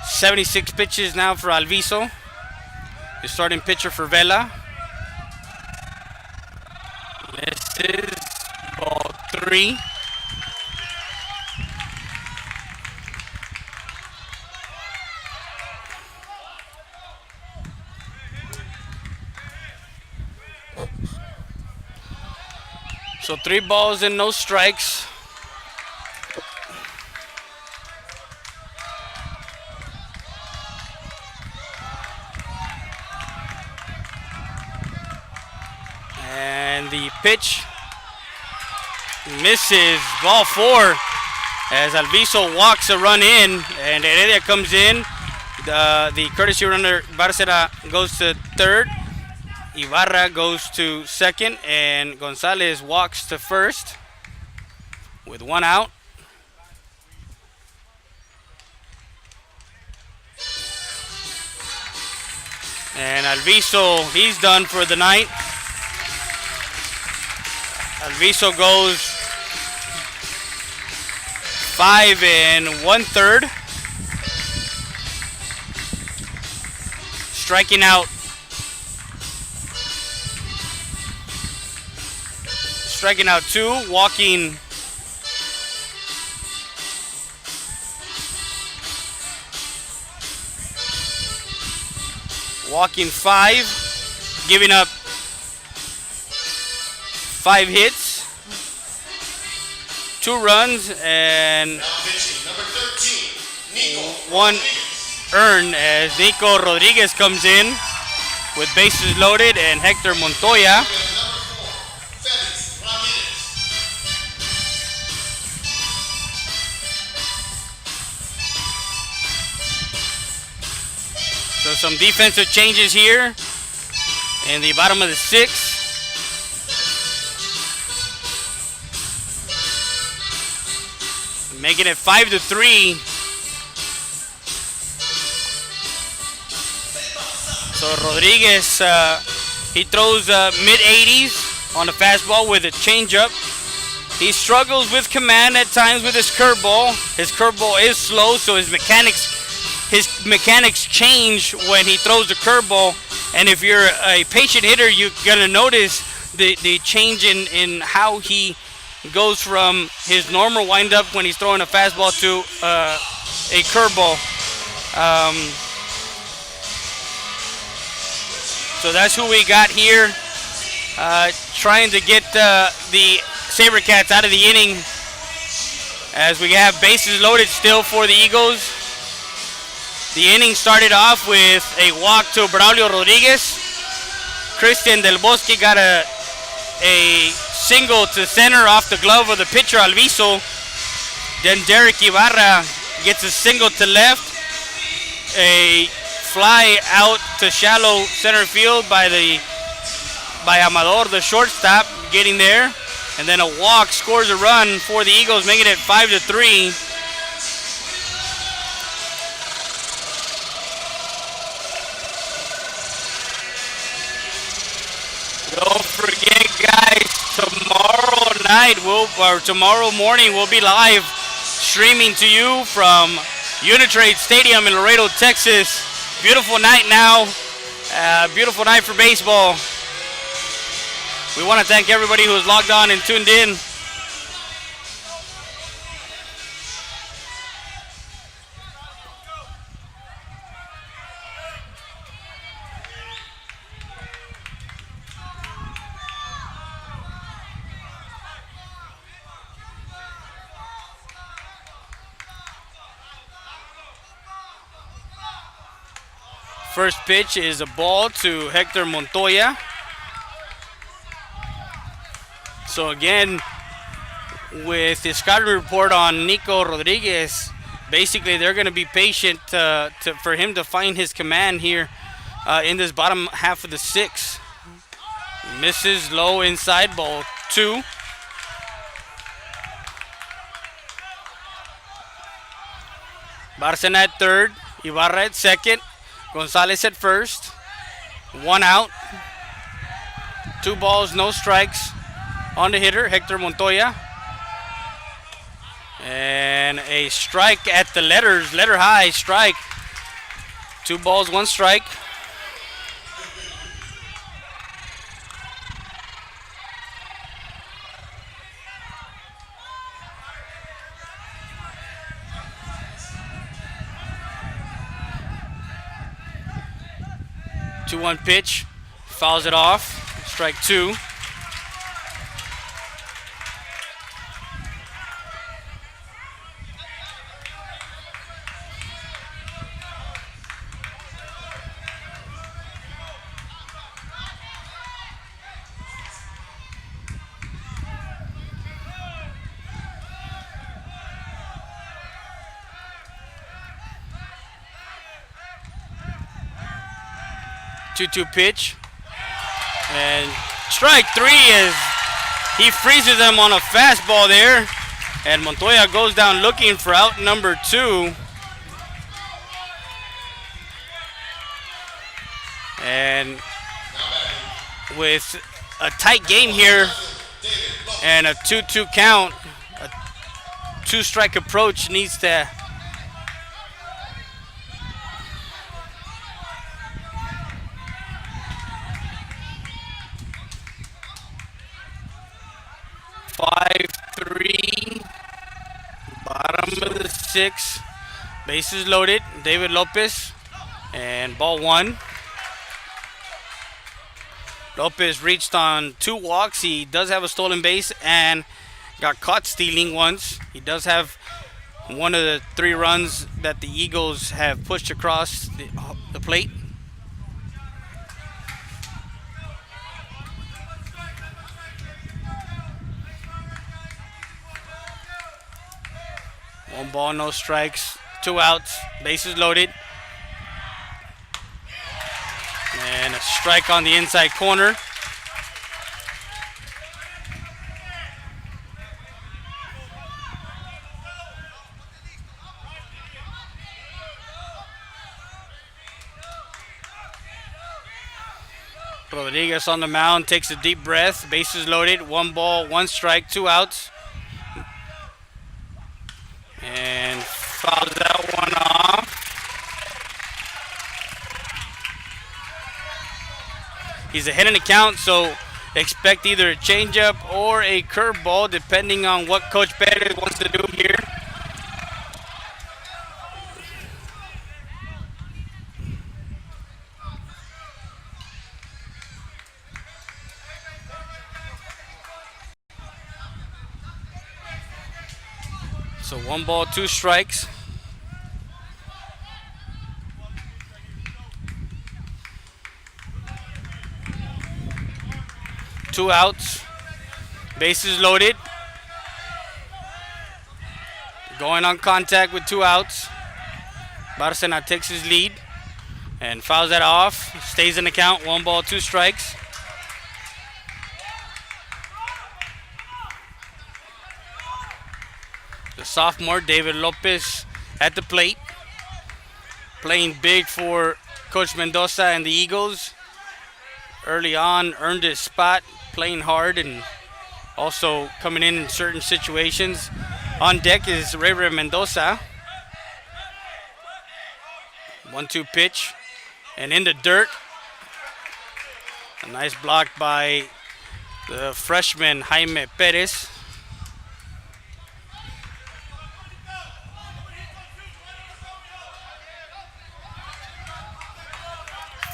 [SPEAKER 1] 76 pitches now for Alviso, the starting pitcher for Vela. This is ball 3. So 3 balls and no strikes. And the pitch misses, ball 4. as Alviso walks a run in, and Heredia comes in. The courtesy runner Barcera goes to third. Ibarra goes to second, and Gonzalez walks to first with one out. And Alviso, he's done for the night. Alviso goes 5 1/3, striking out. Striking out 2, walking 5, giving up 5 hits, 2 runs, and 1 earned as Nico Rodriguez comes in with bases loaded, and Hector Montoya so some defensive changes here in the bottom of the 6th. Making it 5-3. So Rodriguez, he throws mid-80s on the fastball with a changeup. He struggles with command at times with his curveball. His curveball is slow, so his mechanics change when he throws the curveball. And if you're a patient hitter, you're gonna notice the change in how he goes from his normal windup when he's throwing a fastball to a curveball. So that's who we got here, trying to get the SaberCats out of the inning, as we have bases loaded still for the Eagles. The inning started off with a walk to Braulio Rodriguez. Christian Del Bosque got a single to center off the glove of the pitcher Alviso. Then Derek Ibarra gets a single to left. A fly out to shallow center field by Amador, the shortstop, getting there. And then a walk scores a run for the Eagles, making it 5-3. Don't forget, guys, tomorrow morning we'll be live streaming to you from Unitrade Stadium in Laredo, Texas. Beautiful night now. Beautiful night for baseball. We want to thank everybody who has logged on and tuned in. First pitch is a ball to Hector Montoya. So again, with the scouting report on Nico Rodriguez, basically they're going to be patient for him to find his command here in this bottom half of the 6th. Misses low inside, ball 2. Barcena at third, Ibarra at second, Gonzalez at first. 1 out. 2 balls, no strikes on the hitter, Hector Montoya. And a strike at the letter high strike. 2 balls, 1 strike. Two-one pitch, fouls it off. Strike 2. 2-2 pitch. And strike 3 is he freezes them on a fastball there. And Montoya goes down looking for out number 2. And with a tight game here and a 2-2 count, a 2-strike approach needs to five, 3, bottom of the 6, bases loaded. David Lopez, and ball 1. Lopez reached on 2 walks. He does have a stolen base and got caught stealing once. He does have one of the 3 runs that the Eagles have pushed across the plate. One ball, no strikes, 2 outs, bases loaded. And a strike on the inside corner. Rodriguez on the mound, takes a deep breath, bases loaded, 1 ball, 1 strike, 2 outs. And fouls that one off. He's ahead in the count, so expect either a changeup or a curveball, depending on what Coach Perez wants to do here. So 1 ball, 2 strikes. Two outs, bases loaded. Going on contact with 2 outs. Barcena takes his lead and fouls that off. Stays in the count, 1 ball, 2 strikes. The sophomore, David Lopez, at the plate. Playing big for Coach Mendoza and the Eagles. Early on, earned his spot, playing hard and also coming in certain situations. On deck is Ray Mendoza. 1-2 pitch. And in the dirt. A nice block by the freshman Jaime Perez.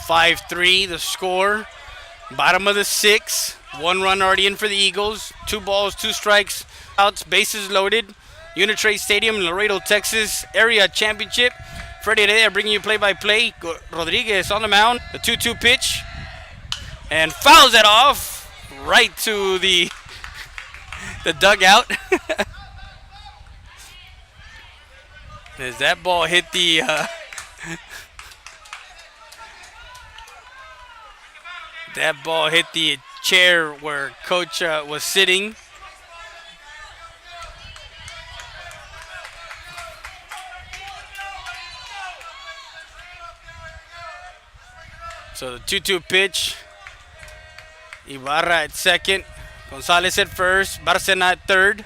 [SPEAKER 1] (5-3) the score. Bottom of the 6. 1 run already in for the Eagles. 2 balls, 2 strikes. Outs, bases loaded. Unitrade Stadium, Laredo, Texas. Area Championship. Freddie Heredia bringing you play-by-play. Rodriguez on the mound. The 2-2 pitch. And fouls it off right to the dugout. As that ball hit the... That ball hit the chair where Coach was sitting. So the 2-2 pitch. Ibarra at second. Gonzalez at first. Barcena at third.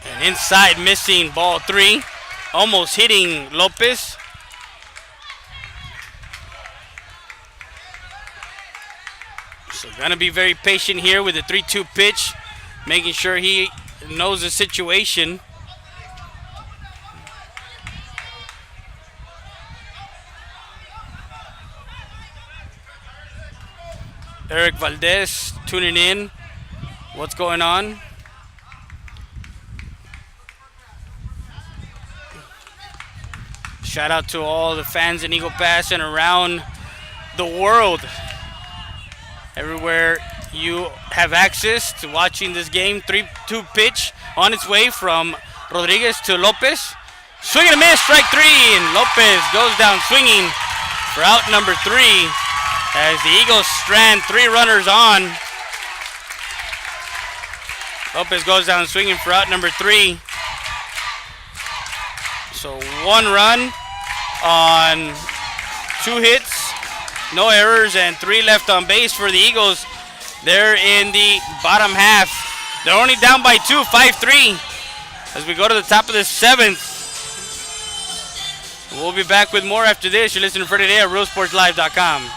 [SPEAKER 1] And inside, missing ball 3. Almost hitting Lopez. So gonna be very patient here with the 3-2 pitch, making sure he knows the situation. Eric Valdez tuning in. What's going on? Shout out to all the fans in Eagle Pass and around the world. Everywhere you have access to watching this game. 3-2 pitch on its way from Rodriguez to Lopez. Swing and a miss, strike 3, and Lopez goes down swinging for out number 3 as the Eagles strand 3 runners on. Lopez goes down swinging for out number 3. So 1 run on 2 hits, no errors, and 3 left on base for the Eagles. They're in the bottom half. They're only down by 2, 5-3, as we go to the top of the 7th. We'll be back with more after this. You're listening for today at RealSportsLive.com.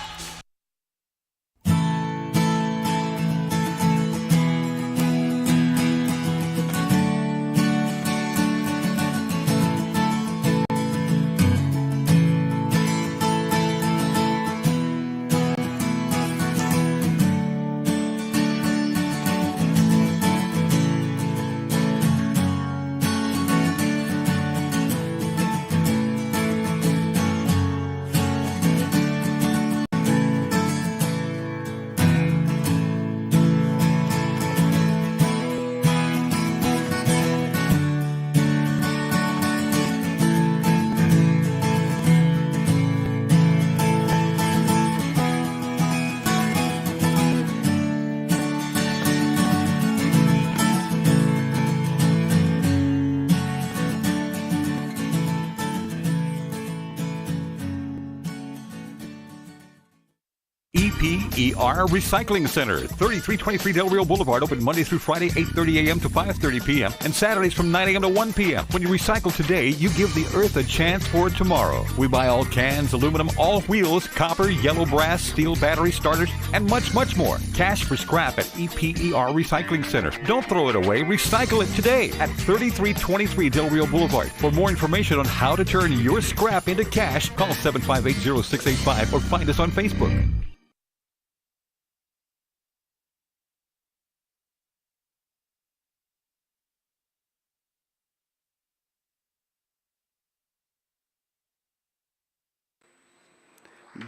[SPEAKER 8] EPER Recycling Center, 3323 Del Rio Boulevard, open Monday through Friday, 8:30 a.m. to 5:30 p.m. and Saturdays from 9 a.m. to 1 p.m. When you recycle today, you give the earth a chance for tomorrow. We buy all cans, aluminum, all wheels, copper, yellow brass, steel battery starters, and much, much more. Cash for scrap at EPER Recycling Center. Don't throw it away. Recycle it today at 3323 Del Rio Boulevard. For more information on how to turn your scrap into cash, call 758-0685 or find us on Facebook.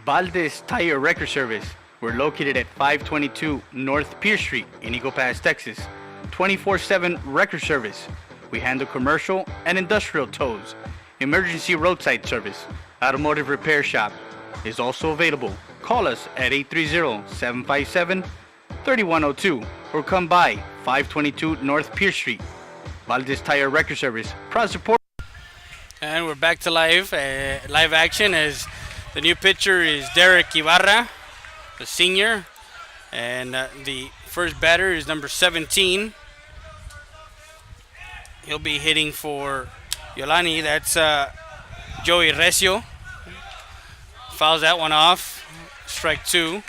[SPEAKER 1] Valdez Tire Record Service. We're located at 522 North Pierce Street in Eagle Pass, Texas. 24/7 record service. We handle commercial and industrial tows. Emergency roadside service. Automotive repair shop is also available. Call us at 830-757-3102 or come by 522 North Pierce Street. Valdez Tire Record Service. Proud support. And we're back to live action as the new pitcher is Derek Ibarra, the senior, and the first batter is number 17. He'll be hitting for Yolani. That's Joey Recio. Fouls that one off. Strike 2.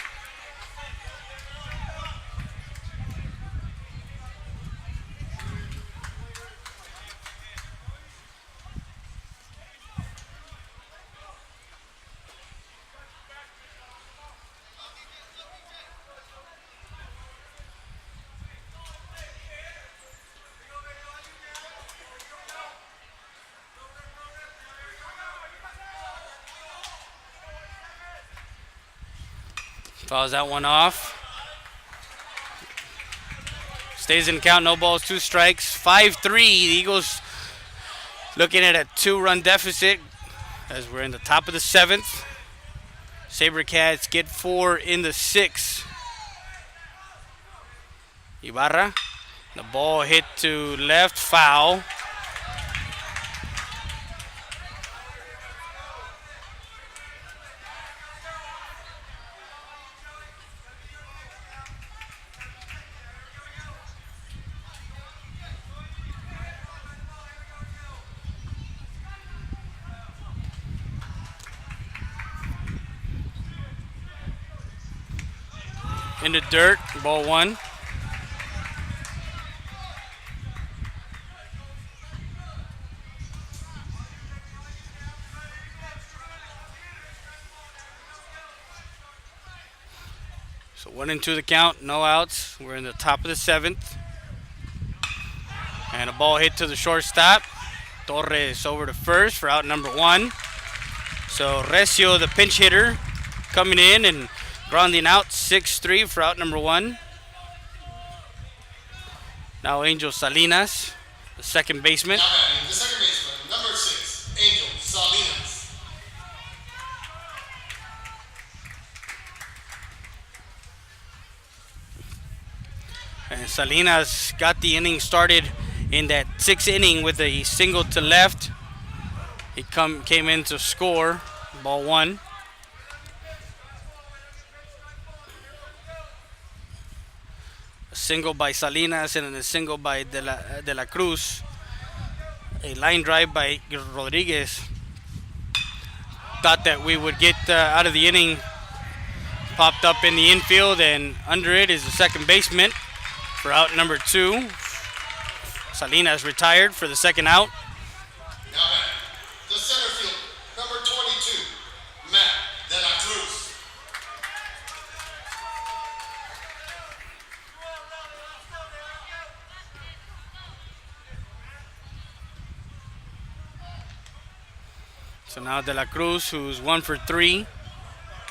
[SPEAKER 1] Fouls that one off. Stays in count, no balls, 2 strikes. 5-3, the Eagles looking at a 2-run deficit as we're in the top of the 7th. SaberCats get 4 in the 6th. Ibarra, the ball hit to left, foul. In the dirt, ball 1. So 1-2 the count, no outs. We're in the top of the 7th. And a ball hit to the shortstop. Torres over to first for out number 1. So Recio, the pinch hitter, coming in and grounding out, 6-3 for out number 1. Now Angel Salinas, the second baseman.
[SPEAKER 3] The second baseman, number 6.
[SPEAKER 1] And Salinas got the inning started in that 6th inning with a single to left. He came in to score. Ball 1. A single by Salinas and then a single by De La Cruz. A line drive by Rodriguez. Thought that we would get out of the inning. Popped up in the infield, and under it is the second baseman for out number 2. Salinas retired for the second out.
[SPEAKER 3] Now back, the center fielder, number 22, Matt De La Cruz.
[SPEAKER 1] So now De La Cruz, who's 1 for 3.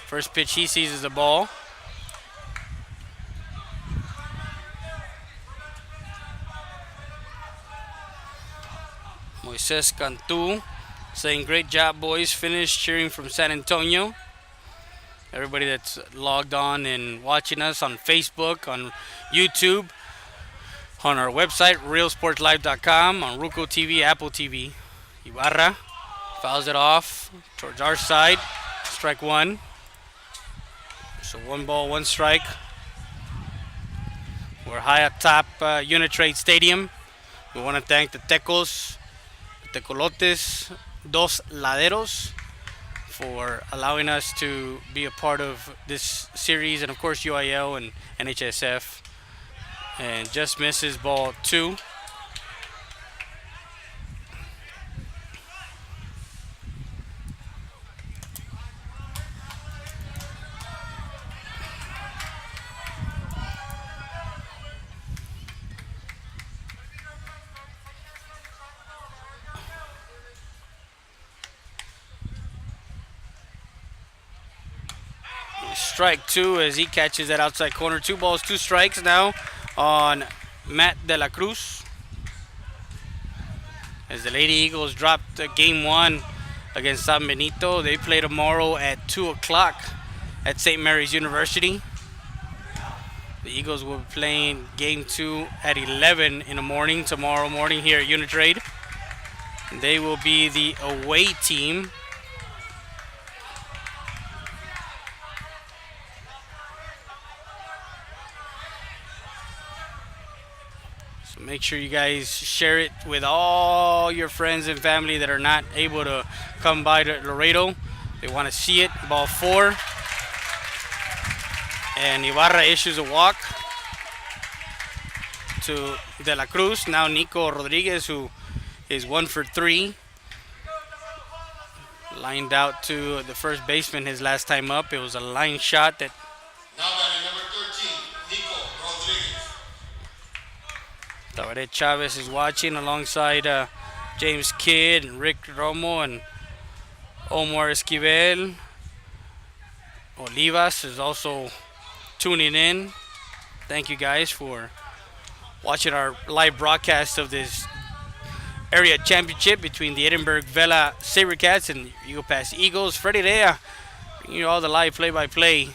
[SPEAKER 1] First pitch he sees is a ball. Moises Cantu saying, "Great job, boys." Finished cheering from San Antonio. Everybody that's logged on and watching us on Facebook, on YouTube, on our website, realsportslive.com, on Ruco TV, Apple TV. Ibarra fouls it off towards our side. Strike 1. So 1 ball, 1 strike. We're high atop Unitrade Stadium. We want to thank the Tecos, the Tecolotes, Dos Laderos for allowing us to be a part of this series, and of course UIL and NHSF. And just misses ball 2. Strike 2 as he catches that outside corner. 2 balls, 2 strikes now on Matt De La Cruz. As the Lady Eagles dropped game 1 against San Benito. They play tomorrow at 2 o'clock at St. Mary's University. The Eagles will be playing game 2 at 11 in the morning tomorrow morning here at Unitrade. They will be the away team. Make sure you guys share it with all your friends and family that are not able to come by to Laredo. They want to see it. Ball 4. And Ibarra issues a walk to De La Cruz. Now Nico Rodriguez, who is 1 for 3. Lined out to the first baseman his last time up. It was a line shot that...
[SPEAKER 3] Now batting number 13, Nico Rodriguez.
[SPEAKER 1] Tabaret Chavez is watching alongside James Kidd and Rick Romo and Omar Esquivel. Olivas is also tuning in. Thank you guys for watching our live broadcast of this area championship between the Edinburg Vela Sabercats and Eagle Pass Eagles. Freddie Rea bringing you all the live play-by-play.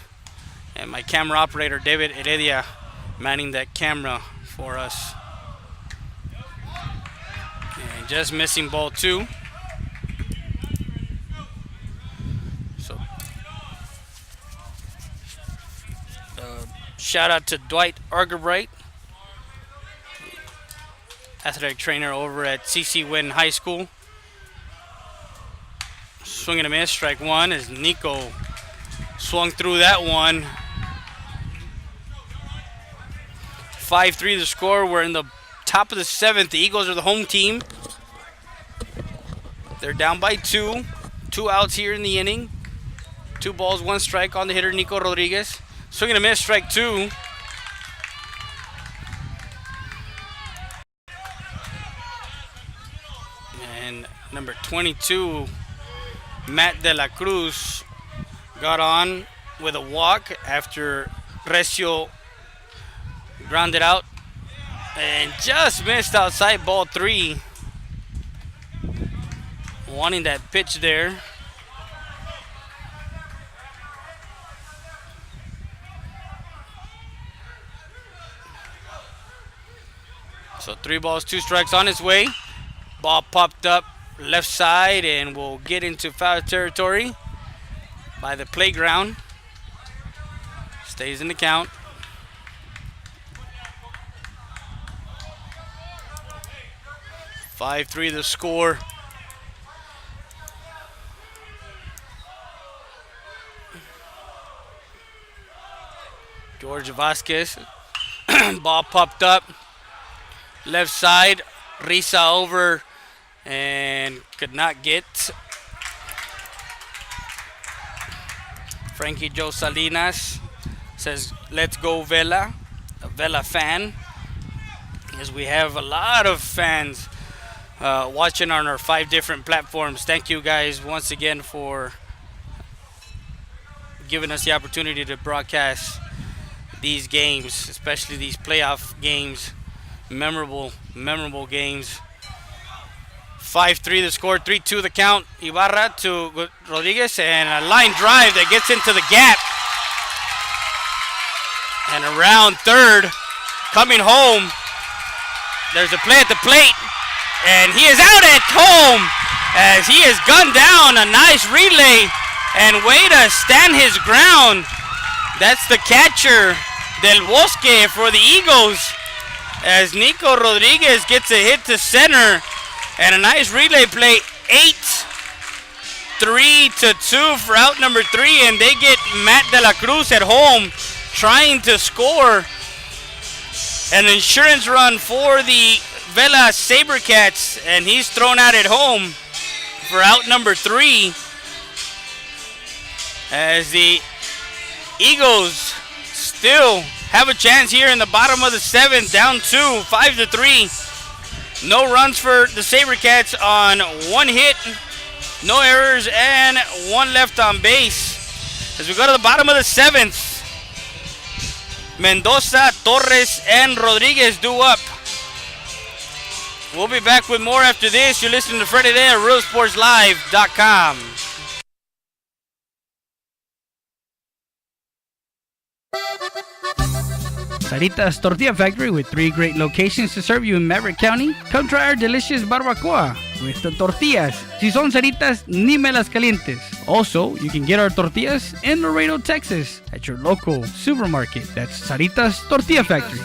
[SPEAKER 1] And my camera operator, David Heredia, manning that camera for us. And just missing ball 2. So, shout out to Dwight Argerbright, athletic trainer over at CC Wynn High School. Swing and a miss, strike 1 as Nico swung through that one. 5-3 the score. We're in the top of the 7th. The Eagles are the home team. They're down by 2. 2 outs here in the inning. 2 balls, 1 strike on the hitter, Nico Rodriguez. Swing and a miss, strike 2. And number 22, Matt De La Cruz, got on with a walk after Recio grounded out and just missed outside ball 3. Wanting that pitch there. So 3 balls, 2 strikes on its way. Ball popped up left side and will get into foul territory by the playground. Stays in the count. Five-3 the score. George Vasquez. Ball popped up. Left side. Risa over and could not get. Frankie Joe Salinas says, let's go Vela. A Vela fan. As we have a lot of fans watching on our 5 different platforms. Thank you guys once again for giving us the opportunity to broadcast these games, especially these playoff games. Memorable games. 5-3 the score, 3-2 the count. Ibarra to Rodriguez and a line drive that gets into the gap. And around third, coming home, there's a play at the plate. And he is out at home as he has gunned down a nice relay. And way to stand his ground. That's the catcher, Del Bosque, for the Eagles. As Nico Rodriguez gets a hit to center. And a nice relay play, 8-3-2 for out number 3. And they get Matt De La Cruz at home trying to score. An insurance run for the Vela Sabercats, and he's thrown out at home for out number 3. As the Eagles still have a chance here in the bottom of the 7th, down 2, 5-3. No runs for the Sabercats on 1 hit, no errors, and 1 left on base. As we go to the bottom of the 7th, Mendoza, Torres, and Rodriguez due up. We'll be back with more after this. You're listening to Friday Day at RealSportsLive.com. Sarita's Tortilla Factory with 3 great locations to serve you in Maverick County. Come try our delicious barbacoa with the tortillas. Si son Saritas, ni me las calientes. Also, you can get our tortillas in Laredo, Texas at your local supermarket. That's Sarita's Tortilla Factory.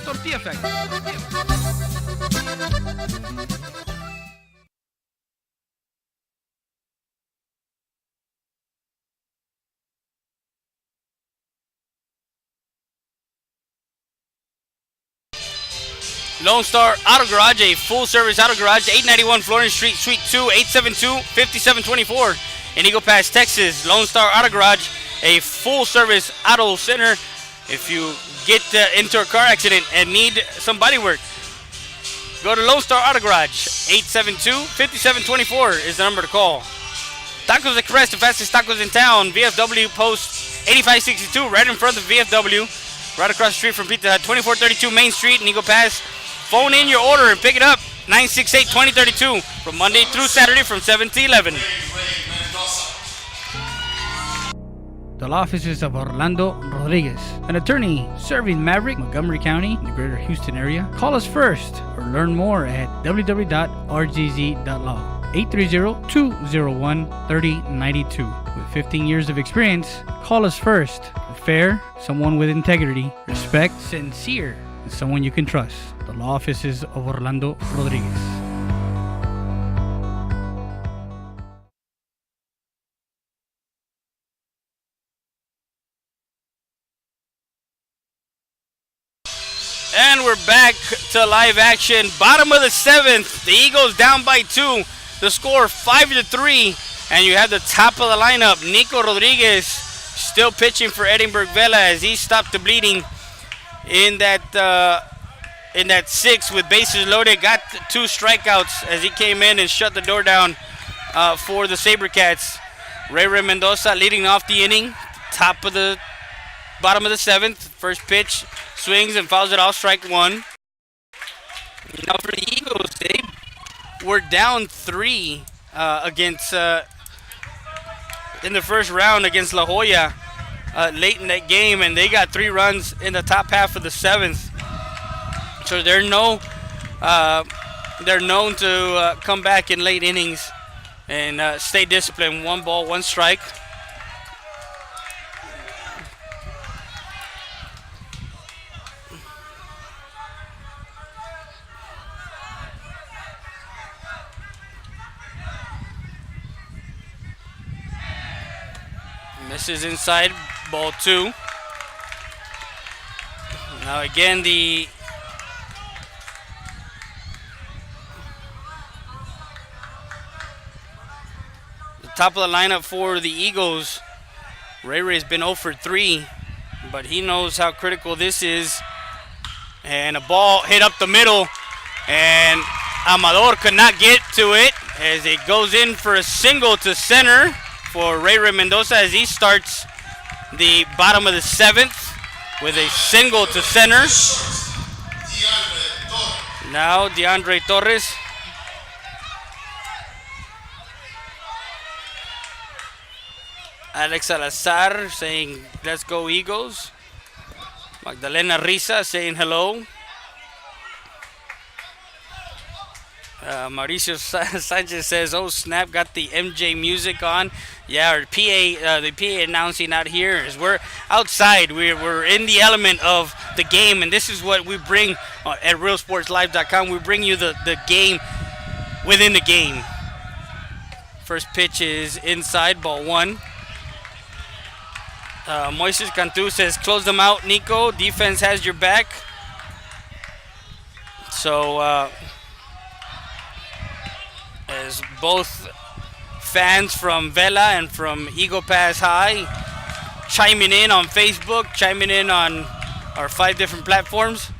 [SPEAKER 1] Lone Star Auto Garage, a full-service auto garage, 891 Florence Street, Suite 2, 872-5724 in Eagle Pass, Texas. Lone Star Auto Garage, a full-service auto center. If you get into a car accident and need some body work, go to Lone Star Auto Garage. 872-5724 is the number to call. Tacos Express, the fastest tacos in town. VFW Post 8562, right in front of VFW. Right across the street from Pizza Hut, 2432 Main Street in Eagle Pass. Phone in your order and pick it up, 968-2032, from Monday through Saturday from 7 to 11. The law offices of Orlando Rodriguez, an attorney serving Maverick, Montgomery County, and the greater Houston area. Call us first or learn more at www.rgz.law. 830-201-3092. With 15 years of experience, call us first. Fair, someone with integrity, respect, sincere, and someone you can trust. The law offices of Orlando Rodriguez. And we're back to live action. Bottom of the 7th, the Eagles down by 2. The score 5-3, and you have the top of the lineup, Nico Rodriguez, still pitching for Edinburg Vela as he stopped the bleeding in that 6th with bases loaded. Got 2 strikeouts as he came in and shut the door down for the Sabercats. Ray Mendoza leading off the inning, bottom of the 7th. First pitch, swings and fouls it off, strike 1. Now for the Eagles, they were down 3 against in the first round against La Jolla late in that game, and they got 3 runs in the top half of the 7th. So there are no they're known to come back in late innings and stay disciplined. 1 ball, 1 strike. Misses inside, ball 2. Now again, the top of the lineup for the Eagles. Ray Ray's been 0 for 3, but he knows how critical this is. And a ball hit up the middle, and Amador could not get to it as it goes in for a single to center for Ray Ray Mendoza as he starts the bottom of the 7th with a single to center. Now DeAndre Torres. Alex Salazar saying, let's go Eagles. Magdalena Risa saying hello. Mauricio Sanchez says, oh snap, got the MJ music on. Yeah, our PA, the PA announcing out here is we're outside. We're in the element of the game, and this is what we bring at realsportslive.com. We bring you the game within the game. First pitch is inside, ball 1. Moises Cantu says, close them out, Nico. Defense has your back. So, as both fans from Vela and from Eagle Pass High chiming in on Facebook, chiming in on our 5 different platforms.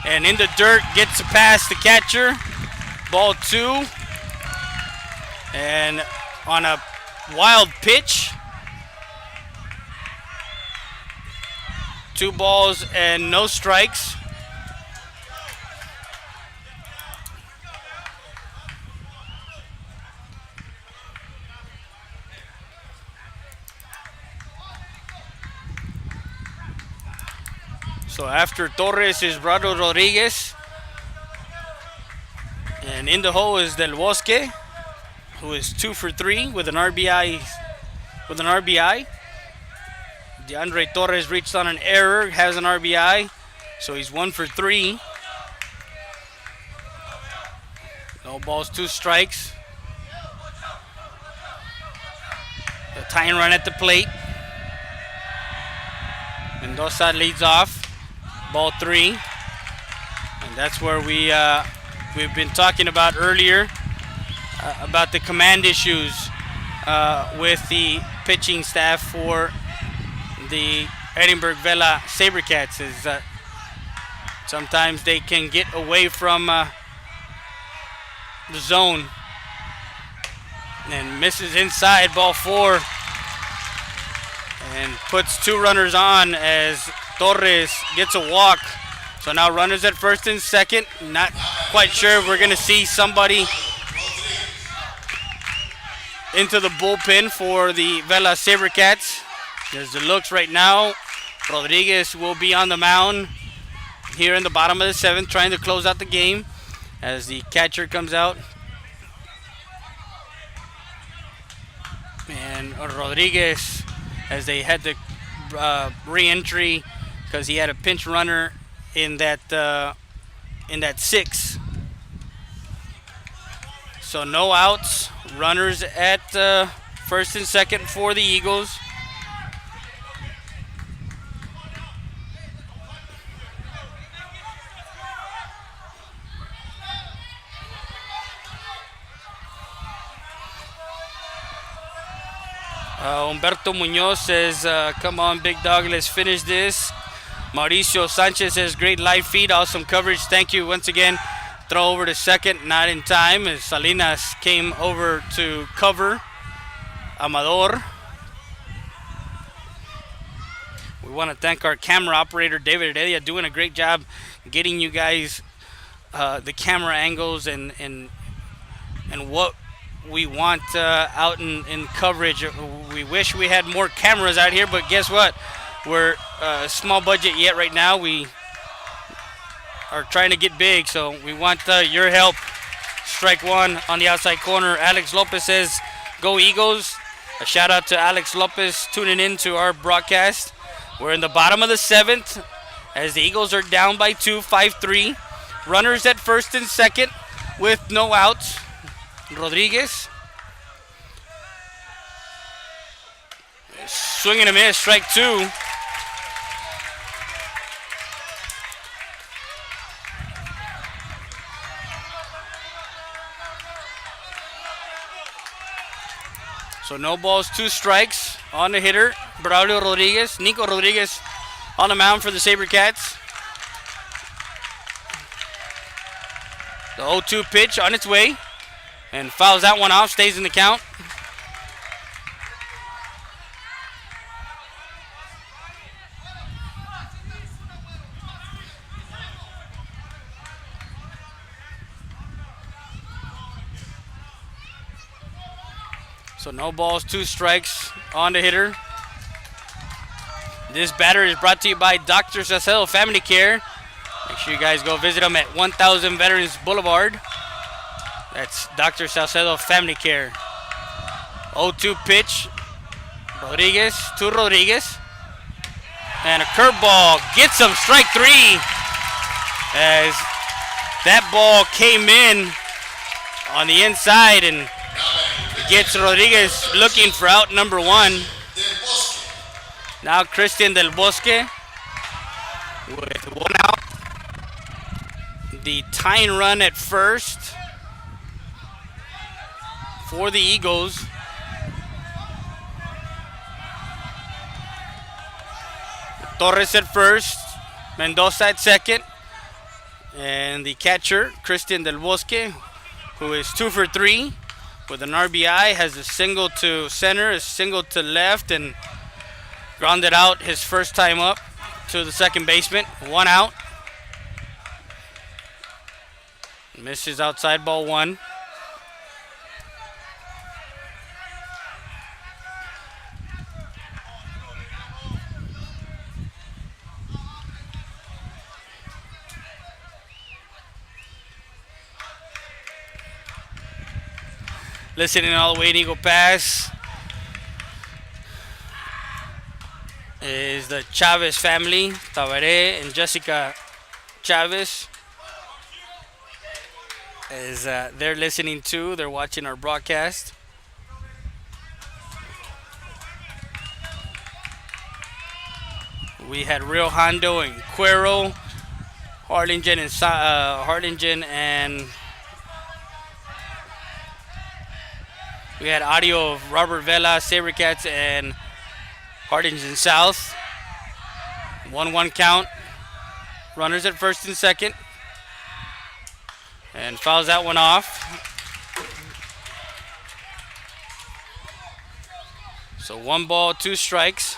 [SPEAKER 1] And in the dirt, gets a pass to catcher. Ball 2. And on a wild pitch, 2 balls and no strikes. So after Torres is Brado Rodriguez. And in the hole is Del Bosque, who is 2 for 3 with an RBI. DeAndre Torres reached on an error, has an RBI, so he's 1 for 3. No balls, 2 strikes. A tying run at the plate. Mendoza leads off, ball 3. And that's where we've been talking about earlier about the command issues with the pitching staff for the Edinburg Vela Sabercats. Is sometimes they can get away from the zone and misses inside, ball 4, and puts 2 runners on as Torres gets a walk. So now runners at first and second. Not quite sure if we're going to see somebody into the bullpen for the Vela Sabercats. As it looks right now, Rodriguez will be on the mound here in the bottom of the 7th, trying to close out the game as the catcher comes out. And Rodriguez, as they had the re-entry because he had a pinch runner in that 6. So no outs, runners at first and second for the Eagles. Humberto Munoz says, come on, big dog, let's finish this. Mauricio Sanchez says, great live feed, awesome coverage. Thank you once again. Throw over to second, not in time, as Salinas came over to cover Amador. We want to thank our camera operator, David Heredia, doing a great job getting you guys the camera angles and what we want out in coverage. We wish we had more cameras out here, but guess what? We're small budget yet right now. We are trying to get big, so we want your help. Strike one on the outside corner. Alex Lopez says, "Go Eagles." A shout out to Alex Lopez tuning in to our broadcast. We're in the bottom of the 7th as the Eagles are down by 2, 5-3. Runners at first and second with no outs. Rodriguez. Swing and a miss, strike two. So no balls, 2 strikes on the hitter, Braulio Rodriguez. Nico Rodriguez on the mound for the SaberCats. The 0-2 pitch on its way and fouls that one off, stays in the count. So no balls, 2 strikes on the hitter. This batter is brought to you by Dr. Salcedo Family Care. Make sure you guys go visit them at 1000 Veterans Boulevard. That's Dr. Salcedo Family Care. 0-2 pitch. Rodriguez to Rodriguez. And a curveball gets him, strike 3. As that ball came in on the inside and gets Rodriguez looking for out number 1. Now Christian Del Bosque with 1 out. The tying run at first for the Eagles. Torres at first, Mendoza at second, and the catcher Christian Del Bosque, who is 2 for 3 with an RBI, has a single to center, a single to left, and grounded out his first time up to the second baseman. 1 out. Misses outside, ball 1. Listening all the way to Eagle Pass is the Chavez family, Tabaré and Jessica Chavez. As they're listening too, they're watching our broadcast. We had Real Hondo and Cuero, Harlingen and we had audio of Robert Vela, SaberCats, and Harlingen South. 1-1 count. Runners at first and second. And fouls that one off. So 1 ball, 2 strikes.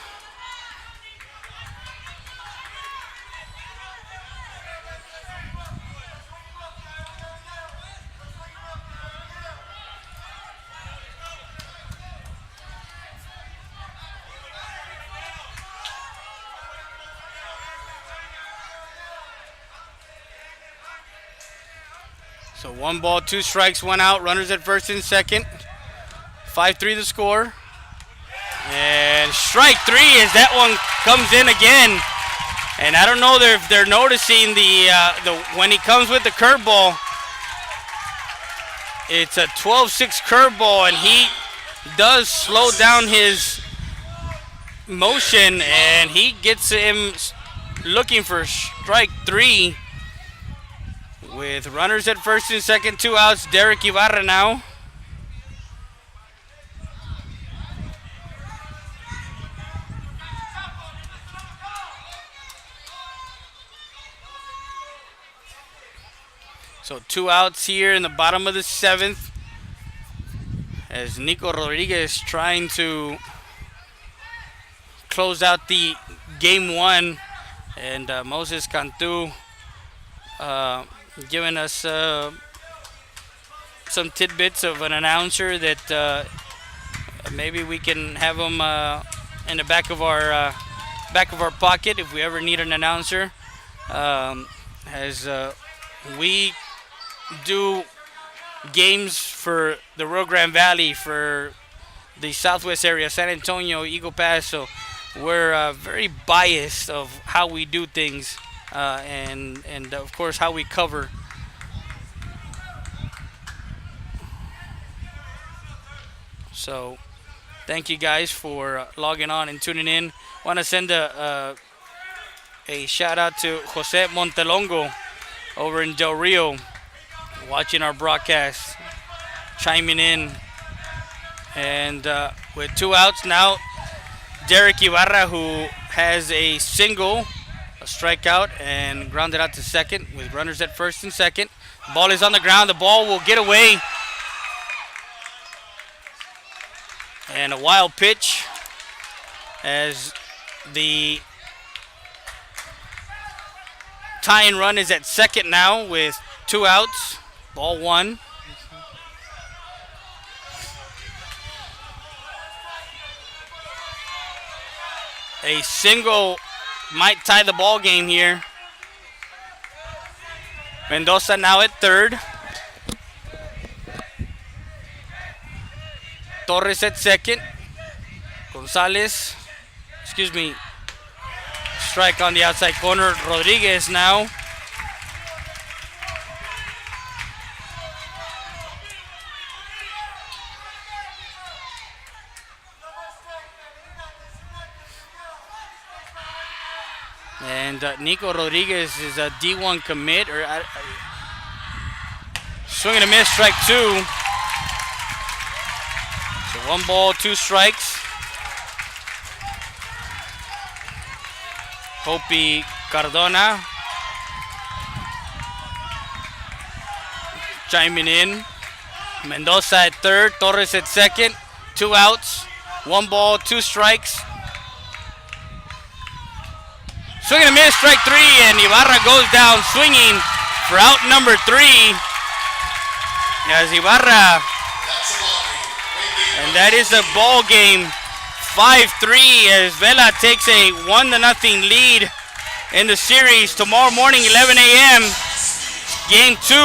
[SPEAKER 1] So 1 ball, 2 strikes, 1 out. Runners at first and second. 5-3 the score. And strike 3 as that one comes in again. And I don't know if they're noticing the when he comes with the curveball. It's a 12-6 curveball, and he does slow down his motion, and he gets him looking for strike 3. With runners at first and second, 2 outs, Derek Ibarra now. So 2 outs here in the bottom of the 7th. As Nico Rodriguez trying to close out the game 1. And Moses Cantu giving us some tidbits of an announcer that maybe we can have him in the back of our pocket if we ever need an announcer. as we do games for the Rio Grande Valley, for the Southwest area, San Antonio, Eagle Pass. So we're very biased of how we do things, and of course how we cover. So thank you guys for logging on and tuning in. Want to send a shout out to Jose Montelongo over in Del Rio, watching our broadcast, chiming in. And with 2 outs now, Derek Ibarra, who has a single, a strikeout, and grounded out to second with runners at first and second. Ball is on the ground. The ball will get away. And a wild pitch as the tying run is at second now with 2 outs. Ball 1. A single might tie the ball game here. Mendoza now at third. Torres at second. Gonzalez, strike on the outside corner. Rodriguez now. And Nico Rodriguez is a D1 commit. Swing and a miss, strike 2. So 1 ball, 2 strikes. Hopi Cardona chiming in. Mendoza at third, Torres at second. 2 outs, 1 ball, 2 strikes. Swing and a miss, strike 3, and Ibarra goes down swinging for out number 3. As Ibarra, and that is a ball game, 5-3, as Vela takes a 1-0 lead in the series. Tomorrow morning, 11 a.m., game 2.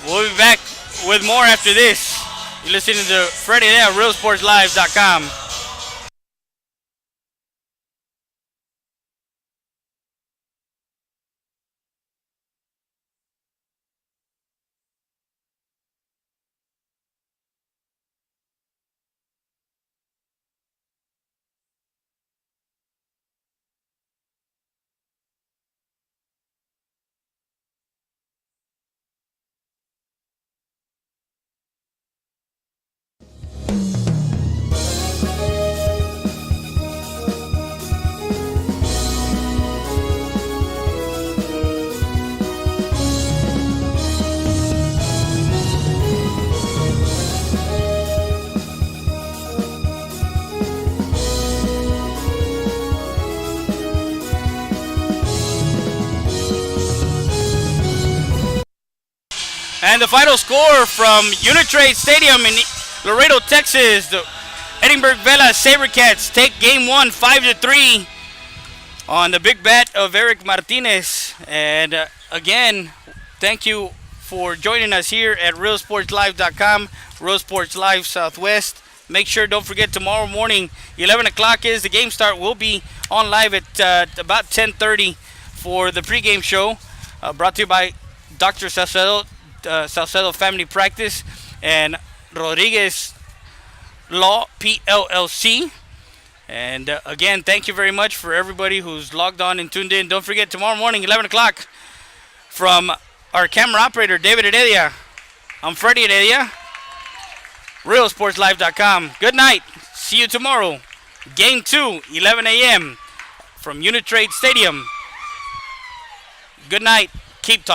[SPEAKER 1] We'll be back with more after this. You're listening to Freddie there at RealSportsLive.com. And the final score from Unitrade Stadium in Laredo, Texas. The Edinburg Vela SaberCats take game 1, 5-3 on the big bat of Eric Martinez. And again, thank you for joining us here at RealSportsLive.com, Real Sports Live Southwest. Make sure, don't forget, tomorrow morning, 11 o'clock is the game start. We'll be on live at about 10:30 for the pregame show, brought to you by Dr. Salcedo Family Practice and Rodriguez Law PLLC. And again, thank you very much for everybody who's logged on and tuned in. Don't forget, tomorrow morning, 11 o'clock, from our camera operator, David Heredia, I'm Freddie Heredia, RealSportsLive.com. Good night. See you tomorrow. Game 2, 11 a.m. from Unitrade Stadium. Good night. Keep talking.